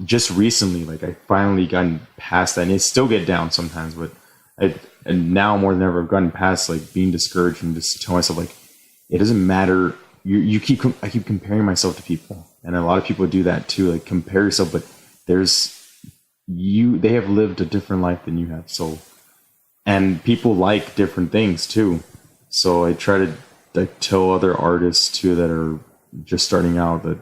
just recently, like, I finally gotten past that, and it still get down sometimes. But and now more than ever, I've gotten past, like, being discouraged and just tell myself, like, it doesn't matter. I keep comparing myself to people, and a lot of people do that too. Like, compare yourself, but they have lived a different life than you have. So, and people like different things too. So I try to, like, tell other artists too that are just starting out that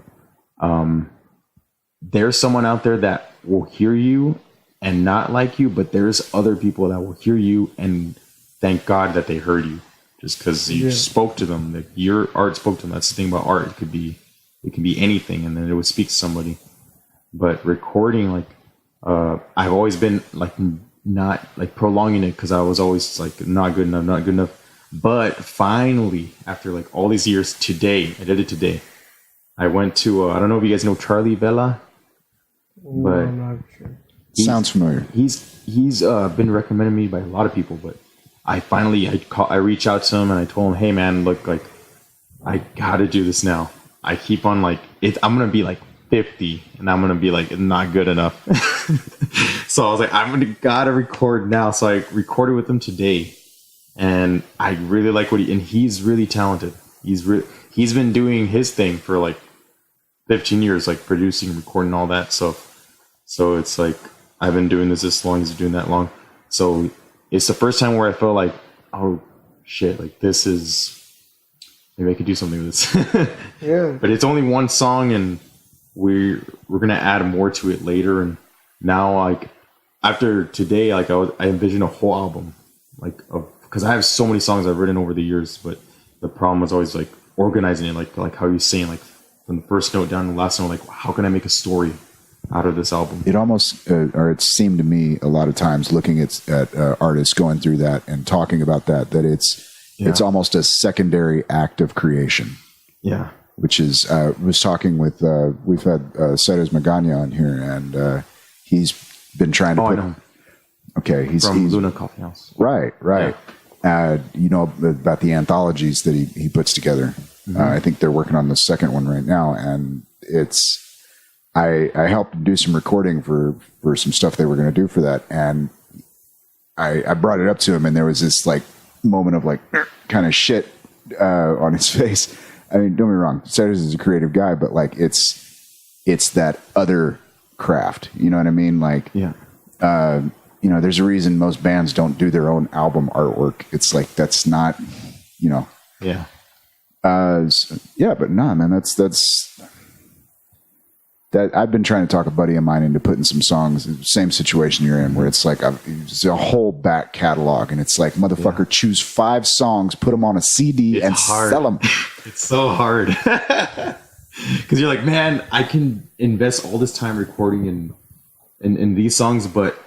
there's someone out there that will hear you and not like you, but there's other people that will hear you and thank God that they heard you, just because you spoke to them. Like, your art spoke to them. That's the thing about art. It can be anything, and then it would speak to somebody. But recording, like, I've always been, like, not, like, prolonging it, because I was always like, not good enough. But finally, after, like, all these years, today, I did it today. I went to, I don't know if you guys know Charlie Vela, but I'm not sure. Sounds familiar. He's been recommended me by a lot of people, but I reached out to him and I told him, hey man, look, like, I gotta do this now. I keep on, like, I'm gonna be like 50 and I'm gonna be like not good enough. So I was like, gotta record now. So I recorded with him today, and I really like and he's really talented. He's been doing his thing for like 15 years, like producing, recording, all that. So it's like I've been doing this long, he's doing that long. So it's the first time where I felt like, oh shit, like this is, maybe I could do something with this. Yeah. But it's only one song, and we're gonna add more to it later. And now, like after today, like I envision a whole album, like because I have so many songs I've written over the years. But the problem was always like organizing it, like how you're saying, like from the first note down to the last note, like how can I make a story out of this album? It almost, or it seemed to me a lot of times looking at artists going through that and talking about that it's almost a secondary act of creation. Yeah. Which is, was talking with, we've had Cyrus Magana on here, and he's been trying to I know. Okay. He's Luna Coffee House. Right. Yeah. You know about the anthologies that he puts together. Mm-hmm. I think they're working on the second one right now, and it's, I helped do some recording for some stuff they were going to do for that, and I brought it up to him, and there was this like moment of like kind of shit on his face. I mean, don't get me wrong, Cyrus is a creative guy, but like it's that other craft. You know what I mean? Like, yeah. You know, there's a reason most bands don't do their own album artwork. It's like that's not, you know. Yeah. Yeah, but nah, man, that's that I've been trying to talk a buddy of mine into putting some songs, same situation you're in, where it's like it's a whole back catalog, and it's like, motherfucker, choose 5 songs, put them on a CD, and sell them. It's so hard because you're like, man, I can invest all this time recording in these songs, but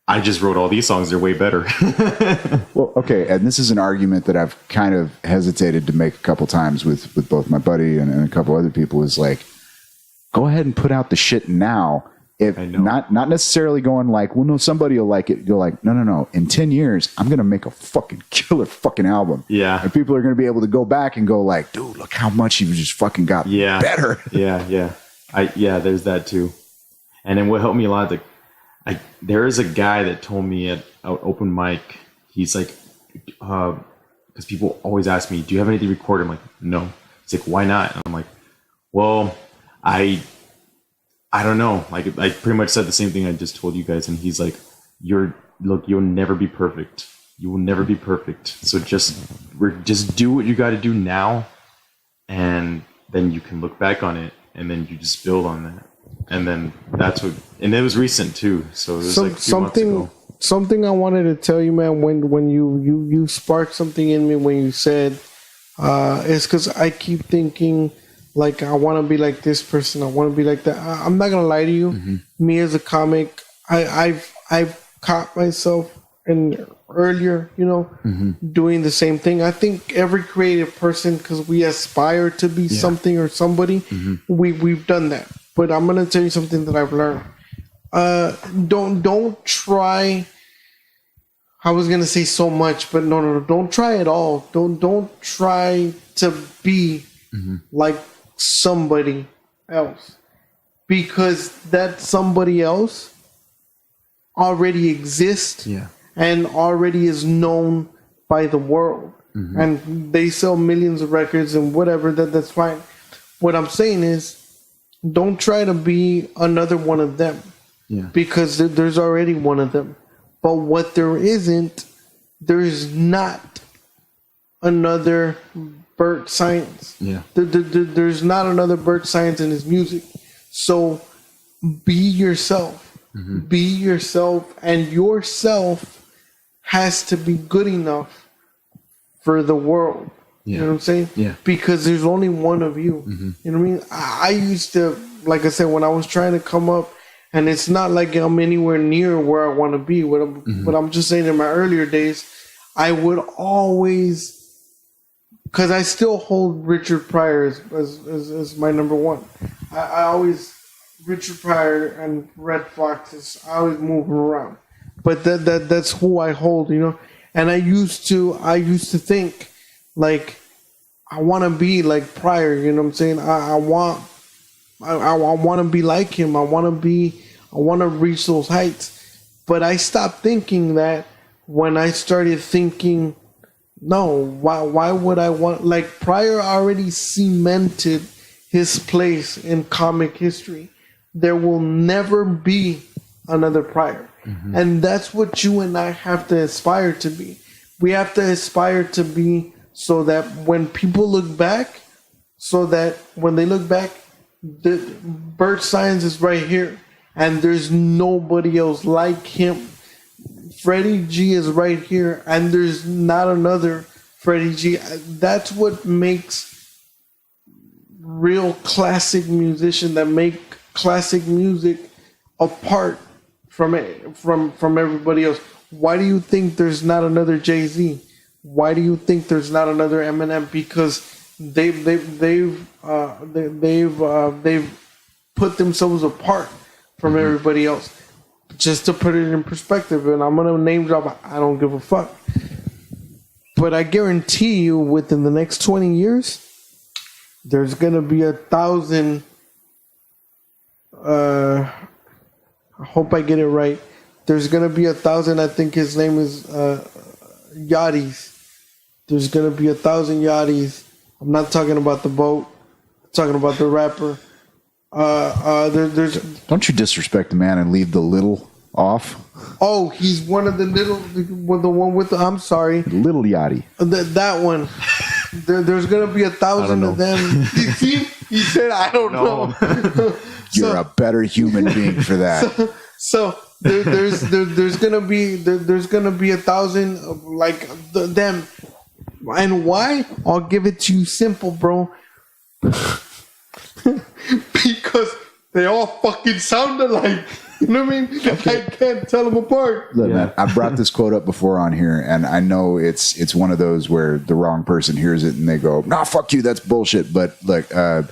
I just wrote all these songs. They're way better. Well, okay, and this is an argument that I've kind of hesitated to make a couple times with both my buddy and a couple other people, is like, go ahead and put out the shit now. If not necessarily going like, well, no, somebody will like it. Go like, no. In 10 years, I'm going to make a fucking killer fucking album. Yeah. And people are going to be able to go back and go like, dude, look how much you've just fucking got better. Yeah. There's that too. And then what helped me a lot, there is a guy that told me at open mic, he's like, because people always ask me, do you have anything recorded? I'm like, no. He's like, why not? And I'm like, well, I don't know. Like, I pretty much said the same thing I just told you guys. And he's like, you'll never be perfect. You will never be perfect. So just do what you got to do now. And then you can look back on it, and then you just build on that. And then and it was recent too. So it was like a few months ago. Something I wanted to tell you, man, when you sparked something in me when you said, it's because I keep thinking, like, I want to be like this person, I want to be like that. I'm not gonna lie to you. Mm-hmm. Me as a comic, I've caught myself earlier, doing the same thing. I think every creative person, because we aspire to be something or somebody, we've done that. But I'm gonna tell you something that I've learned. Don't try. I was gonna say so much, but no. Don't try at all. Don't try to be like somebody else, because that somebody else already exists and already is known by the world, and they sell millions of records and whatever. That's fine. What I'm saying is, don't try to be another one of them, because there's already one of them. But what there isn't, there's not another Bert Saenz. Yeah. There's not another Bert Saenz in his music. So be yourself. Be yourself, and yourself has to be good enough for the world. You know what I'm saying? Yeah. Because there's only one of you. You know what I mean? I used to, like I said, when I was trying to come up, and it's not like I'm anywhere near where I want to be. But I'm just saying, in my earlier days, I would always, because I still hold Richard Pryor as my number one. I always, Richard Pryor and Red Foxes, I always move them around. But that's who I hold, And I used to think, like, I want to be like Pryor, you know what I'm saying? I want to be like him. I want to reach those heights. But I stopped thinking that when I started thinking, no, why would I want, like, Pryor already cemented his place in comic history. There will never be another Pryor. And that's what you and I have to aspire to be. We have to aspire to be so that when people look back, Bert Saenz is right here, and there's nobody else like him. Freddy G is right here, and there's not another Freddy G. That's what makes real classic musician, that make classic music apart from everybody else. Why do you think there's not another Jay-Z? Why do you think there's not another Eminem? Because they've put themselves apart from everybody else. Just to put it in perspective, and I'm gonna name drop. I don't give a fuck, but I guarantee you, within the next 20 years, there's gonna be 1,000. I hope I get it right. There's gonna be 1,000. I think his name is Yachties. There's gonna be 1,000 Yachties. I'm not talking about the boat. I'm talking about the rapper. There's. Don't you disrespect the man and leave the little off? Oh, he's one of the little, the one with the. I'm sorry, Little Yachty. That one. There's gonna be 1,000 of them. You see, he said, "I don't know." You're a better human being for that. So there's gonna be 1,000 of like them, and why? I'll give it to you simple, bro. Because they all fucking sound alike. You know what I mean? Okay. I can't tell them apart. Look, man, I brought this quote up before on here, and I know it's one of those where the wrong person hears it and they go, "Nah, fuck you, that's bullshit." But look, I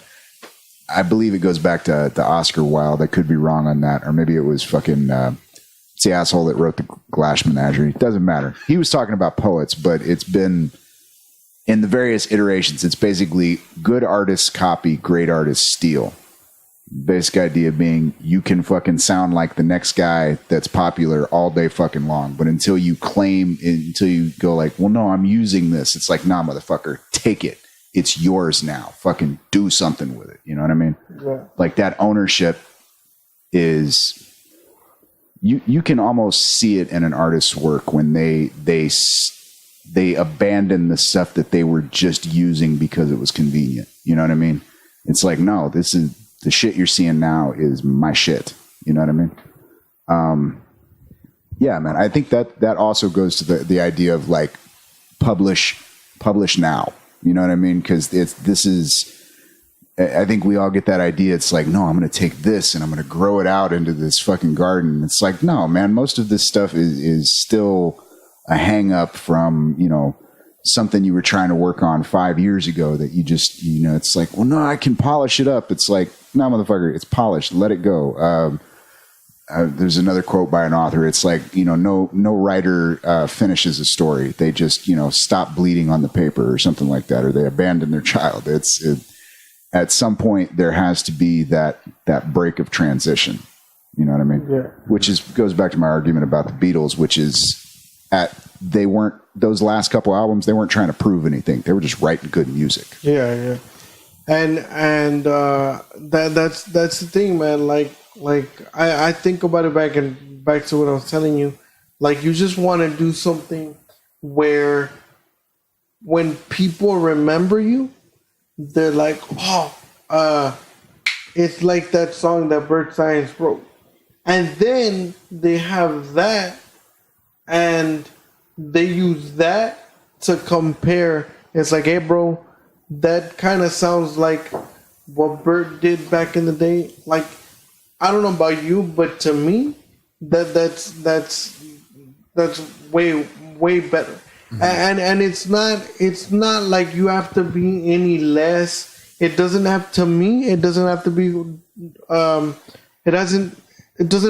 believe it goes back to Oscar Wilde. I could be wrong on that, or maybe it was fucking it's the asshole that wrote the Glass Menagerie. It doesn't matter. He was talking about poets, but it's been in the various iterations. It's basically good artists copy, great artists steal. Basic idea being you can fucking sound like the next guy that's popular all day fucking long, but until you go like, well, no, I'm using this. It's like, nah, motherfucker, take it. It's yours now. Fucking do something with it. You know what I mean? Yeah. Like that ownership is, you can almost see it in an artist's work when they abandon the stuff that they were just using because it was convenient. You know what I mean? It's like, no, this is the shit you're seeing now is my shit. You know what I mean? Yeah, man. I think that also goes to the idea of like publish now. You know what I mean? Because I think we all get that idea. It's like, no, I'm going to take this and I'm going to grow it out into this fucking garden. It's like, no, man. Most of this stuff is still a hang up from, something you were trying to work on 5 years ago that you just, it's like, well, no, I can polish it up. It's like, no, motherfucker, it's polished. Let it go. There's another quote by an author. It's like, no writer finishes a story. They just, stop bleeding on the paper or something like that, or they abandon their child. At some point there has to be that break of transition. You know what I mean? Yeah. Which goes back to my argument about the Beatles, which is those last couple albums, they weren't trying to prove anything. They were just writing good music. Yeah. And that's the thing, man. Like I think about it back to what I was telling you. Like, you just want to do something where when people remember you, they're like, it's like that song that Bert Saenz wrote. And then they have that, and they use that to compare. It's like, hey, bro, that kind of sounds like what Bert did back in the day. Like, I don't know about you, but to me, that's way better. Mm-hmm. And it's not like you have to be any less. It doesn't have to be. It doesn't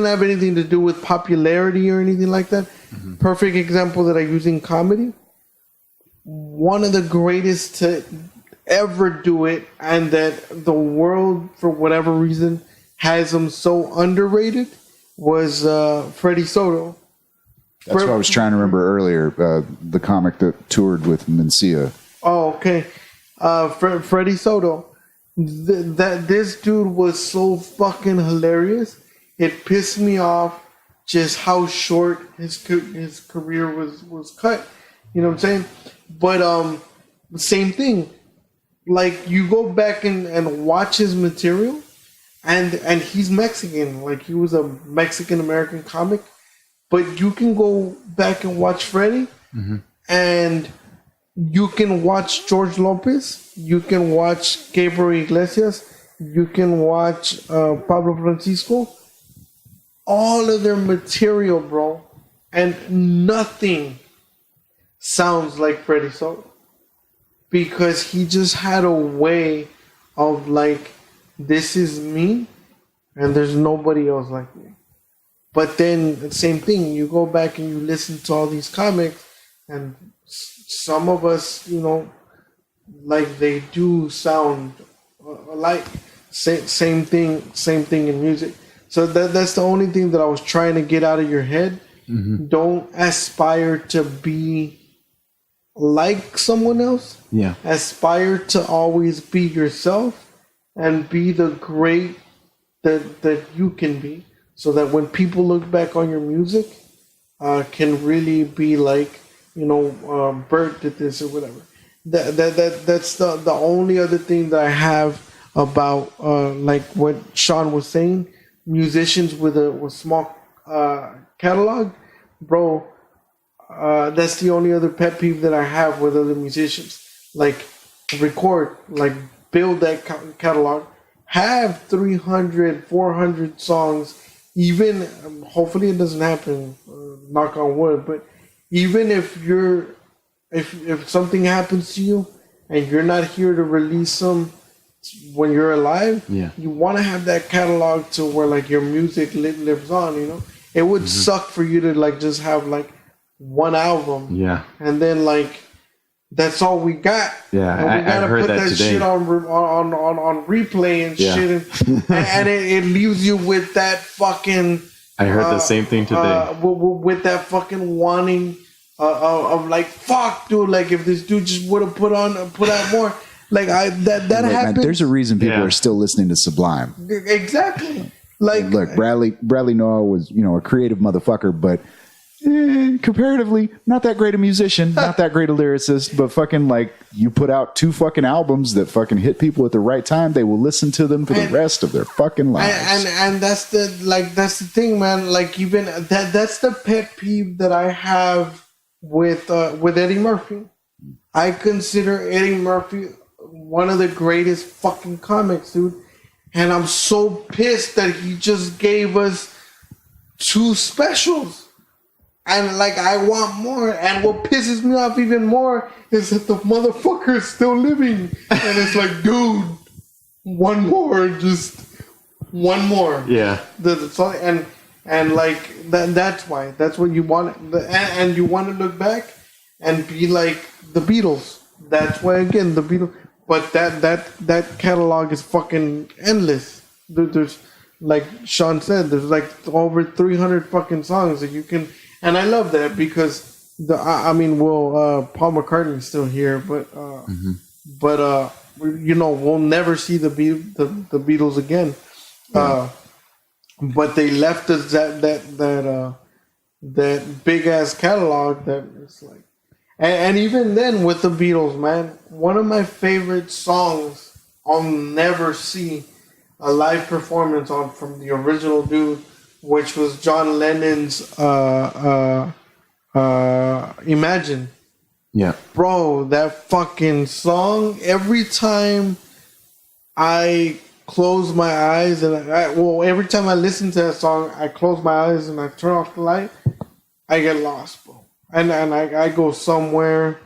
have anything to do with popularity or anything like that. Mm-hmm. Perfect example that I use in comedy. One of the greatest to ever do it, and that the world, for whatever reason, has him so underrated, was Freddy Soto. That's what I was trying to remember earlier. The comic that toured with Mencia. Oh, okay. Freddy Soto. This dude was so fucking hilarious. It pissed me off just how short his career was cut. You know what I'm saying? But same thing. Like, you go back and watch his material, and he's Mexican. Like, he was a Mexican American comic. But you can go back and watch Freddy, and you can watch George Lopez. You can watch Gabriel Iglesias. You can watch Pablo Francisco. All of their material, bro. And nothing sounds like Freddy Soto. Because he just had a way of, like, this is me, and there's nobody else like me. But then, the same thing, you go back and you listen to all these comics, and some of us, you know, like, they do sound alike. Same thing in music. So that's the only thing that I was trying to get out of your head. Don't aspire to be like someone else. Yeah. Aspire to always be yourself and be the great that you can be. So that when people look back on your music, can really be like, you know, Bert did this or whatever. That's the only other thing that I have about like what Sean was saying. Musicians with a small catalog, bro. That's the only other pet peeve that I have with other musicians. Like, record, like, build that catalog, have 300, 400 songs. Even, hopefully it doesn't happen, knock on wood, but even if something happens to you and you're not here to release them when you're alive, you want to have that catalog to where, like, your music lives on, you know? It would suck for you to, like, just have, like, one album. Yeah. And then, like, that's all we got. Yeah, and we gotta put that shit on replay and shit, and it leaves you with that fucking. I heard the same thing today. With that fucking wanting of like, fuck, dude. Like, if this dude just would have put out more. Like, that happens. There's a reason people are still listening to Sublime. Exactly. Like, look, Bradley Noah was, you know, a creative motherfucker, but. Comparatively, not that great a musician, not that great a lyricist, but fucking, like, you put out 2 fucking albums that fucking hit people at the right time, they will listen to them for the rest of their fucking lives. And that's the thing, man. Like, even that's the pet peeve that I have with Eddie Murphy. I consider Eddie Murphy one of the greatest fucking comics, dude. And I'm so pissed that he just gave us 2 specials. And, like, I want more. And what pisses me off even more is that the motherfucker is still living. And it's like, dude, one more. Just one more. Yeah. And like, that's why. That's what you want. And you want to look back and be like the Beatles. That's why, again, the Beatles. But that catalog is fucking endless. There's, like Sean said, there's like over 300 fucking songs that you can... And I love that because Paul McCartney's still here, but you know, we'll never see the Beatles again. But they left us that big ass catalog that it's like, and even then with the Beatles, man, one of my favorite songs I'll never see a live performance on from the original dude, which was John Lennon's Imagine. Yeah. Bro, that fucking song, every time I close my eyes and every time I listen to that song, I close my eyes and I turn off the light, I get lost, bro. And I go somewhere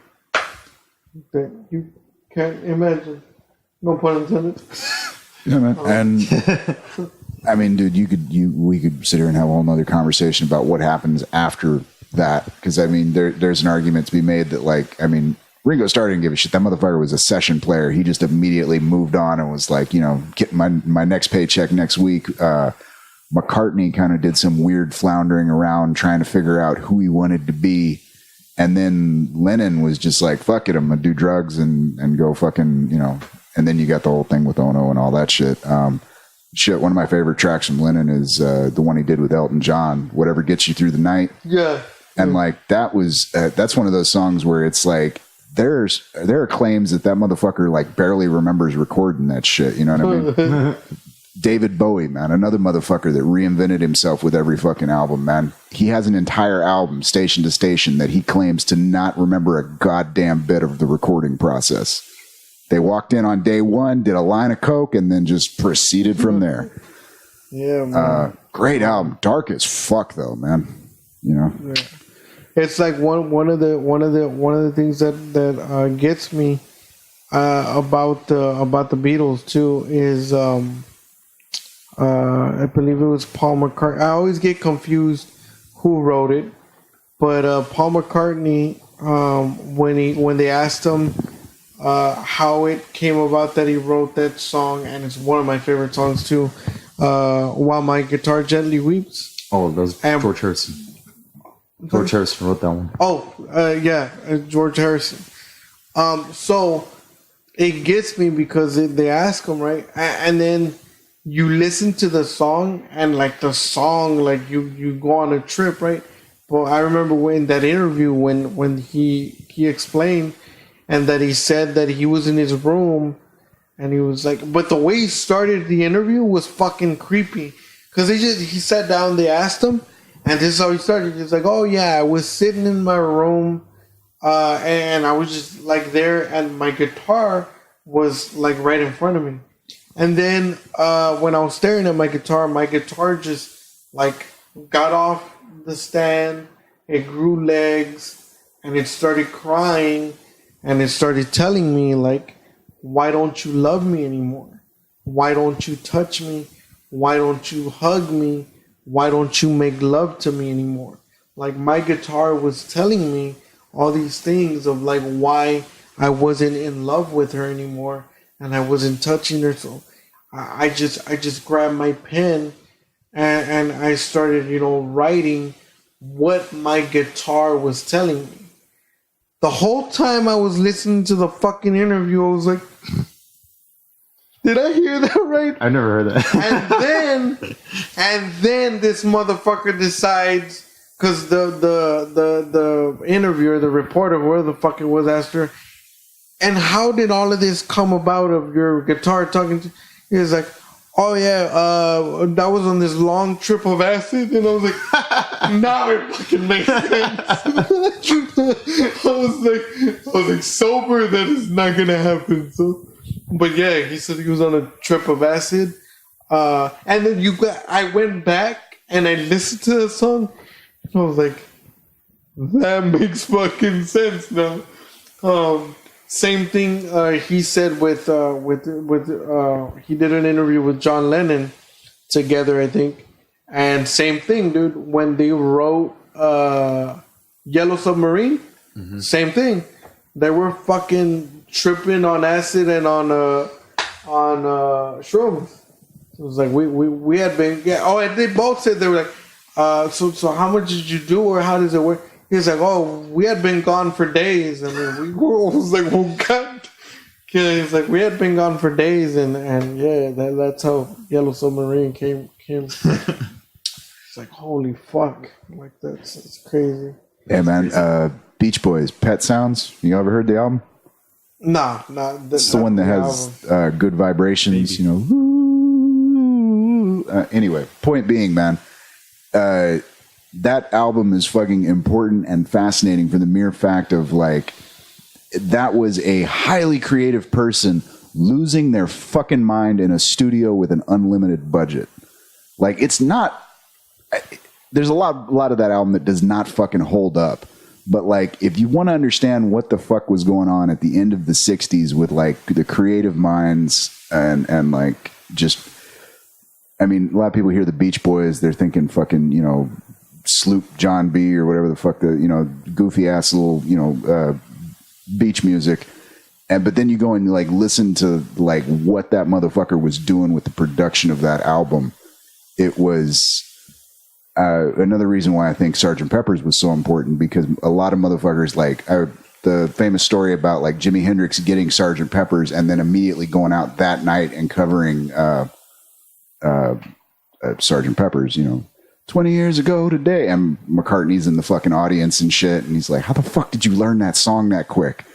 that you can't imagine. No pun intended. Yeah, man. And I mean, dude, we could sit here and have a whole nother conversation about what happens after that. Because, I mean, there's an argument to be made that, like, I mean, Ringo Starr didn't give a shit. That motherfucker was a session player. He just immediately moved on and was like, you know, getting my next paycheck next week. McCartney kind of did some weird floundering around trying to figure out who he wanted to be. And then Lennon was just like, fuck it, I'm going to do drugs and go fucking, you know. And then you got the whole thing with Ono and all that shit. One of my favorite tracks from Lennon is the one he did with Elton John, Whatever Gets You Through the Night. Yeah. And like that was that's one of those songs where it's like there are claims that motherfucker like barely remembers recording that shit. You know what I mean? David Bowie, man, another motherfucker that reinvented himself with every fucking album, man. He has an entire album, Station to Station, that he claims to not remember a goddamn bit of the recording process. They walked in on day one, did a line of coke, and then just proceeded from there. Yeah, man. Great album, dark as fuck though, man. You know, yeah. It's like one of the things that gets me about the Beatles too is I believe it was Paul McCartney. I always get confused who wrote it, but Paul McCartney, when they asked him how it came about that he wrote that song, and it's one of my favorite songs too, While My Guitar Gently Weeps. Oh, that was George Harrison. George Harrison wrote that one. Oh, yeah, George Harrison. So it gets me because they ask him, right, and then you listen to the song, and like the song, like you go on a trip, right? But I remember in that interview when he explained, and that he said that he was in his room, and he was like, but the way he started the interview was fucking creepy, because he sat down, they asked him, and this is how he started. He's like, oh yeah, I was sitting in my room, and I was just like there, and my guitar was like right in front of me. And then when I was staring at my guitar just like got off the stand, it grew legs, and it started crying, and it started telling me like, why don't you love me anymore? Why don't you touch me? Why don't you hug me? Why don't you make love to me anymore? Like my guitar was telling me all these things of like why I wasn't in love with her anymore, and I wasn't touching her. So I just grabbed my pen and I started, writing what my guitar was telling me. The whole time I was listening to the fucking interview, I was like, did I hear that right? I never heard that. And then this motherfucker decides, because the interviewer, the reporter, whoever the fuck it was, asked her, and how did all of this come about of your guitar talking to? He was like, oh yeah, that was on this long trip of acid, and I was like, now it fucking makes sense. I was like, sober, that is not gonna happen. So, but yeah, he said he was on a trip of acid, and then I went back and I listened to the song, and I was like, that makes fucking sense now. Same thing he said with he did an interview with John Lennon together, I think, and same thing, dude. When they wrote Yellow Submarine, same thing. They were fucking tripping on acid and on shrooms. It was like we had been and they both said, they were like, so how much did you do, or how does it work? He's like, oh, we had been gone for days. I mean, was like, well, God. Yeah, he's like, we had been gone for days, and yeah, that's how Yellow Submarine came. It's like, holy fuck, like it's crazy. Yeah, man. Beach Boys, Pet Sounds. You ever heard the album? Nah. It's the one that has good vibrations. Maybe. Anyway, point being, man. That album is fucking important and fascinating for the mere fact of like, that was a highly creative person losing their fucking mind in a studio with an unlimited budget. Like, it's not, there's a lot of that album that does not fucking hold up. But like, if you want to understand what the fuck was going on at the end of the 60s with like the creative minds and like just, I mean, a lot of people hear the Beach Boys, they're thinking fucking, Sloop John B or whatever the fuck, goofy ass little, beach music. But then you go and like listen to like what that motherfucker was doing with the production of that album. it was another reason why I think Sgt. Pepper's was so important, because a lot of motherfuckers, like the famous story about like Jimi Hendrix getting Sgt. Pepper's and then immediately going out that night and covering Sgt. Pepper's, 20 years ago today, and McCartney's in the fucking audience and shit, and he's like, how the fuck did you learn that song that quick?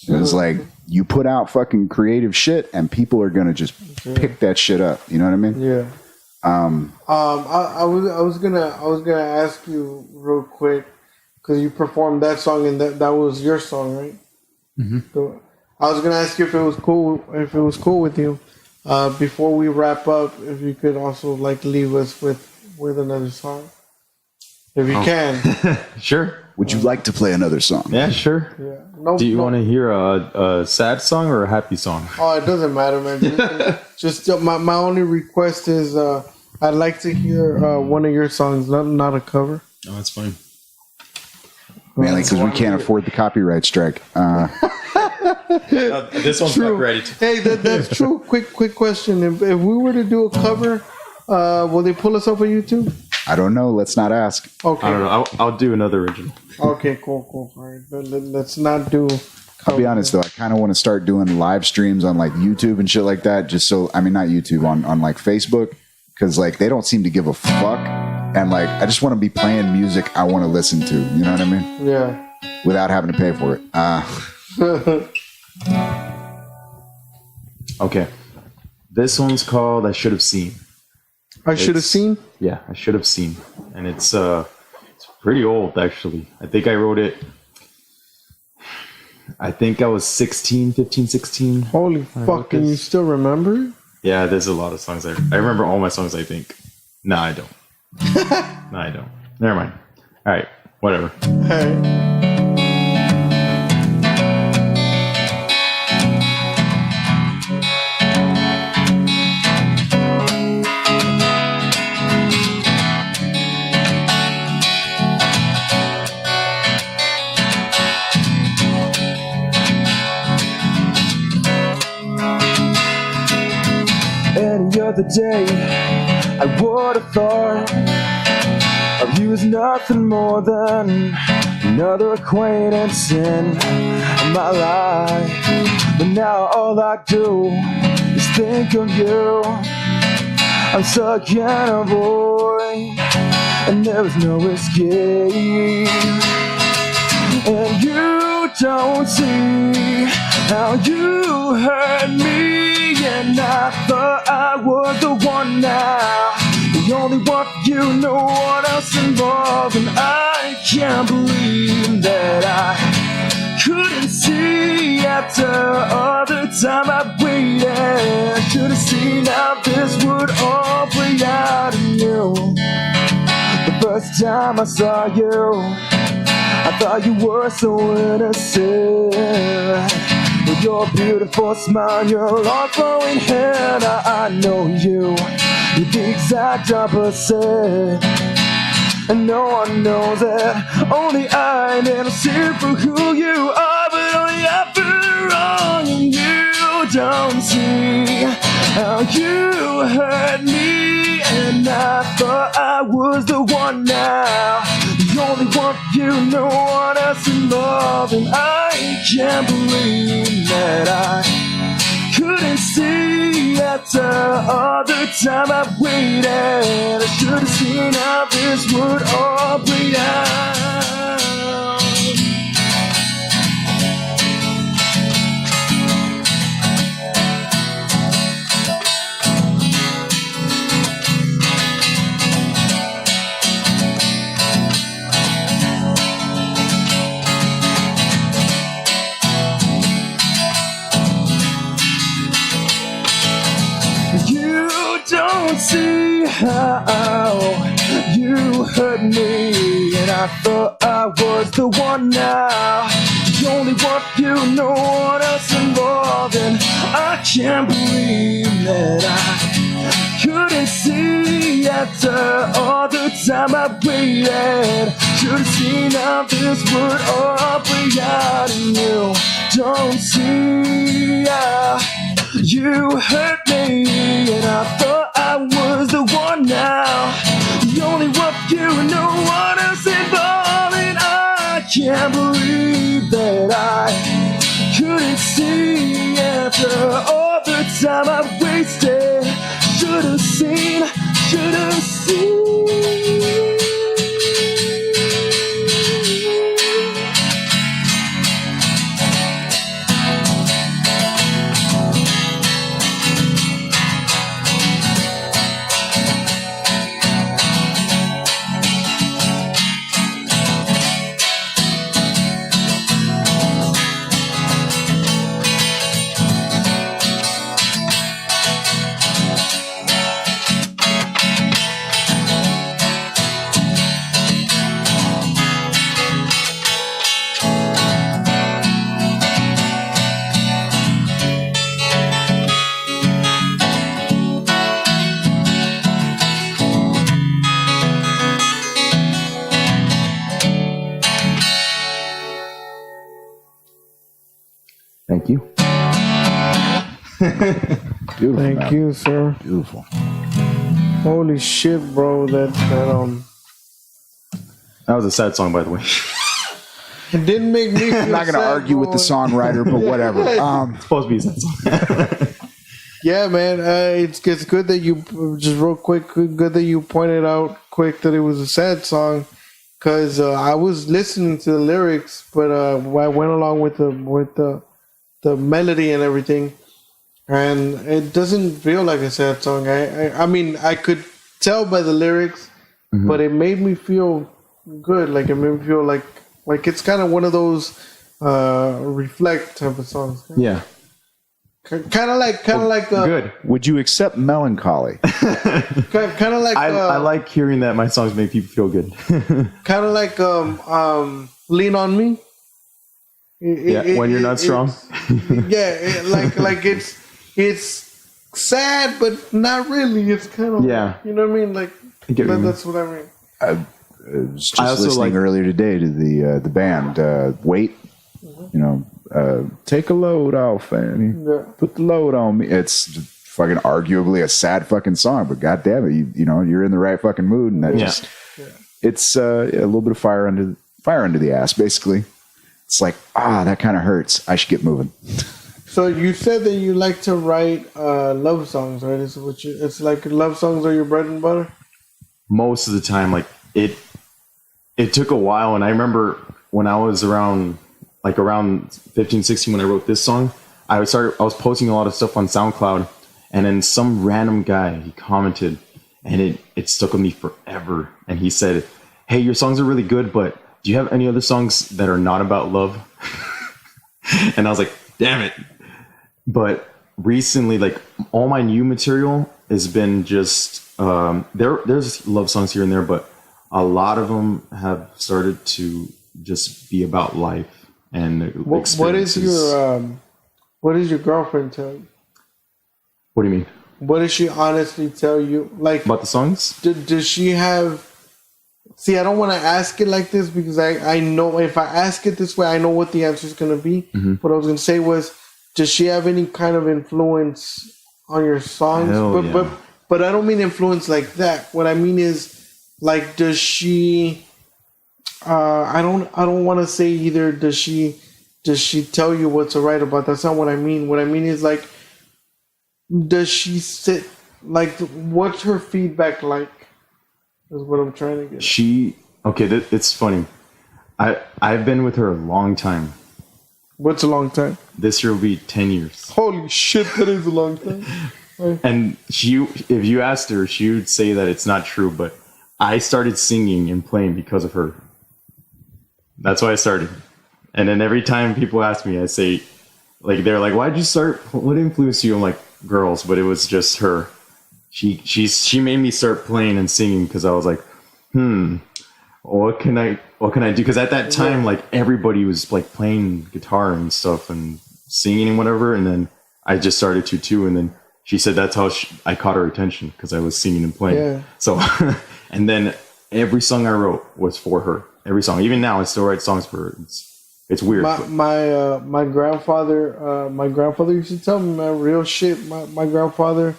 It was like, you put out fucking creative shit and people are gonna just pick that shit up, you know what I mean? Yeah. I was gonna ask you real quick, because you performed that song and that was your song, right? Mm-hmm. So I was gonna ask you if it was cool with you. Before we wrap up, if you could also like leave us with another song, if you can. Sure. Would you like to play another song? Yeah, sure. Yeah. No, do you want to hear a sad song or a happy song? Oh, it doesn't matter, man. Just my only request is I'd like to hear one of your songs, not a cover. Oh, that's fine. Mainly because we can't afford the copyright strike. This one's true. copyrighted. Hey, that's true. Quick question. If we were to do a cover, will they pull us up on YouTube? I don't know. Let's not ask. Okay. I don't know. I'll do another original. Okay, cool. All right, let's not do. I'll be honest though, I kind of want to start doing live streams on like YouTube and shit like that. Just so, I mean, not YouTube, on like Facebook, because like they don't seem to give a fuck, and like I just want to be playing music I want to listen to. You know what I mean? Yeah. Without having to pay for it. Okay. This one's called "I Should Have Seen." I should have seen. Yeah, I should have seen, and it's pretty old actually. I think I wrote it. I think I was 15, 16. Holy fuck! And you still remember it? Yeah, there's a lot of songs. I remember all my songs, I think. No, I don't. No, I don't. Never mind. All right, whatever. Hey. Any other day, I would have thought of you as nothing more than another acquaintance in my life. But now all I do is think of you. I'm stuck in a void, and there is no escape. And you don't see how you hurt me. And I thought I was the one now, the only one for you, no one else involved. And I can't believe that I couldn't see after all the time I waited. I should have seen how this would all play out in you. The first time I saw you, I thought you were so innocent. With your beautiful smile and your long flowing hair, now I know you're the exact opposite. And no one knows that, only I never see for who you are. But only I've been wrong, and you don't see how you hurt me. And I thought I was the one now, the only one for you, no one else involved. And I can't believe that I couldn't see after all the time I waited. I should have seen how this would all play out. Don't see how you hurt me, and I thought I was the one now, the only one for you, no one else involved. And I can't believe that I couldn't see after all the time I waited. Should have seen how this would all play out, and you don't see how you hurt me, and I thought I was the one now, can't believe that I couldn't see after all the time I've wasted. Should have seen, should have seen. Thank you. Beautiful. Thank man. you, sir. Beautiful. Holy shit, bro. That That was a sad song, by the way. it didn't make me feel I'm not going to sad, argue with the bro. songwriter, but whatever. It's supposed to be a sad song. Yeah, man. It's good that you just real quick. Good that you pointed out quick that it was a sad song, because I was listening to the lyrics, but I went along with the melody and everything, and it doesn't feel like a sad song. I mean, I could tell by the lyrics, but it made me feel good. Like it made me feel like it's kind of one of those reflect type of songs. Yeah. Kind of like Good. Would you accept melancholy? kind of like I like hearing that my songs make people feel good. kind of like Lean on Me. When you're not strong. Like it's sad, but not really. It's kind of you know what I mean. Like I get what you mean. that's what I mean. I was just also listening like- earlier today to the band Wait. You know, take a load off and Yeah. put the load on me. It's fucking arguably a sad fucking song, but goddamn it, you know, you're in the right fucking mood, and that just it's a little bit of fire under the ass, basically. It's like that kind of hurts. I should get moving. So you said that you like to write love songs, right? It's like love songs are your bread and butter. Most of the time, like it took a while, and I remember when I was around 15, 16 when I wrote this song, I was posting a lot of stuff on SoundCloud, and then some random guy, he commented, and it stuck with me forever. And he said, "Hey, your songs are really good, but do you have any other songs that are not about love?" And I was like, damn it. But recently, like all my new material has been just there's love songs here and there, but a lot of them have started to just be about life and experiences. What does your girlfriend tell you? What do you mean? What does she honestly tell you? Like About the songs? does she have? See, I don't want to ask it like this because I know if I ask it this way, I know what the answer is going to be. What I was going to say was, does she have any kind of influence on your songs? Hell yeah. But I don't mean influence like that. What I mean is, like, does she? I don't want to say either. Does she tell you what to write about? That's not what I mean. What I mean is, like, does she sit? Like, what's her feedback like? Is what I'm trying to get. It's funny. I've been with her a long time. What's a long time? This year will be 10 years. Holy shit, that is a long time. And if you asked her, she would say that it's not true, but I started singing and playing because of her. That's why I started. And then every time people ask me, I say, like, they're like, why'd you start? What influenced you? I'm like, girls, but it was just her. She made me start playing and singing because I was like, what can I do? Because at that time, like, everybody was like playing guitar and stuff and singing and whatever. And then I just started to too. And then she said that's how I caught her attention because I was singing and playing. Yeah. So, and then every song I wrote was for her. Every song, even now, I still write songs for her. It's weird. My grandfather used to tell me, man, real shit. My grandfather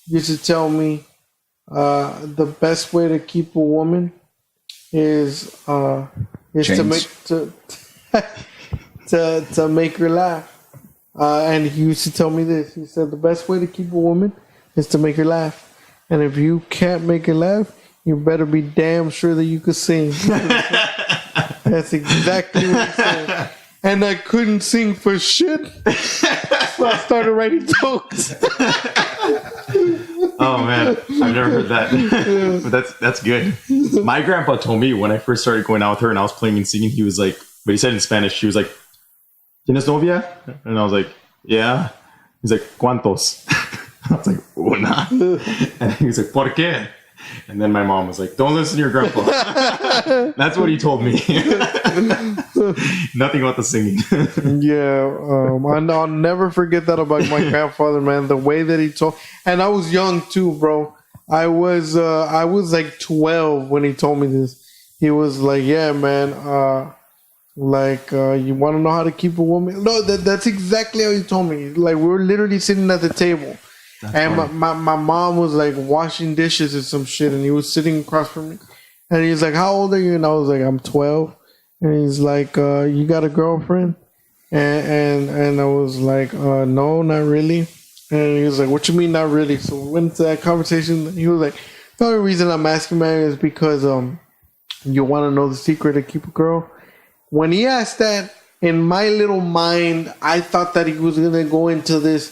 used to tell me the best way to keep a woman is is to make to make her laugh. And he used to tell me this. He said the best way to keep a woman is to make her laugh. And if you can't make her laugh, you better be damn sure that you could sing. That's exactly what he said. And I couldn't sing for shit, so I started writing jokes. Oh man, I've never heard that. But that's good. My grandpa told me when I first started going out with her and I was playing and singing, he was like, but he said in Spanish, he was like, ¿Tienes novia? And I was like, yeah. He's like, ¿Cuántos? I was like, una. And he was like, ¿Por qué? And then my mom was like, don't listen to your grandpa. That's what he told me. Nothing about the singing. Yeah, I'll never forget that about my grandfather, man. The way that he told, and I was young too, bro. I was like 12 when he told me this. He was like, "Yeah, man, you want to know how to keep a woman?" No, that's exactly how he told me. Like we were literally sitting at the table. And my mom was like washing dishes or some shit, and he was sitting across from me. And he's like, "How old are you?" And I was like, "I'm 12." And he's like, "You got a girlfriend?" And I was like, "No, not really." And he was like, "What you mean, not really?" So we went into that conversation. He was like, "The only reason I'm asking, man, is because you want to know the secret to keep a girl." When he asked that, in my little mind, I thought that he was gonna go into this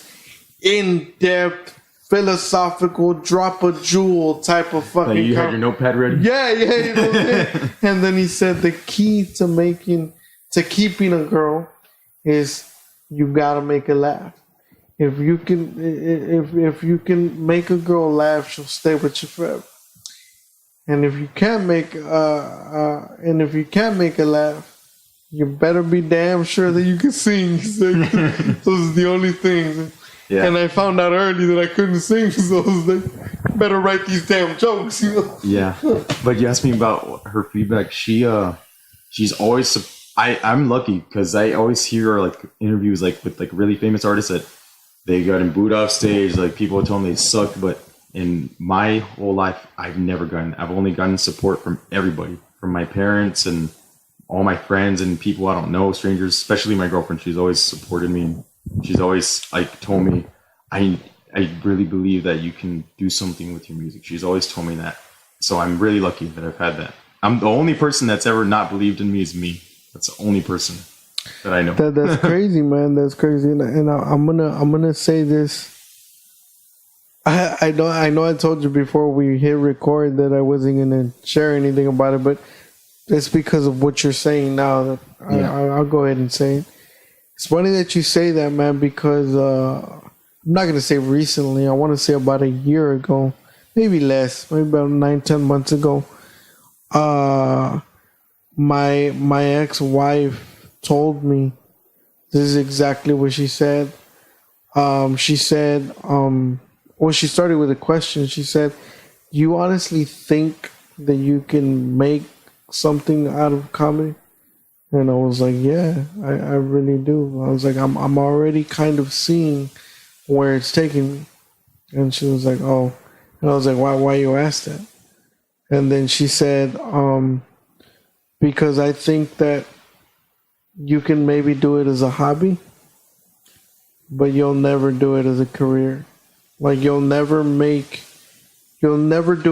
in-depth, philosophical, drop a jewel type of fucking. Like you had your notepad ready. Yeah. You know what I'm saying? And then he said the key to keeping a girl is you gotta make her laugh. If you can make a girl laugh, she'll stay with you forever. And if you can't make her laugh, you better be damn sure that you can sing. Those are the only things. Yeah. And I found out early that I couldn't sing, so I was like, better write these damn jokes, you know? Yeah. But you asked me about her feedback. She's always, I'm lucky because I always hear like interviews like with like really famous artists that they got booed off stage, like people told them they sucked, but in my whole life, I've only gotten support from everybody, from my parents and all my friends and people I don't know, strangers, especially my girlfriend. She's always supported me. She's always like told me, I really believe that you can do something with your music. She's always told me that. So I'm really lucky that I've had that. I'm the only person that's ever not believed in me is me. That's the only person that I know. That's crazy, man. That's crazy. And I'm gonna say this. I know I told you before we hit record that I wasn't gonna share anything about it, but it's because of what you're saying now that I'll go ahead and say it. It's funny that you say that, man, because I'm not going to say recently. I want to say about a year ago, maybe less, maybe about 9-10 months ago. My ex-wife told me, this is exactly what she said. She said, she started with a question. She said, "You honestly think that you can make something out of comedy?" And I was like, "Yeah, I really do." I was like, I'm already kind of seeing where it's taking me. And she was like, "Oh." And I was like, why you asked that? And then she said, because I think that you can maybe do it as a hobby, but you'll never do it as a career. Like you'll never do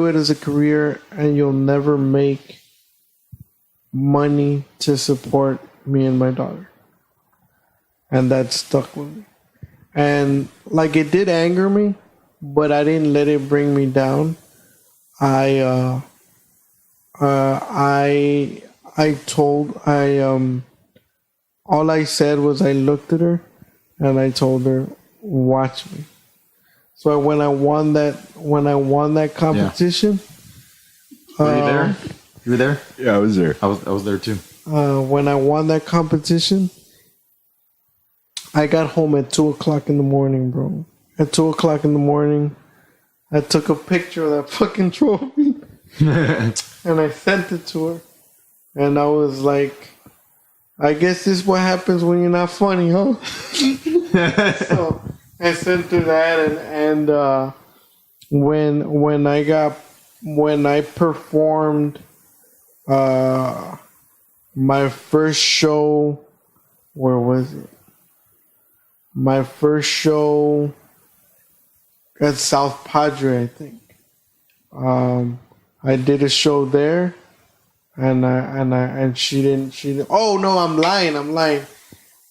it as a career, and you'll never make money to support me and my daughter. And that stuck with me. And like it did anger me, but I didn't let it bring me down. All I said was I looked at her and I told her, "Watch me." So when I won that competition, were you there? You were there? Yeah, I was there. I was there too. When I won that competition, I got home at 2:00 in the morning, bro. At 2:00 in the morning, I took a picture of that fucking trophy and I sent it to her. And I was like, "I guess this is what happens when you're not funny, huh?" So I sent her that, and when I performed my first show, where was it? My first show at South Padre, I think. I did a show there, and she didn't. Oh no, I'm lying.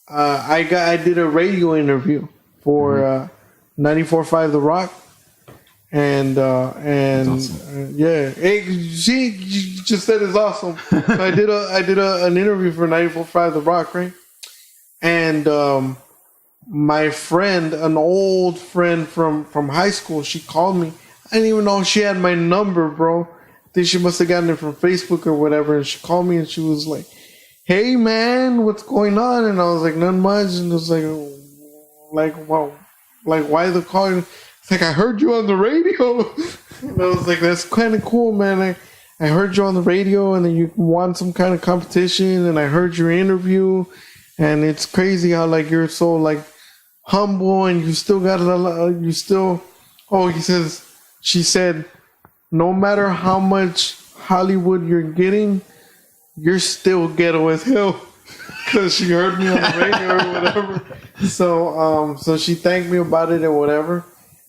I did a radio interview for 94.5 The Rock, and awesome. yeah, hey, you just said it's awesome. So I did an interview for 94.5 The Rock, right? And my friend, an old friend from high school, she called me. I didn't even know she had my number, bro. I think she must have gotten it from Facebook or whatever. And she called me and she was like, "Hey man, what's going on?" And I was like, "Nothing much." And it was wow, like why the call? It's like, "I heard you on the radio." And I was like, "That's kind of cool, man. I heard you on the radio, and then you won some kind of competition, and I heard your interview, and it's crazy how like you're so like humble, and you still got you still." Oh, she said, "No matter how much Hollywood you're getting, you're still ghetto as hell," because she heard me on the radio or whatever. So she thanked me about it and whatever.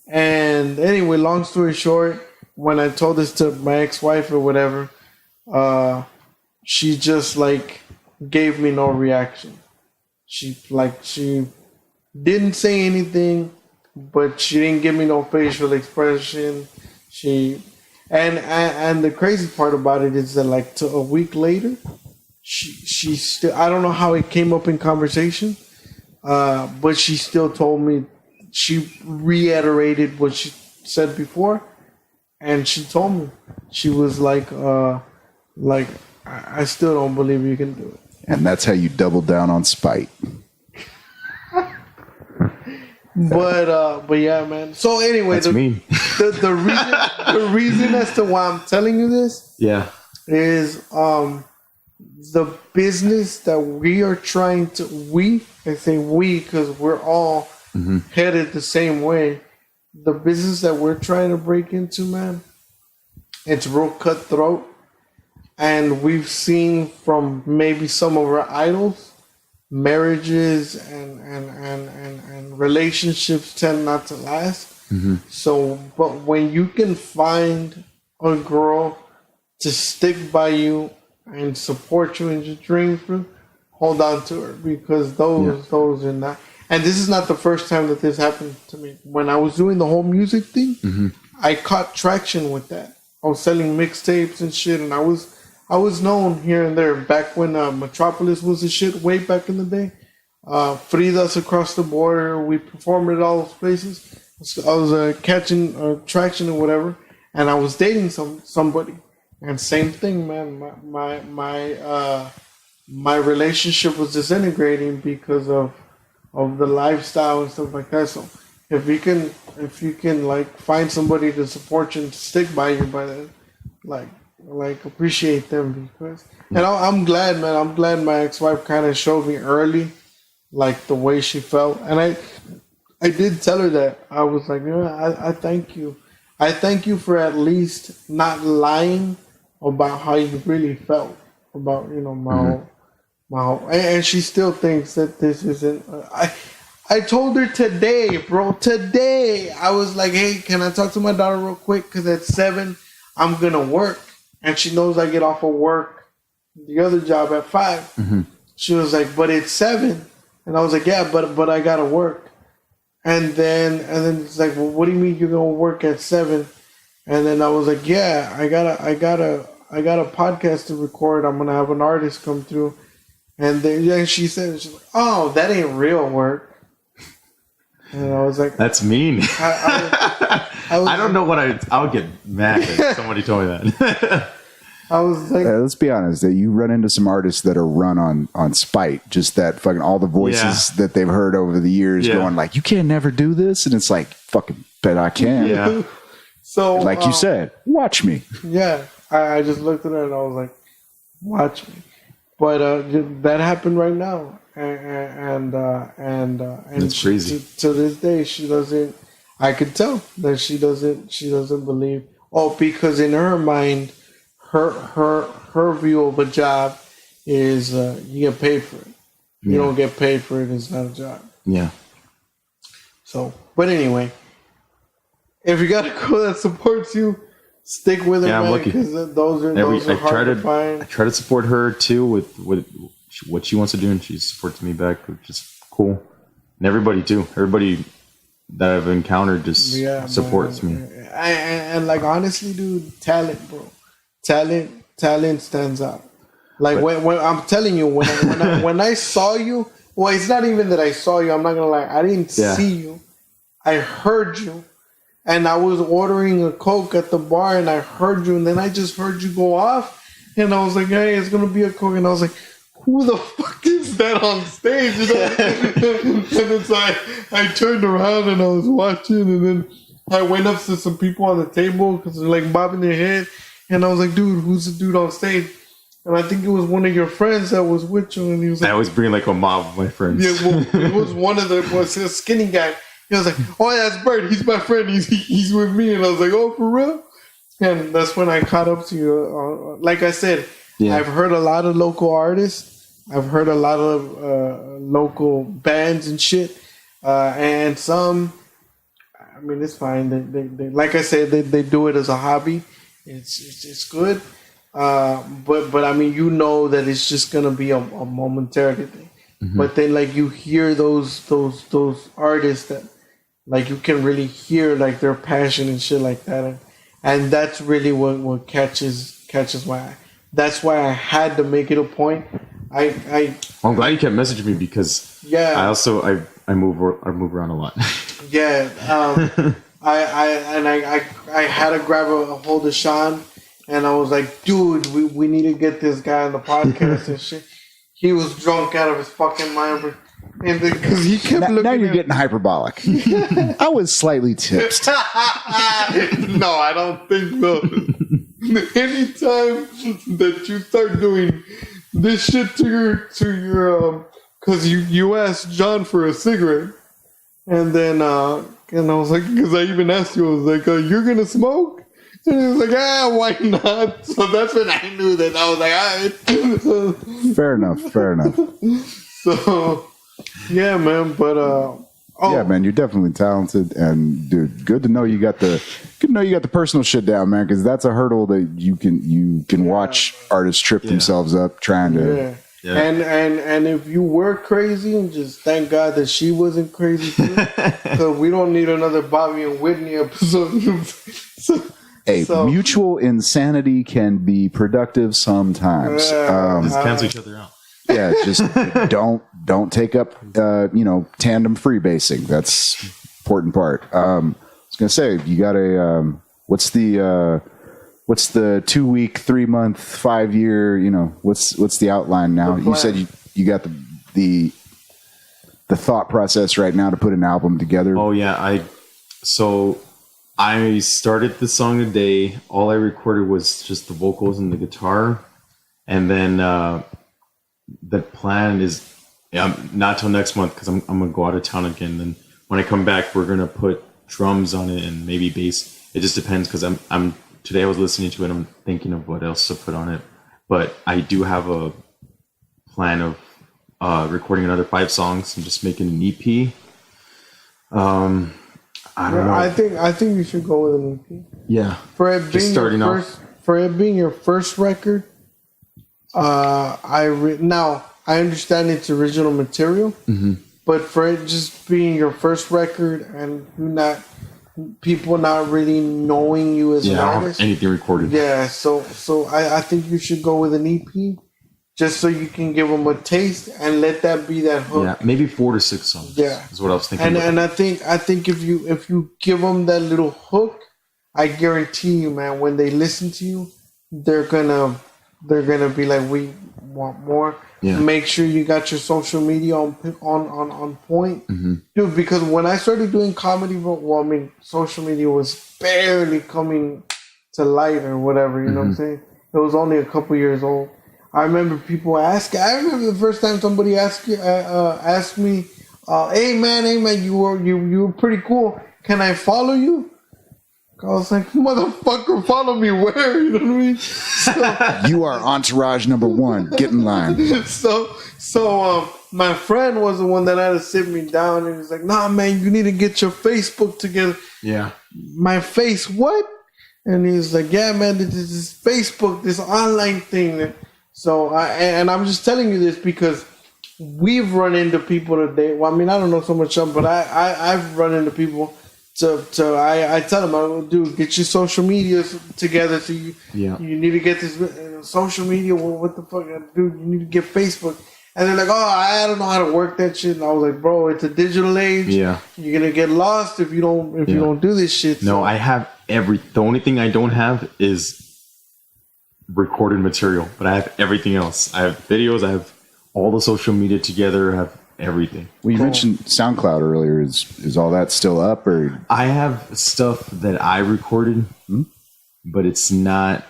And anyway, long story short, when I told this to my ex-wife or whatever, she just like gave me no reaction. She didn't say anything, but she didn't give me no facial expression. And the crazy part about it is that like a week later, she still, I don't know how it came up in conversation, but she still told me, she reiterated what she said before, and she told me, she was like I still don't believe you can do it. And that's how you double down on spite. But yeah, man. So anyway, the reason as to why I'm telling you this, is the business that we are trying to, I say we because we're all headed the same way. The business that we're trying to break into, man, it's real cutthroat, and we've seen from maybe some of our idols, marriages and relationships tend not to last. So, but when you can find a girl to stick by you and support you in your dreams, hold on to her, because those are not. And this is not the first time that this happened to me. When I was doing the whole music thing, I caught traction with that. I was selling mixtapes and shit, and I was known here and there. Back when Metropolis was the shit, way back in the day. Frida's across the border. We performed at all those places. I was catching traction or whatever, and I was dating somebody. And same thing, man. My relationship was disintegrating because of the lifestyle and stuff like that. So if you can like find somebody to support you and to stick by you, by then, like appreciate them, because, and I'm glad, man. I'm glad my ex-wife kind of showed me early, like the way she felt, and I did tell her that. I was like, I thank you. I thank you for at least not lying about how you really felt about my whole, and she still thinks that this isn't. I told her today, bro. Today I was like, hey, can I talk to my daughter real quick? Because at 7 I'm gonna work. And she knows I get off of work, the other job, at 5. She was like, but it's 7. And I was like, yeah, but I gotta work. And then it's like, well, what do you mean you're gonna work at 7? And then I was like, yeah, I got a podcast to record. I'm gonna have an artist come through. And then she said, she's like, oh, that ain't real work. And I was like, that's mean. I don't know what I would get mad if somebody told me that. I was like, let's be honest, that you run into some artists that are run on spite, just that fucking all the voices that they've heard over the years going like, you can't never do this, and it's like, fucking bet I can. Yeah. So like you said, watch me. Yeah, I just looked at her and I was like, watch me. But that happened right now, and that's crazy. To this day, she doesn't. I could tell that she doesn't believe. Oh, because in her mind, her view of a job is you get paid for it. You don't get paid for it, it's not a job. Yeah. So, but anyway, if you got a girl that supports you, stick with it, Yeah, I'm man, lucky. because those are hard to find. I try to support her too with what she wants to do, and she supports me back, which is cool. And everybody too. Everybody that I've encountered just supports me. And like honestly, dude, talent, bro. Talent stands out. Like when I'm telling you, when I saw you, well, it's not even that I saw you. I'm not gonna lie. I didn't see you. I heard you, and I was ordering a Coke at the bar, and I heard you, and then I just heard you go off, and I was like, hey, it's gonna be a Coke, and I was like, who the fuck is that on stage? You know? And it's like I turned around and I was watching, and then I went up to some people on the table because they're like bobbing their head, and I was like, dude, who's the dude on stage? And I think it was one of your friends that was with you, and he was like, I always bring like a mob of my friends. Yeah, well, it was one of the was a skinny guy. He was like, oh, that's Bert. He's my friend. He's with me. And I was like, oh, for real? And that's when I caught up to you. Like I said, I've heard a lot of local artists. I've heard a lot of local bands and shit. And some, I mean, it's fine. They like I said, they do it as a hobby. It's good. But I mean, you know that it's just gonna be a momentary thing. Mm-hmm. But then, like, you hear those artists that, like, you can really hear like their passion and shit like that, and that's really what catches my eye. That's why I had to make it a point. I'm glad you kept messaging me because I move around a lot. Yeah, I had to grab a hold of Sean. And I was like, dude, we need to get this guy on the podcast and shit. He was drunk out of his fucking mind. And because he kept looking now you're getting hyperbolic. I was slightly tipsed. No, I don't think so. Anytime that you start doing this shit to your because you asked John for a cigarette. And then, and I was like, because I even asked you, I was like, you're going to smoke? And he was like, why not? So that's when I knew that. I was like, all right. Fair enough. So, yeah, man. But yeah, man, you're definitely talented, and dude, good to know you got the personal shit down, man. Because that's a hurdle that you can watch artists trip themselves up trying to. Yeah. And if you were crazy, and just thank God that she wasn't crazy too, because we don't need another Bobby and Whitney episode. Mutual insanity can be productive sometimes. Just cancel each other out. Yeah, just don't take up tandem freebasing. That's important part. I was gonna say you got a what's the 2 week, 3 month, 5 year? What's the outline now? You said you got the thought process right now to put an album together. Oh yeah, I started the song today. All I recorded was just the vocals and the guitar. And then the plan is not till next month because I'm going to go out of town again. Then when I come back, we're going to put drums on it and maybe bass. It just depends because today I was listening to it. I'm thinking of what else to put on it. But I do have a plan of recording another 5 songs and just making an EP. I don't know. I think you should go with an EP. Yeah. For it being your first record, now I understand it's original material, but for it just being your first record and people not really knowing you as an artist, I don't have anything recorded. Yeah, so I think you should go with an EP. Just so you can give them a taste and let that be that hook. Yeah, maybe 4 to 6 songs. Yeah, is what I was thinking. And I think if you give them that little hook, I guarantee you, man, when they listen to you, they're gonna be like, we want more. Yeah. Make sure you got your social media on point, dude. Because when I started doing comedy, social media was barely coming to light or whatever. You know what I'm saying? It was only a couple years old. I remember people asking. I remember the first time somebody asked me, "Hey man, you were pretty cool. Can I follow you?" I was like, motherfucker, follow me where? You know what I mean? So, You are entourage number 1. Get in line. So my friend was the one that had to sit me down, and he's like, nah, man, you need to get your Facebook together. Yeah. My face, what? And he's like, yeah, man, this is Facebook, this online thing. So I'm just telling you this because we've run into people today. Well, I mean, I don't know so much, but I've run into people. I tell them, dude, get your social media together. So you need to get this social media. Well, what the fuck, dude? You need to get Facebook. And they're like, oh, I don't know how to work that shit. And I was like, bro, it's a digital age. Yeah, you're gonna get lost if you don't do this shit. No, I have the only thing I don't have is recorded material, but I have everything else. I have videos. I have all the social media together. I have everything. Well, you mentioned SoundCloud earlier. Is all that still up, or? I have stuff that I recorded, but it's not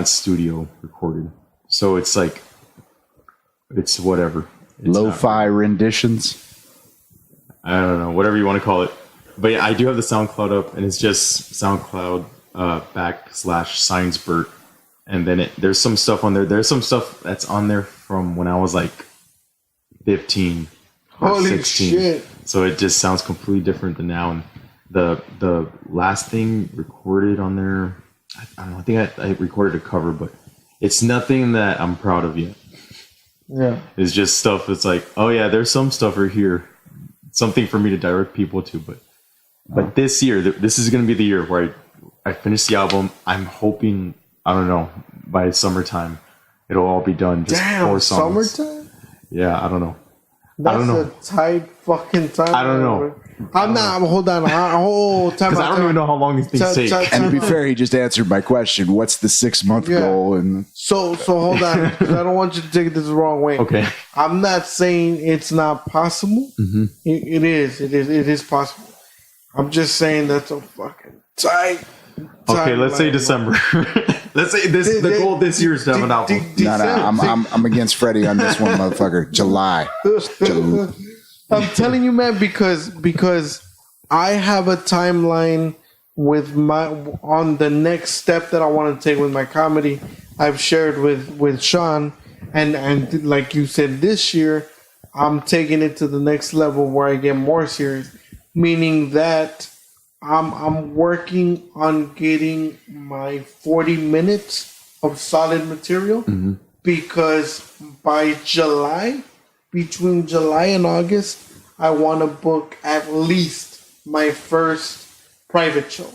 studio recorded. So it's like, it's whatever. It's lo-fi renditions. I don't know, whatever you want to call it. But yeah, I do have the SoundCloud up, and it's just SoundCloud /Science-Bert. And then there's some stuff on there. There's some stuff that's on there from when I was like 15 or Holy 16. Shit. So it just sounds completely different than now. And the last thing recorded on there, I don't know, I think I recorded a cover, but it's nothing that I'm proud of yet. Yeah. It's just stuff that's like, oh yeah, there's some stuff right here. Something for me to direct people to. But this year, this is going to be the year where I finish the album. I'm hoping, I don't know, by summertime, it'll all be done. Just 4 songs. Summertime? Yeah, I don't know. That's a tight fucking time. I don't know. Hold on. Because I don't even know how long these things take. And to be fair, he just answered my question. What's the 6-month goal? And so hold on, because I don't want you to take this the wrong way. Okay. I'm not saying it's not possible. Mm-hmm. It is possible. I'm just saying that's a fucking tight. Okay, let's say December. Let's say the goal this year is to have an album. No, I'm against Freddy on this one, motherfucker. July. I'm telling you, man, because I have a timeline with on the next step that I want to take with my comedy. I've shared with Sean, and like you said, this year I'm taking it to the next level where I get more serious, meaning that I'm working on getting my 40 minutes of solid material, because by July, between July and August, I want to book at least my first private show,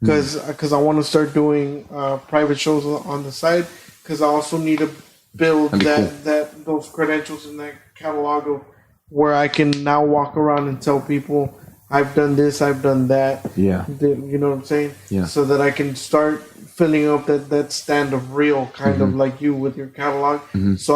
because I want to start doing private shows on the side, because I also need to build those credentials in that catalog of where I can now walk around and tell people I've done this, I've done that. Yeah. You know what I'm saying? Yeah. So that I can start filling up that stand of real, kind of like you with your catalog. So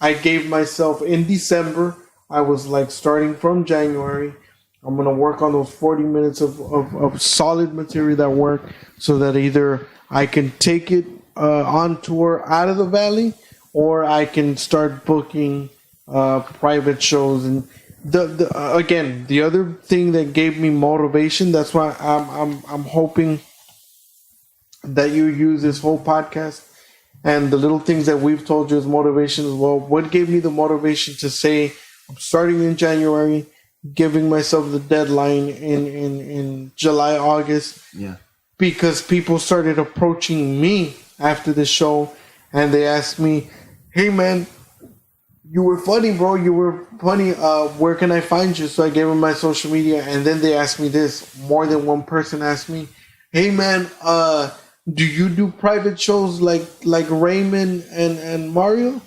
I gave myself in December, I was like, starting from January, I'm going to work on those 40 minutes of solid material that work, so that either I can take it on tour out of the Valley, or I can start booking private shows. And again, the other thing that gave me motivation, that's why I'm hoping that you use this whole podcast and the little things that we've told you as motivation as well. What gave me the motivation to say I'm starting in January, giving myself the deadline in July, August? Yeah. Because people started approaching me after the show, and they asked me, hey man, you were funny, bro. You were funny. Where can I find you? So I gave them my social media, and then they asked me this. More than one person asked me, hey man, do you do private shows like Raymond and Mario?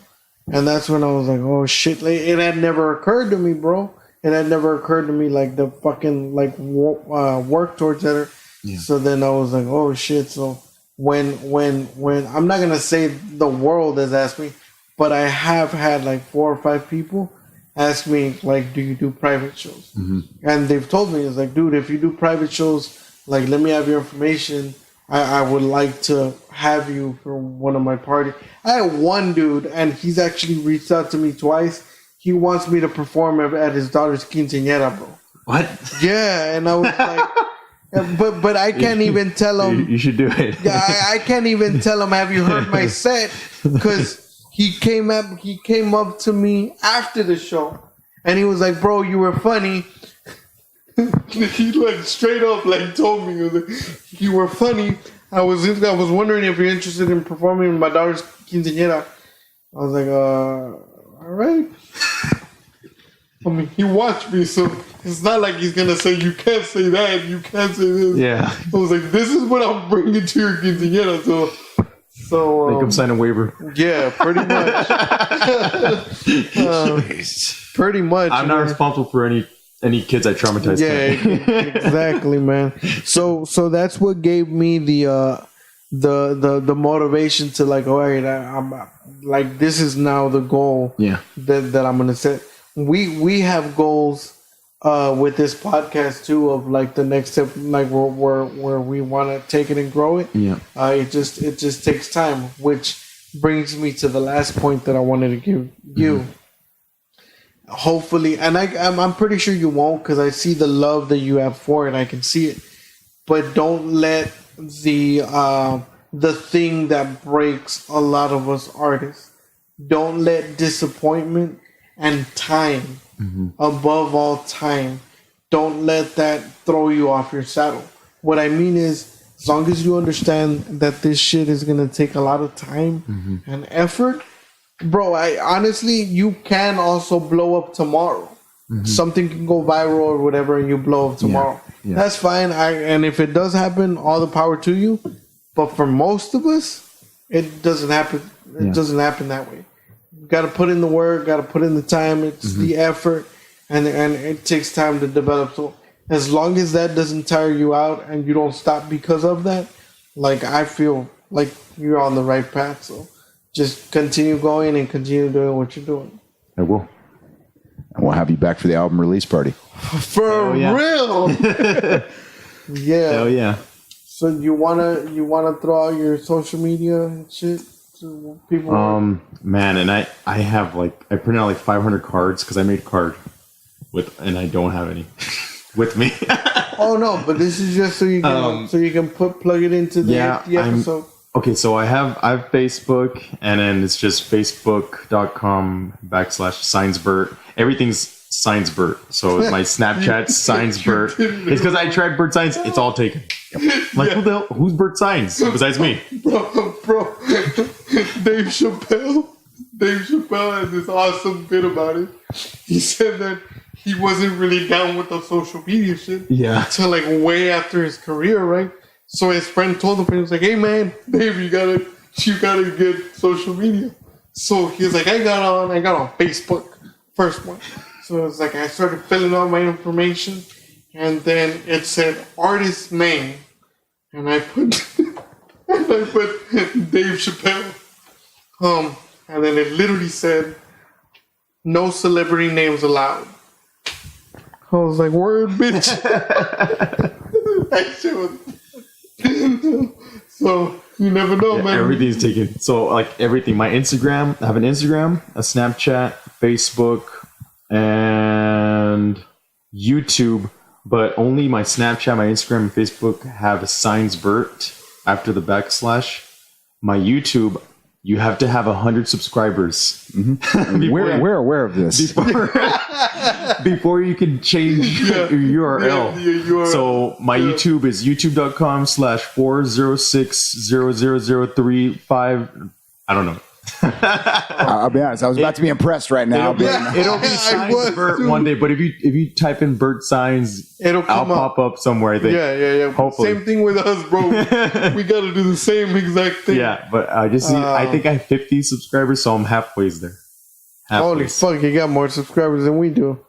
And that's when I was like, oh shit. Like, it had never occurred to me, bro. It had never occurred to me, like the fucking work towards that. Yeah. So then I was like, oh shit. So when I'm not gonna say the world has asked me, but I have had like 4 or 5 people ask me, like, do you do private shows? And they've told me, it's like, dude, if you do private shows, like, let me have your information. I would like to have you for one of my parties. I had one dude, and he's actually reached out to me twice. He wants me to perform at his daughter's quinceañera, bro. What? Yeah, and I was like, But I can't even tell him. You should do it. I can't even tell him, have you heard my set? Because he came up to me after the show, and he was like, bro, you were funny. He like straight up like told me, he was like, you were funny. I was wondering if you're interested in performing in my daughter's quinceañera. I was like, all right. I mean, he watched me, so it's not like he's gonna say you can't say that, you can't say this. Yeah. I was like, this is what I'm bringing to your quinceañera. So make him sign a waiver. Yeah, pretty much. Pretty much. I'm not responsible for any kids I traumatized. Yeah, exactly, man. So that's what gave me the motivation to like, all right, I'm like, this is now the goal. Yeah. That I'm gonna set. We have goals with this podcast too, of like the next step, like where we want to take it and grow it. Yeah. It just takes time, which brings me to the last point that I wanted to give you. Mm-hmm. Hopefully, and I'm pretty sure you won't, because I see the love that you have for it. I can see it, but don't let the thing that breaks a lot of us artists. Don't let disappointment and time, above all time, don't let that throw you off your saddle. What I mean is, as long as you understand that this shit is going to take a lot of time and effort, bro, honestly, you can also blow up tomorrow. Something can go viral or whatever, and you blow up tomorrow. Yeah. That's fine. And if it does happen, all the power to you. But for most of us, it doesn't happen. It doesn't happen that way. Got to put in the work, got to put in the time. It's the effort, and it takes time to develop. So as long as that doesn't tire you out and you don't stop because of that, like, I feel like you're on the right path. So just continue going and continue doing what you're doing. I will. And we'll have you back for the album release party. For real? Yeah. Hell yeah. So you wanna throw out your social media and shit? So people man, and I have I printed out 500 cards because I made a card and I don't have any with me. Oh no, but this is just so you can plug it into the episode. Okay, so I have Facebook, and then it's just facebook.com/ScienceBert. Everything's ScienceBert. So my Snapchat ScienceBert. It's because I tried Bert Saenz. It's all taken. Who's Bert Saenz besides me? Bro. Dave Chappelle has this awesome bit about it. He said that he wasn't really down with the social media shit. Yeah. Until way after his career, right? So his friend told him, he was like, hey man, Dave, you gotta get social media. So he was like, I got on Facebook, first one. So it's like I started filling out my information, and then it said artist name, and I put Dave Chappelle. And then it literally said no celebrity names allowed. I was like, word, bitch. That shit was. So you never know, man. Everything's taken. So everything. My Instagram. I have an Instagram, a Snapchat, Facebook, and YouTube. But only my Snapchat, my Instagram, and Facebook have a ScienceBert after the backslash. My YouTube, you have to have 100 subscribers. We're aware of this. Before you can change your URL. URL. So my YouTube is youtube.com/4060003. I don't know. I'll be honest. I was about to be impressed right now. It'll be ScienceBert one day, but if you type in Bert Saenz, I'll pop up somewhere. I think. Yeah. Hopefully. Same thing with us, bro. We got to do the same exact thing. Yeah, but I just I think I have 50 subscribers, so I'm halfway there. Holy fuck, you got more subscribers than we do.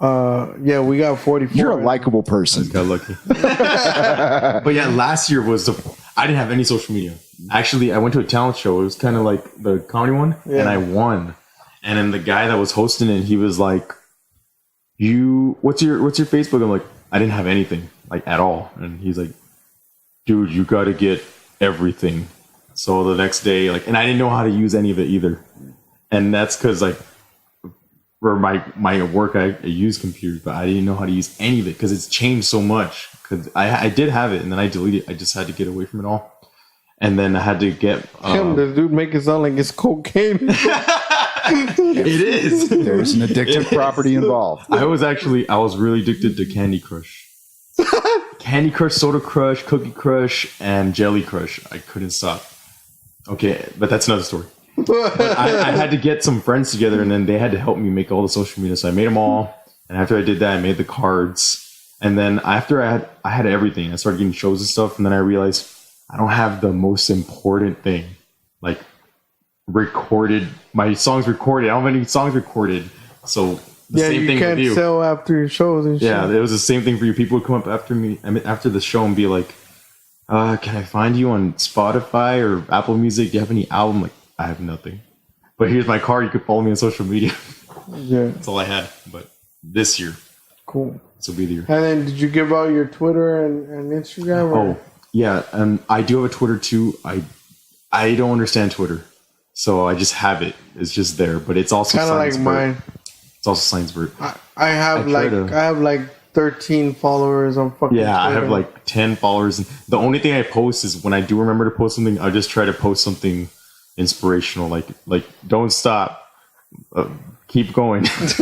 Yeah, we got 44. You're a likable person. Got lucky. But yeah, last year I didn't have any social media. Actually, I went to a talent show. It was kind of like the comedy one, and I won. And then the guy that was hosting it, he was like, what's your Facebook?" I'm like, I didn't have anything at all. And he's like, "Dude, you got to get everything." So the next day, and I didn't know how to use any of it either. And that's because or my work, I use computers, but I didn't know how to use any of it because it's changed so much. Because I did have it, and then I deleted it. I just had to get away from it all. And then I had to get... the dude make it sound like it's cocaine. It is. There's an addictive property involved. I was really addicted to Candy Crush. Candy Crush, Soda Crush, Cookie Crush, and Jelly Crush. I couldn't stop. Okay, but that's another story. But I had to get some friends together, and then they had to help me make all the social media. So I made them all, and after I did that, I made the cards. And then after I had everything, I started getting shows and stuff, and then I realized I don't have the most important thing, like recorded. My songs recorded. I don't have any songs recorded. So the same thing with you. You can't sell after your shows and shit. Yeah, it was the same thing for you. People would come up after me, after the show, and be like, "Can I find you on Spotify or Apple Music? Do you have any album?" Like, I have nothing. But here's my card. You could follow me on social media. Yeah, that's all I had. But this year, cool. This will be the year. And then, did you give out your Twitter and Instagram? Or? Oh, yeah, and I do have a Twitter too. I don't understand Twitter, so I just have it. It's just there, but it's also kind of like mine. It's also Science-Bert. I have like 13 followers on fucking Twitter. I have like 10 followers. And the only thing I post is when I do remember to post something, I just try to post something inspirational, like don't stop, keep going. But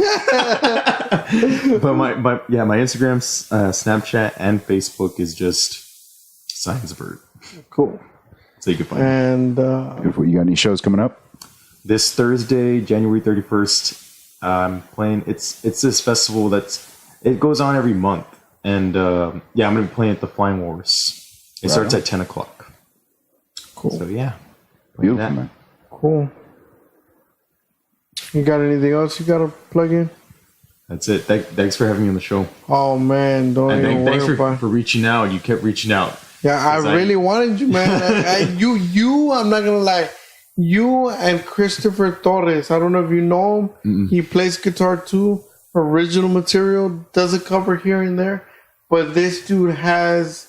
my Instagram, Snapchat, and Facebook is just Science-Bert. Cool. So you can find and Beautiful. You got any shows coming up? This Thursday, January 31st, I'm playing. It's this festival it goes on every month, and I'm gonna be playing at the Flying Wars. It starts at 10 o'clock. Cool. So yeah, Beautiful, man. Cool. You got anything else you gotta plug in? That's it. Thanks for having me on the show. Oh man, don't even worry about it. Thanks for reaching out. You kept reaching out. Yeah, I really wanted you, man. I'm not gonna lie. You and Christopher Torres. I don't know if you know him. Mm-mm. He plays guitar too. Original material, does a cover here and there, but this dude has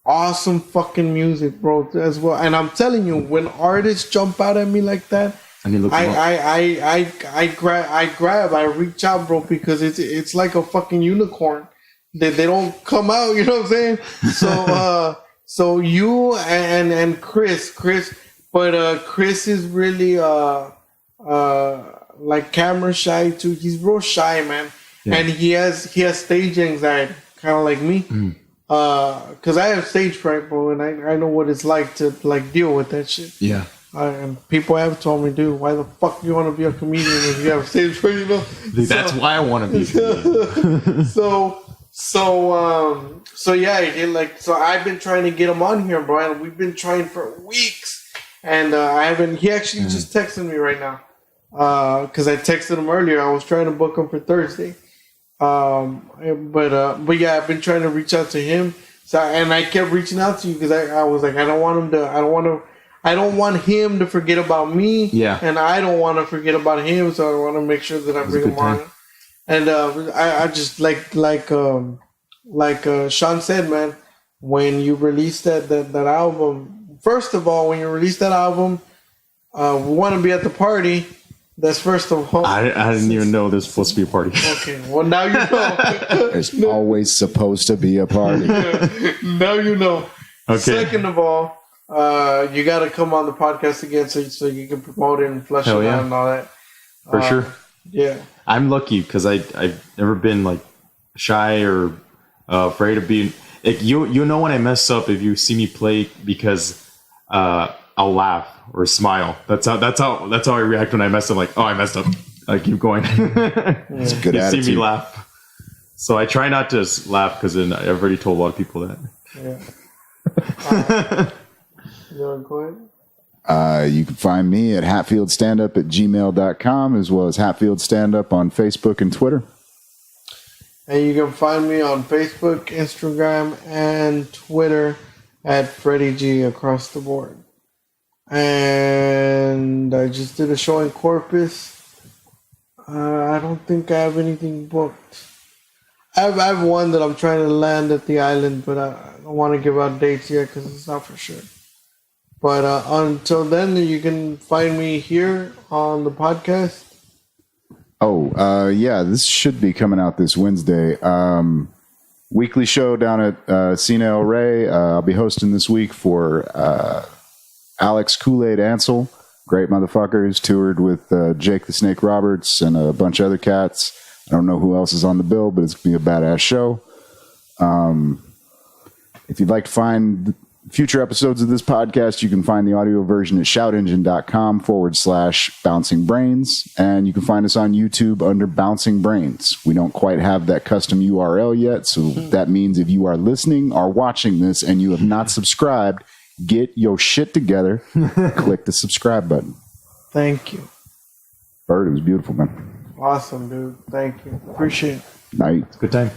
awesome fucking music, bro, as well. And I'm telling you, when artists jump out at me like that, I reach out, bro, because it's like a fucking unicorn. They don't come out, you know what I'm saying? So you and Chris, but Chris is really like camera shy too. He's real shy, man, and he has stage anxiety, kind of like me. Because I have stage fright, bro, and I know what it's like to like deal with that shit. Yeah. And people have told me, dude, why the fuck you want to be a comedian if you have stage fright? You know. That's why I want to be a comedian. So I've been trying to get him on here, bro, and we've been trying for weeks, and I haven't. He actually just texted me right now. Because I texted him earlier. I was trying to book him for Thursday. But yeah, I've been trying to reach out to him. So, and I kept reaching out to you because I was like, I don't want him to forget about me. Yeah. And I don't want to forget about him. So I want to make sure that I bring him on. And I just like Sean said, man, when you release that album, first of all, when you release that album, we want to be at the party. That's first of all. I didn't even know there's supposed to be a party. Okay, well now you know. There's always supposed to be a party. Now you know. Okay. Second of all, you got to come on the podcast again so you can promote it and flesh it out and all that. For sure. Yeah. I'm lucky because I've never been like shy or afraid of being. Like, you know when I mess up if you see me play because I'll laugh or smile. That's how I react when I mess up. Like, oh, I messed up. I keep going. It's a good attitude. See me laugh. So I try not to laugh because then I've already told a lot of people that. Yeah. You want to go ahead? You can find me at hatfieldstandup@gmail.com as well as Hatfield Standup on Facebook and Twitter. And you can find me on Facebook, Instagram, and Twitter at Freddy G across the board. And I just did a show in Corpus. I don't think I have anything booked. I have one that I'm trying to land at the island, but I don't want to give out dates yet because it's not for sure. But until then, you can find me here on the podcast. Yeah, this should be coming out this Wednesday. Weekly show down at Cena El Rey. I'll be hosting this week for Alex Kool-Aid Ansel. Great motherfucker. He's toured with Jake the Snake Roberts and a bunch of other cats. I don't know who else is on the bill, but it's going to be a badass show. If you'd like to find future episodes of this podcast, you can find the audio version at shoutengine.com/bouncing brains. And you can find us on YouTube under Bouncing Brains. We don't quite have that custom URL yet. So that means if you are listening or watching this and you have not subscribed, get your shit together. Click the subscribe button. Thank you. Bert, it was beautiful, man. Awesome, dude. Thank you. Appreciate it. Night. Good time.